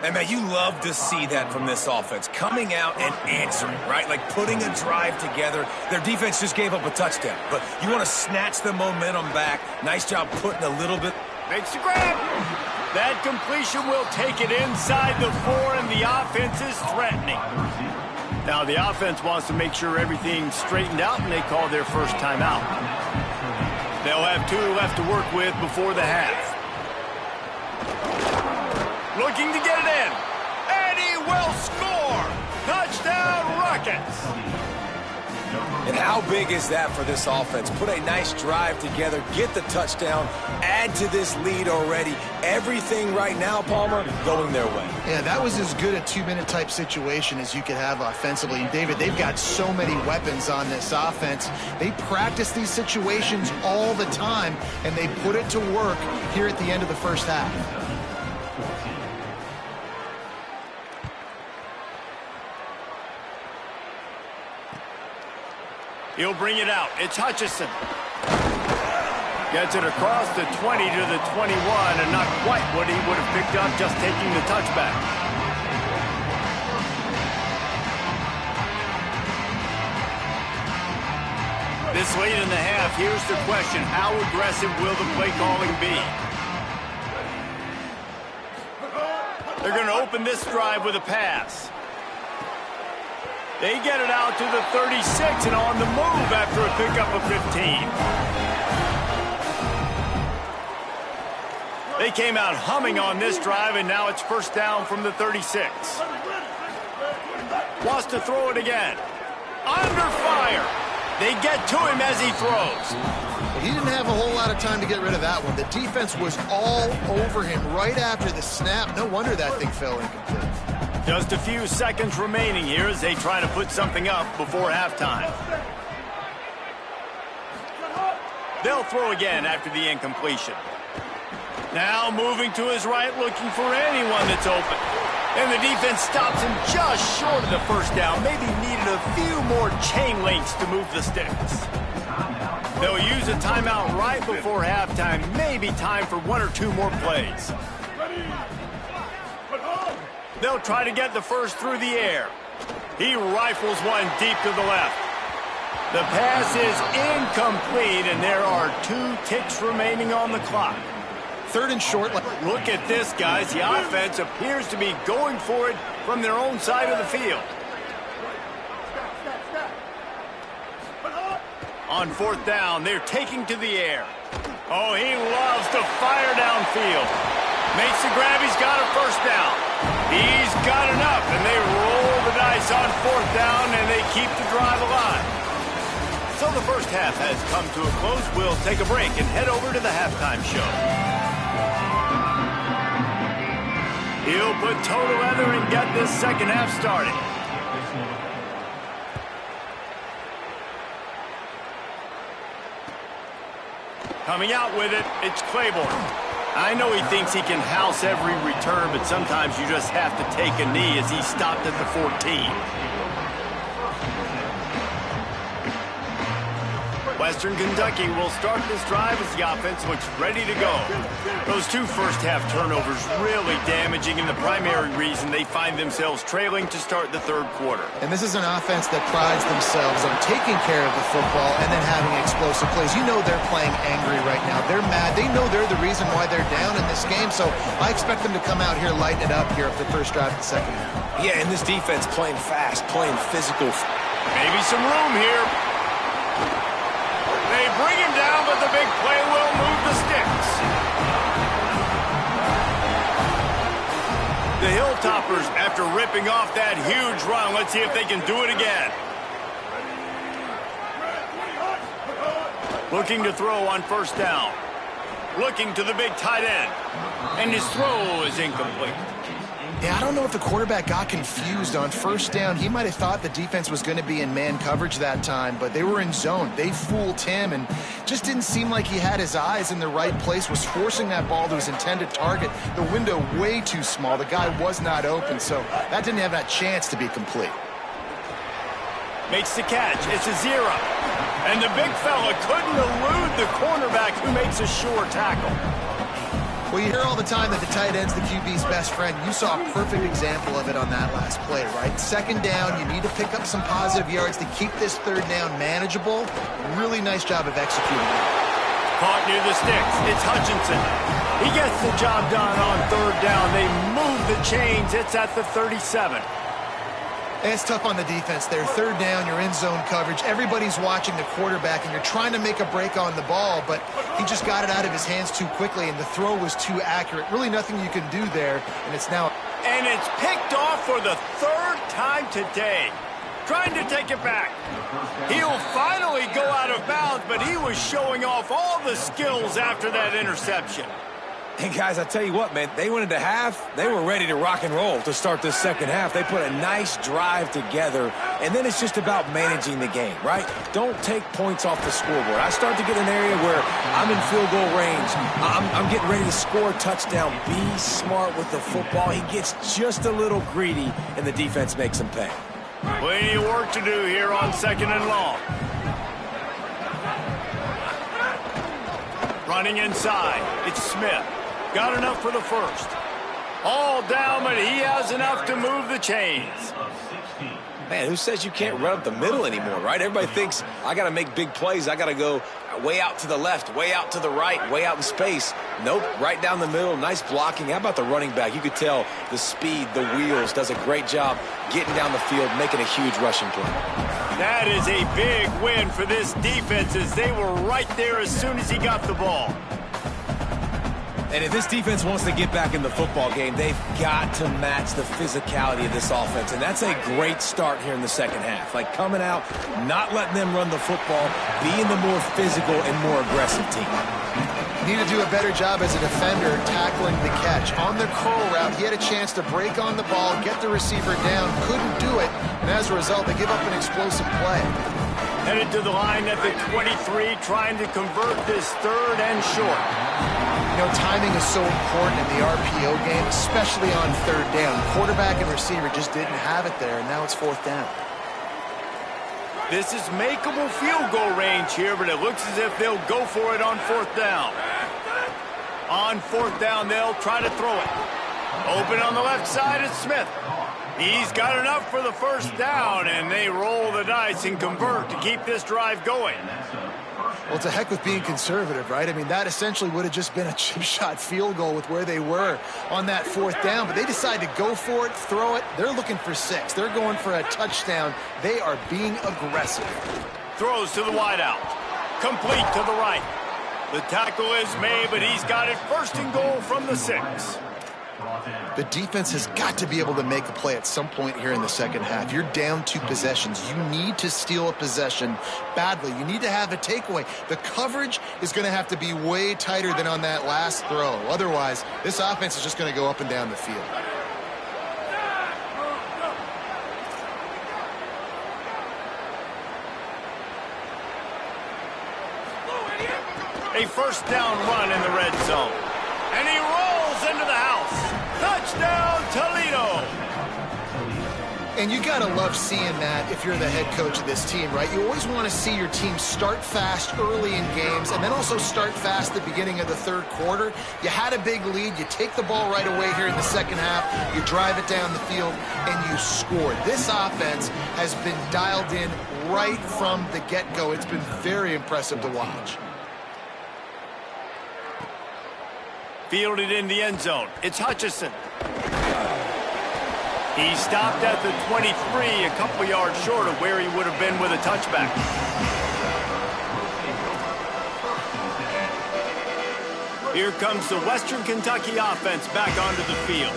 And, man, you love to see that from this offense. Coming out and answering, right? Like putting a drive together. Their defense just gave up a touchdown. But you want to snatch the momentum back. Nice job putting a little bit. Makes the grab. That completion will take it inside the 4, and the offense is threatening. Now the offense wants to make sure everything's straightened out, and they call their first timeout. They'll have 2 left to work with before the half. Looking to get it in. And he will score! Touchdown Rockets! And how big is that for this offense? Put a nice drive together, get the touchdown, add to this lead already. Everything right now, Palmer, going their way. Yeah, that was as good a 2-minute type situation as you could have offensively. And David, they've got so many weapons on this offense. They practice these situations all the time, and they put it to work here at the end of the first half. He'll bring it out. It's Hutchinson. Gets it across the 20 to the 21, and not quite what he would have picked up just taking the touchback. This late in the half, here's the question. How aggressive will the play calling be? They're going to open this drive with a pass. They get it out to the 36 and on the move after a pickup of 15. They came out humming on this drive, and now it's first down from the 36. Wants to throw it again. Under fire. They get to him as he throws. He didn't have a whole lot of time to get rid of that one. The defense was all over him right after the snap. No wonder that thing fell incomplete. Just a few seconds remaining here as they try to put something up before halftime. They'll throw again after the incompletion. Now moving to his right, looking for anyone that's open. And the defense stops him just short of the first down. Maybe needed a few more chain links to move the sticks. They'll use a timeout right before halftime. Maybe time for 1 or 2 more plays. They'll try to get the first through the air. He rifles one deep to the left. The pass is incomplete, and there are 2 ticks remaining on the clock. 3rd and short. Look at this, guys. The offense appears to be going for it from their own side of the field. On 4th down, they're taking to the air. Oh, he loves to fire downfield. Makes the grab. He's got a first down. He's got enough, and they roll the dice on 4th down, and they keep the drive alive. So the first half has come to a close. We'll take a break and head over to the halftime show. He'll put toe to leather and get this second half started. Coming out with it, it's Claiborne. I know he thinks he can house every return, but sometimes you just have to take a knee as he stopped at the 14. Western Kentucky will start this drive as the offense looks ready to go. Those 2 first-half turnovers really damaging, and the primary reason they find themselves trailing to start the 3rd quarter. And this is an offense that prides themselves on taking care of the football and then having explosive plays. You know they're playing angry right now. They're mad. They know they're the reason why they're down in this game, so I expect them to come out here, lighten it up here of the first drive of the second half. Yeah, and this defense playing fast, playing physical. Maybe some room here. They bring him down, but the big play will move the sticks. The Hilltoppers, after ripping off that huge run, let's see if they can do it again. Looking to throw on 1st down. Looking to the big tight end. And his throw is incomplete. Yeah, I don't know if the quarterback got confused on 1st down. He might have thought the defense was going to be in man coverage that time, but they were in zone. They fooled him and just didn't seem like he had his eyes in the right place, was forcing that ball to his intended target. The window way too small. The guy was not open, so that didn't have that chance to be complete. Makes the catch. It's a 0. And the big fella couldn't elude the cornerback who makes a sure tackle. Well, you hear all the time that the tight end's the QB's best friend. You saw a perfect example of it on that last play, right? 2nd down, you need to pick up some positive yards to keep this 3rd down manageable. Really nice job of executing it. Caught near the sticks. It's Hutchinson. He gets the job done on 3rd down. They move the chains. It's at the 37. And it's tough on the defense there. 3rd down, you're in zone coverage. Everybody's watching the quarterback, and you're trying to make a break on the ball, but he just got it out of his hands too quickly, and the throw was too accurate. Really nothing you can do there, and it's now... And it's picked off for the 3rd time today. Trying to take it back. He'll finally go out of bounds, but he was showing off all the skills after that interception. Hey, guys, I tell you what, man, they went into half. They were ready to rock and roll to start this second half. They put a nice drive together, and then it's just about managing the game, right? Don't take points off the scoreboard. I start to get an area where I'm in field goal range. I'm getting ready to score a touchdown. Be smart with the football. He gets just a little greedy, and the defense makes him pay. Plenty of work to do here on 2nd and long. Running inside. It's Smith. Got enough for the 1st. All down, but he has enough to move the chains. Man, who says you can't run up the middle anymore, right? Everybody thinks, I got to make big plays. I got to go way out to the left, way out to the right, way out in space. Nope, right down the middle. Nice blocking. How about the running back? You could tell the speed, the wheels, does a great job getting down the field, making a huge rushing play. That is a big win for this defense as they were right there as soon as he got the ball. And if this defense wants to get back in the football game, they've got to match the physicality of this offense. And that's a great start here in the second half. Like coming out, not letting them run the football, being the more physical and more aggressive team. Need to do a better job as a defender tackling the catch. On the curl route, he had a chance to break on the ball, get the receiver down, couldn't do it, and as a result, they give up an explosive play. Headed to the line at the 23, trying to convert this 3rd and short. You know, timing is so important in the RPO game, especially on 3rd down. Quarterback and receiver just didn't have it there, and now it's 4th down. This is makeable field goal range here, but it looks as if they'll go for it on 4th down. On 4th down, they'll try to throw it. Open on the left side is Smith. He's got enough for the 1st down, and they roll the dice and convert to keep this drive going. Well, it's a heck with being conservative, right? I mean, that essentially would have just been a chip shot field goal with where they were on that 4th down, but they decide to go for it, throw it. They're looking for 6. They're going for a touchdown. They are being aggressive. Throws to the wideout. Complete to the right. The tackle is made, but he's got it 1st and goal from the 6. The defense has got to be able to make a play at some point here in the second half. You're down 2 possessions. You need to steal a possession badly. You need to have a takeaway. The coverage is going to have to be way tighter than on that last throw. Otherwise, this offense is just going to go up and down the field. A 1st down run in the red zone. And he rolls into the house. Touchdown, Toledo. And you got to love seeing that if you're the head coach of this team, right? You always want to see your team start fast early in games and then also start fast at the beginning of the 3rd quarter. You had a big lead. You take the ball right away here in the second half. You drive it down the field, and you score. This offense has been dialed in right from the get-go. It's been very impressive to watch. Fielded in the end zone. It's Hutchinson. He stopped at the 23, a couple yards short of where he would have been with a touchback. Here comes the Western Kentucky offense back onto the field.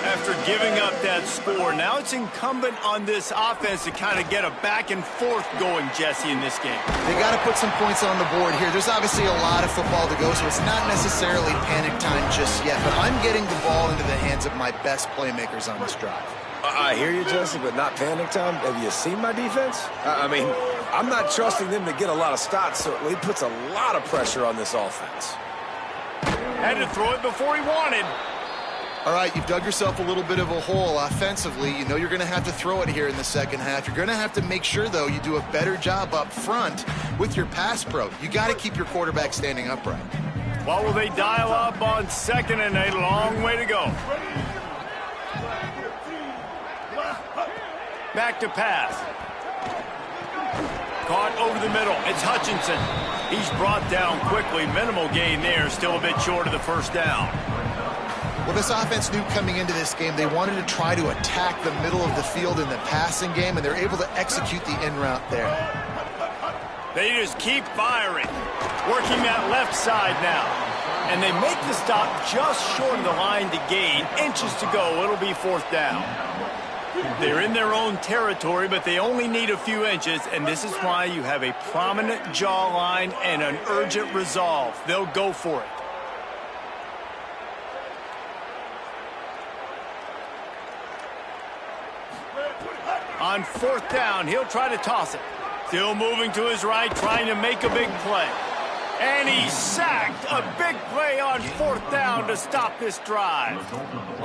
After giving up that score, now it's incumbent on this offense to kind of get a back and forth going, Jesse, in this game. They got to put some points on the board here. There's obviously a lot of football to go, so it's not necessarily panic time just yet, but I'm getting the ball into the hands of my best playmakers on this drive. I hear you, Jesse, but not panic time. Have you seen my defense? I mean, I'm not trusting them to get a lot of stops, so it puts a lot of pressure on this offense. Had to throw it before he wanted. All right, you've dug yourself a little bit of a hole offensively. You know you're going to have to throw it here in the second half. You're going to have to make sure, though, you do a better job up front with your pass pro. You got to keep your quarterback standing upright. What will they dial up on 2nd and a long way to go? Back to pass. Caught over the middle. It's Hutchinson. He's brought down quickly. Minimal gain there. Still a bit short of the 1st down. Well, this offense knew coming into this game they wanted to try to attack the middle of the field in the passing game, and they're able to execute the in route there. They just keep firing. Working that left side now. And they make the stop just short of the line to gain. Inches to go. It'll be 4th down. They're in their own territory, but they only need a few inches, and this is why you have a prominent jawline and an urgent resolve. They'll go for it. On 4th down, he'll try to toss it. Still moving to his right, trying to make a big play. And he's sacked. A big play on 4th down to stop this drive.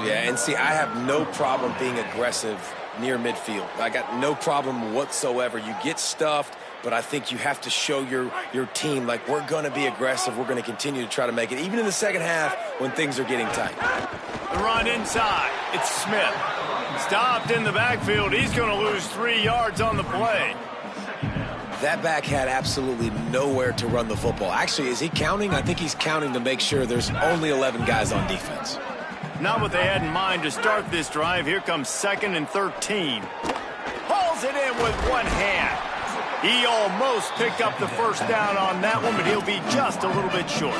Yeah, and see, I have no problem being aggressive near midfield. I got no problem whatsoever. You get stuffed, but I think you have to show your team, like, we're going to be aggressive. We're going to continue to try to make it, even in the second half when things are getting tight. The run inside. It's Smith. Stopped in the backfield. He's going to lose 3 yards on the play. That back had absolutely nowhere to run the football. Actually, is he counting? I think he's counting to make sure there's only 11 guys on defense. Not what they had in mind to start this drive. Here comes 2nd and 13. Hauls it in with one hand. He almost picked up the 1st down on that one, but he'll be just a little bit short.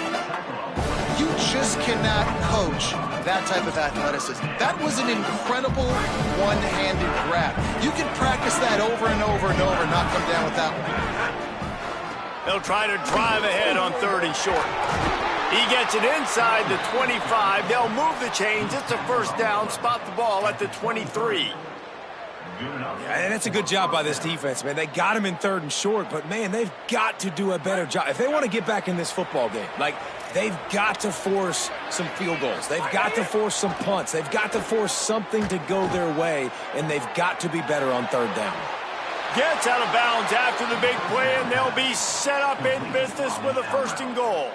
You just cannot coach that type of athleticism. That was an incredible one-handed grab. You can practice that over and over and over and not come down with that one. They'll try to drive ahead on 3rd and short. He gets it inside the 25. They'll move the chains. It's a 1st down. Spot the ball at the 23. Yeah, and it's a good job by this defense, man. They got him in 3rd and short, but, man, they've got to do a better job. If they want to get back in this football game, like, they've got to force some field goals. They've got to force some punts. They've got to force something to go their way, and they've got to be better on 3rd down. Gets out of bounds after the big play, and they'll be set up in business with a 1st and goal.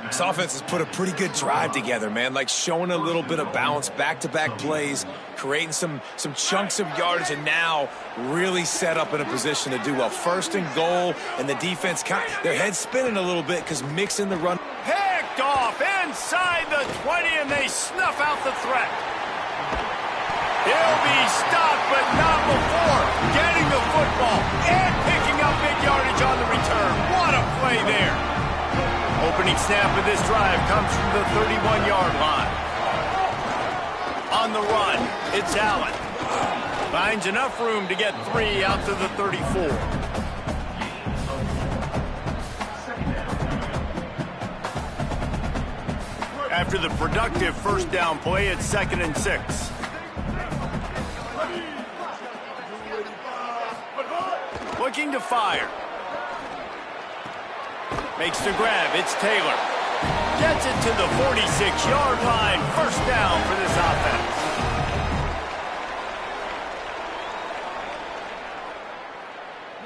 This offense has put a pretty good drive together, man, like showing a little bit of balance, back-to-back plays, creating some chunks of yardage, and now really set up in a position to do well. 1st and goal, and the defense, their head's spinning a little bit because mixing the run. Picked off inside the 20, and they snuff out the threat. He'll be stopped, but not before getting the football and picking up big yardage on the return. What a play there. Opening snap of this drive comes from the 31-yard line. On the run, it's Allen. Finds enough room to get 3 out to the 34. After the productive 1st down play, it's 2nd and 6. Looking to fire. Makes the grab. It's Taylor. Gets it to the 46-yard line. 1st down for this offense.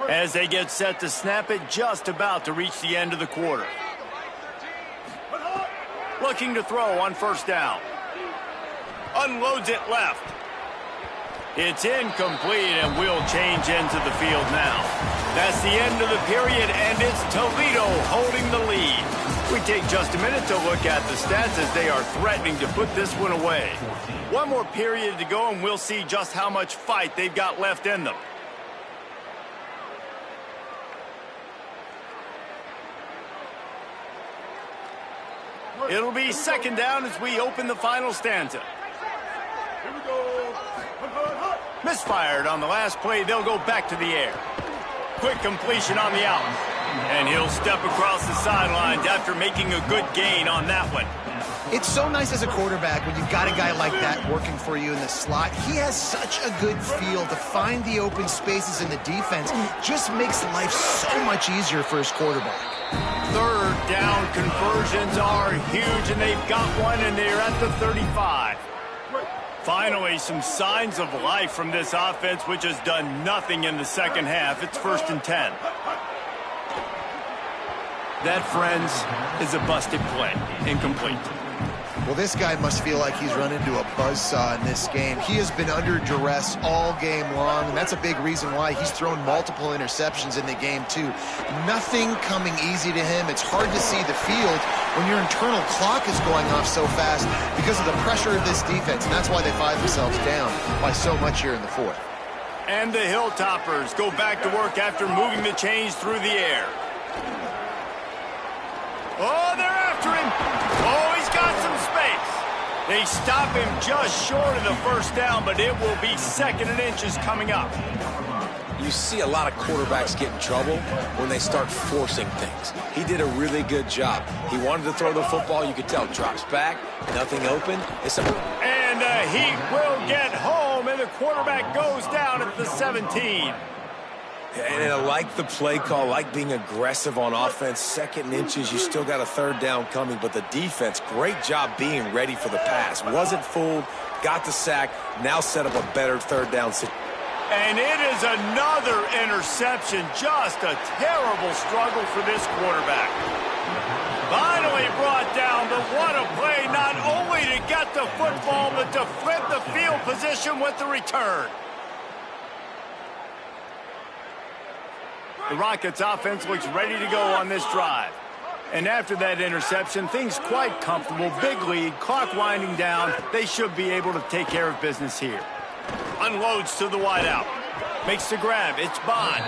As they get set to snap it, just about to reach the end of the quarter. Looking to throw on 1st down. Unloads it left. It's incomplete, and we'll change ends of the field now. That's the end of the period, and it's Toledo holding the lead. We take just a minute to look at the stats as they are threatening to put this one away. One more period to go, and we'll see just how much fight they've got left in them. It'll be 2nd down as we open the final stanza. Here we go. Misfired on the last play. They'll go back to the air. Quick completion on the out. And he'll step across the sidelines after making a good gain on that one. It's so nice as a quarterback when you've got a guy like that working for you in the slot. He has such a good feel to find the open spaces in the defense. Just makes life so much easier for his quarterback. 3rd down conversions are huge, and they've got one, and they're at the 35. Finally, some signs of life from this offense, which has done nothing in the 2nd half. It's 1st and 10. That, friends, is a busted play. Incomplete. Well, this guy must feel like he's run into a buzzsaw in this game. He has been under duress all game long, and that's a big reason why he's thrown multiple interceptions in the game, too. Nothing coming easy to him. It's hard to see the field when your internal clock is going off so fast because of the pressure of this defense, and that's why they find themselves down by so much here in the 4th. And the Hilltoppers go back to work after moving the chains through the air. Oh, they're after him. Oh, he's got some space. They stop him just short of the 1st down, but it will be 2nd and inches coming up. You see a lot of quarterbacks get in trouble when they start forcing things. He did a really good job. He wanted to throw the football. You could tell. Drops back, nothing open. And he will get home, and the quarterback goes down at the 17. And I like the play call, like being aggressive on offense. 2nd and inches, you still got a 3rd down coming, but the defense, great job being ready for the pass. Wasn't fooled, got the sack, now set up a better 3rd down situation. And it is another interception. Just a terrible struggle for this quarterback. Finally brought down, but what a play, not only to get the football, but to flip the field position with the return. The Rockets offense looks ready to go on this drive. And after that interception, things quite comfortable. Big lead, clock winding down. They should be able to take care of business here. Unloads to the wideout. Makes the grab. It's Bond.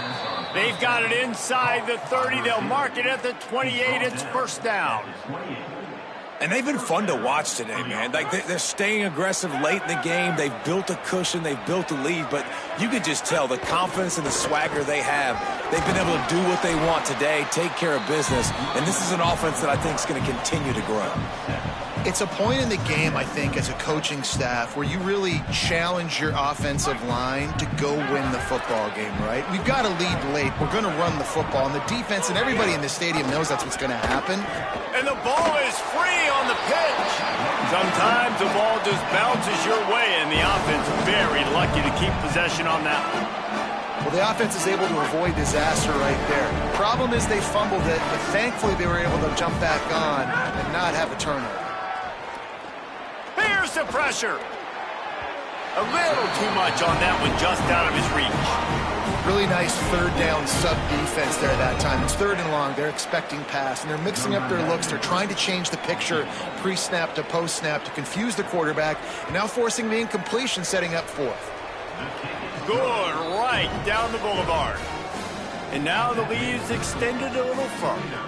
They've got it inside the 30. They'll mark it at the 28. It's 1st down. And they've been fun to watch today, man. Like they're staying aggressive late in the game. They've built a cushion. They've built a lead. But you could just tell the confidence and the swagger they have. They've been able to do what they want today, take care of business. And this is an offense that I think is going to continue to grow. It's a point in the game, I think, as a coaching staff where you really challenge your offensive line to go win the football game, right? We've got to lead late. We're going to run the football. And the defense and everybody in the stadium knows that's what's going to happen. And the ball is free on the pitch. Sometimes the ball just bounces your way, and the offense very lucky to keep possession on that one. Well, the offense is able to avoid disaster right there. Problem is they fumbled it, but thankfully they were able to jump back on and not have a turnover. Here's the pressure. A little too much on that one, just out of his reach. Really nice third down sub-defense there that time. It's 3rd and long. They're expecting pass, and they're mixing up their looks. They're trying to change the picture pre-snap to post-snap to confuse the quarterback, and now forcing the incompletion, setting up 4th. Good, right down the boulevard. And now the lead's extended a little further.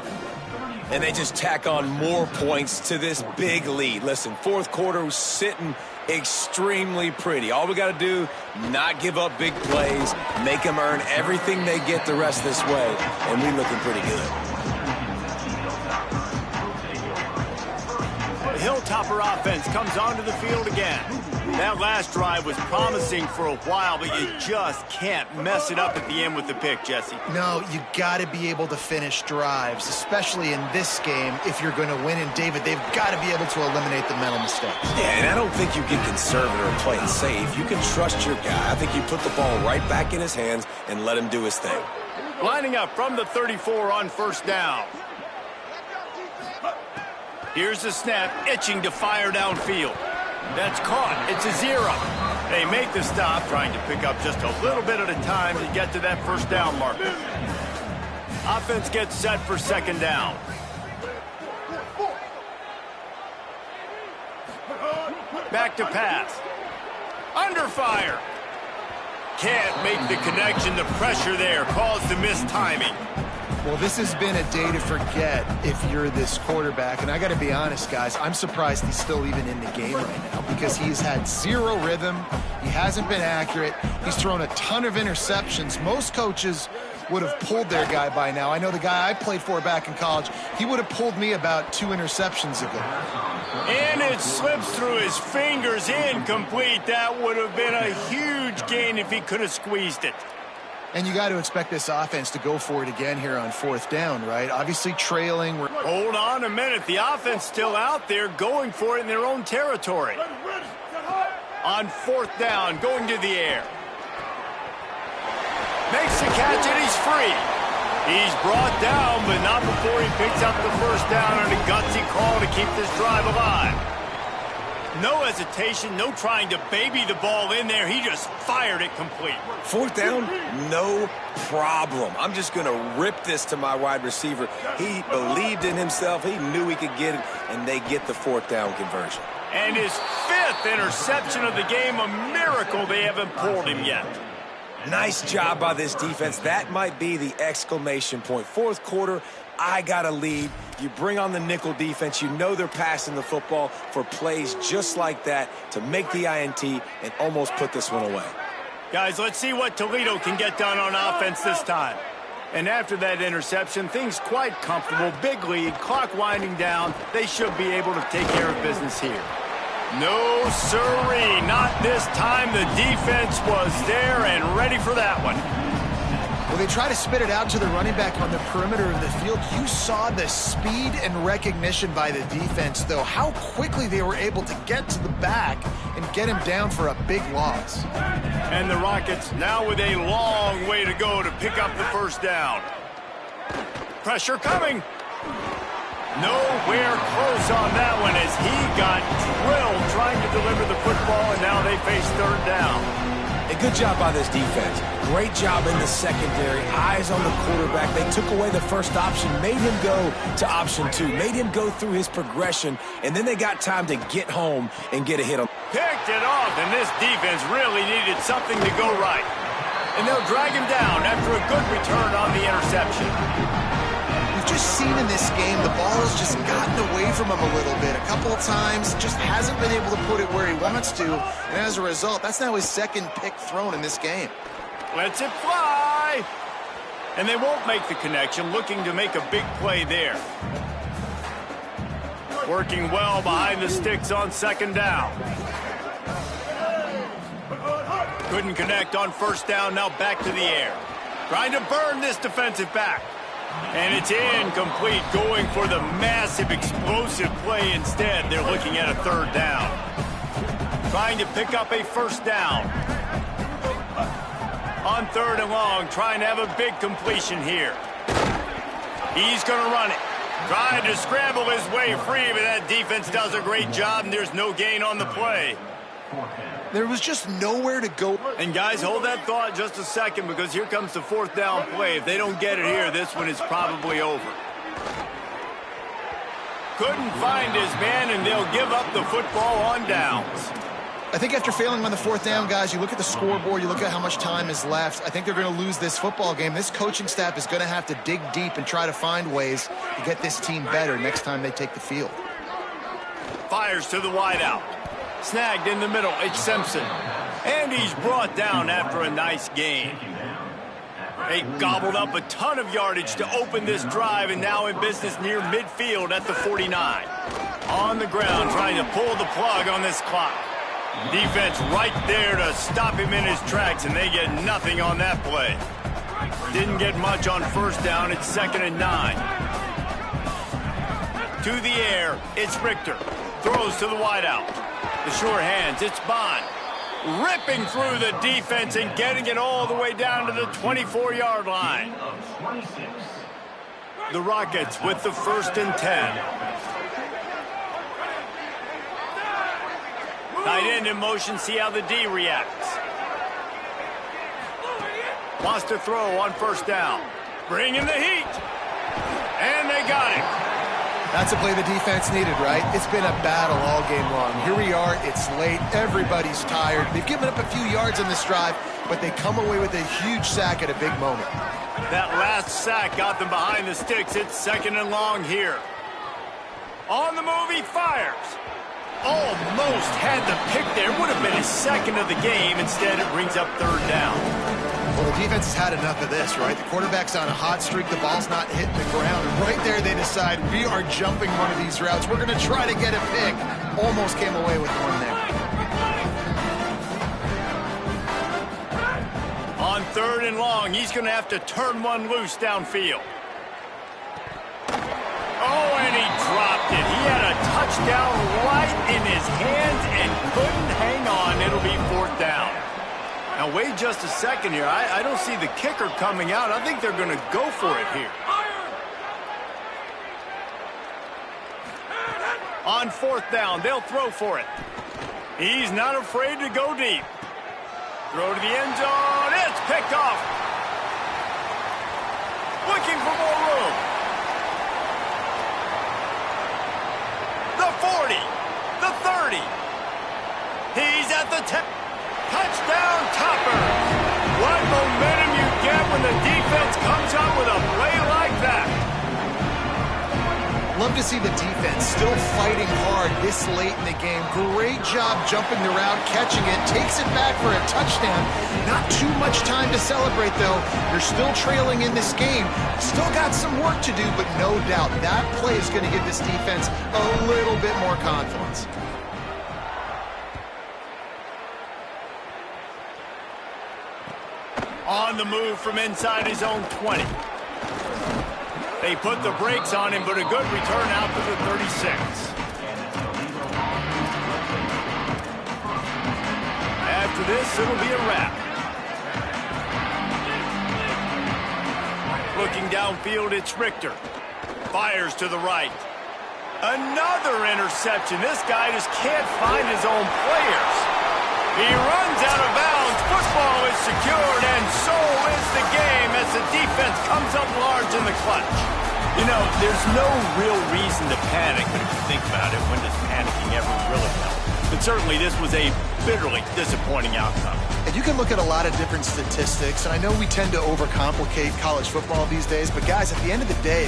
And they just tack on more points to this big lead. Listen, 4th quarter was sitting extremely pretty. All we got to do, not give up big plays, make them earn everything they get the rest of this way, and we're looking pretty good. The Hilltopper offense comes onto the field again. That last drive was promising for a while, but you just can't mess it up at the end with the pick, Jesse. No, you got to be able to finish drives, especially in this game if you're going to win. And, David, they've got to be able to eliminate the mental mistakes. Yeah, and I don't think you get conservative or play it safe. You can trust your guy. I think you put the ball right back in his hands and let him do his thing. Lining up from the 34 on 1st down. Here's the snap, itching to fire downfield. That's caught. It's a 0. They make the stop, trying to pick up just a little bit at a time to get to that 1st down marker. Offense gets set for 2nd down. Back to pass. Under fire. Can't make the connection. The pressure there caused the missed timing. Well, this has been a day to forget if you're this quarterback. And I got to be honest, guys, I'm surprised he's still even in the game right now because he's had 0 rhythm. He hasn't been accurate. He's thrown a ton of interceptions. Most coaches would have pulled their guy by now. I know the guy I played for back in college, he would have pulled me about 2 interceptions ago. And it slips through his fingers, incomplete. That would have been a huge gain if he could have squeezed it. And you got to expect this offense to go for it again here on 4th down, right? Obviously trailing. Hold on a minute. The offense still out there going for it in their own territory. On 4th down, going to the air. Makes the catch and he's free. He's brought down, but not before he picks up the 1st down on a gutsy call to keep this drive alive. No hesitation, no trying to baby the ball in there. He just fired it complete. 4th down, no problem. I'm just going to rip this to my wide receiver. He believed in himself. He knew he could get it, and they get the 4th down conversion. And his 5th interception of the game, a miracle they haven't pulled him yet. Nice job by this defense. That might be the exclamation point. 4th quarter, I got a lead. You bring on the nickel defense. You know they're passing the football for plays just like that to make the INT and almost put this one away. Guys, let's see what Toledo can get done on offense this time. And after that interception, things quite comfortable. Big lead, clock winding down. They should be able to take care of business here. No, sirree, not this time. The defense was there and ready for that one. Well, they try to spit it out to the running back on the perimeter of the field. You saw the speed and recognition by the defense, though, how quickly they were able to get to the back and get him down for a big loss. And the Rockets now with a long way to go to pick up the 1st down. Pressure coming. Nowhere close on that one as he got drilled trying to deliver the football, and now they face 3rd down. A good job by this defense. Great job in the secondary. Eyes on the quarterback. They took away the 1st option, made him go to option 2, made him go through his progression, and then they got time to get home and get a hit on. Picked it off, and this defense really needed something to go right. And they'll drag him down after a good return on the interception. We've just seen in this game the ball has just gotten away from him a little bit. A couple of times, just hasn't been able to put it where he wants to. And as a result, that's now his 2nd pick thrown in this game. Lets it fly. And they won't make the connection, looking to make a big play there. Working well behind the sticks on 2nd down. Couldn't connect on 1st down, now back to the air. Trying to burn this defensive back. And it's incomplete, going for the massive explosive play instead. They're looking at a 3rd down. Trying to pick up a 1st down. On 3rd and long, trying to have a big completion here. He's going to run it. Trying to scramble his way free, but that defense does a great job, and there's no gain on the play. There was just nowhere to go. And guys, hold that thought just a second, because here comes the 4th down play. If they don't get it here, this one is probably over. Couldn't find his man, and they'll give up the football on downs. I think after failing on the 4th down, guys, you look at the scoreboard, you look at how much time is left. I think they're going to lose this football game. This coaching staff is going to have to dig deep and try to find ways to get this team better next time they take the field. Fires to the wideout. Snagged in the middle. It's Simpson. And he's brought down after a nice gain. They gobbled up a ton of yardage to open this drive, and now in business near midfield at the 49. On the ground, trying to pull the plug on this clock. Defense right there to stop him in his tracks, and they get nothing on that play. Didn't get much on 1st down. It's 2nd and 9. To the air, it's Richter. Throws to the wideout. The sure hands, it's Bond. Ripping through the defense and getting it all the way down to the 24-yard line. The Rockets with the 1st and 10. Tight end in motion, see how the D reacts. Wants to throw on 1st down. Bring in the heat. And they got it. That's a play the defense needed, right? It's been a battle all game long. Here we are, it's late, everybody's tired. They've given up a few yards on this drive, but they come away with a huge sack at a big moment. That last sack got them behind the sticks. It's 2nd and long here. On the move, he fires. Almost had the pick there. Would have been his 2nd of the game. Instead, it brings up 3rd down. Well, the defense has had enough of this, right? The quarterback's on a hot streak. The ball's not hitting the ground. And right there, they decide, we are jumping one of these routes. We're going to try to get a pick. Almost came away with one there. On 3rd and long, he's going to have to turn one loose downfield. Oh, and he dropped it. He had a touchdown right in his hands and couldn't hang on. It'll be 4th down. Now, wait just a second here. I don't see the kicker coming out. I think they're going to go for it here. On 4th down, they'll throw for it. He's not afraid to go deep. Throw to the end zone. It's picked off. Looking for more room. The 40. The 30. He's at the 10. Touchdown Topper. What momentum you get when the defense comes up with a play like that. Love to see the defense still fighting hard this late in the game. Great job jumping the route, catching it, takes it back for a touchdown. Not too much time to celebrate, though. You're still trailing in this game. Still got some work to do, but no doubt that play is going to give this defense a little bit more confidence. On the move from inside his own 20. They put the brakes on him, but a good return out to the 36. After this, it'll be a wrap. Looking downfield, it's Richter. Fires to the right. Another interception. This guy just can't find his own players. He runs out of bounds. Football is secured, and so is the game as the defense comes up large in the clutch. You know, there's no real reason to panic, but if you think about it, when does panicking ever really help? But certainly this was a bitterly disappointing outcome. And you can look at a lot of different statistics, and I know we tend to overcomplicate college football these days, but guys, at the end of the day,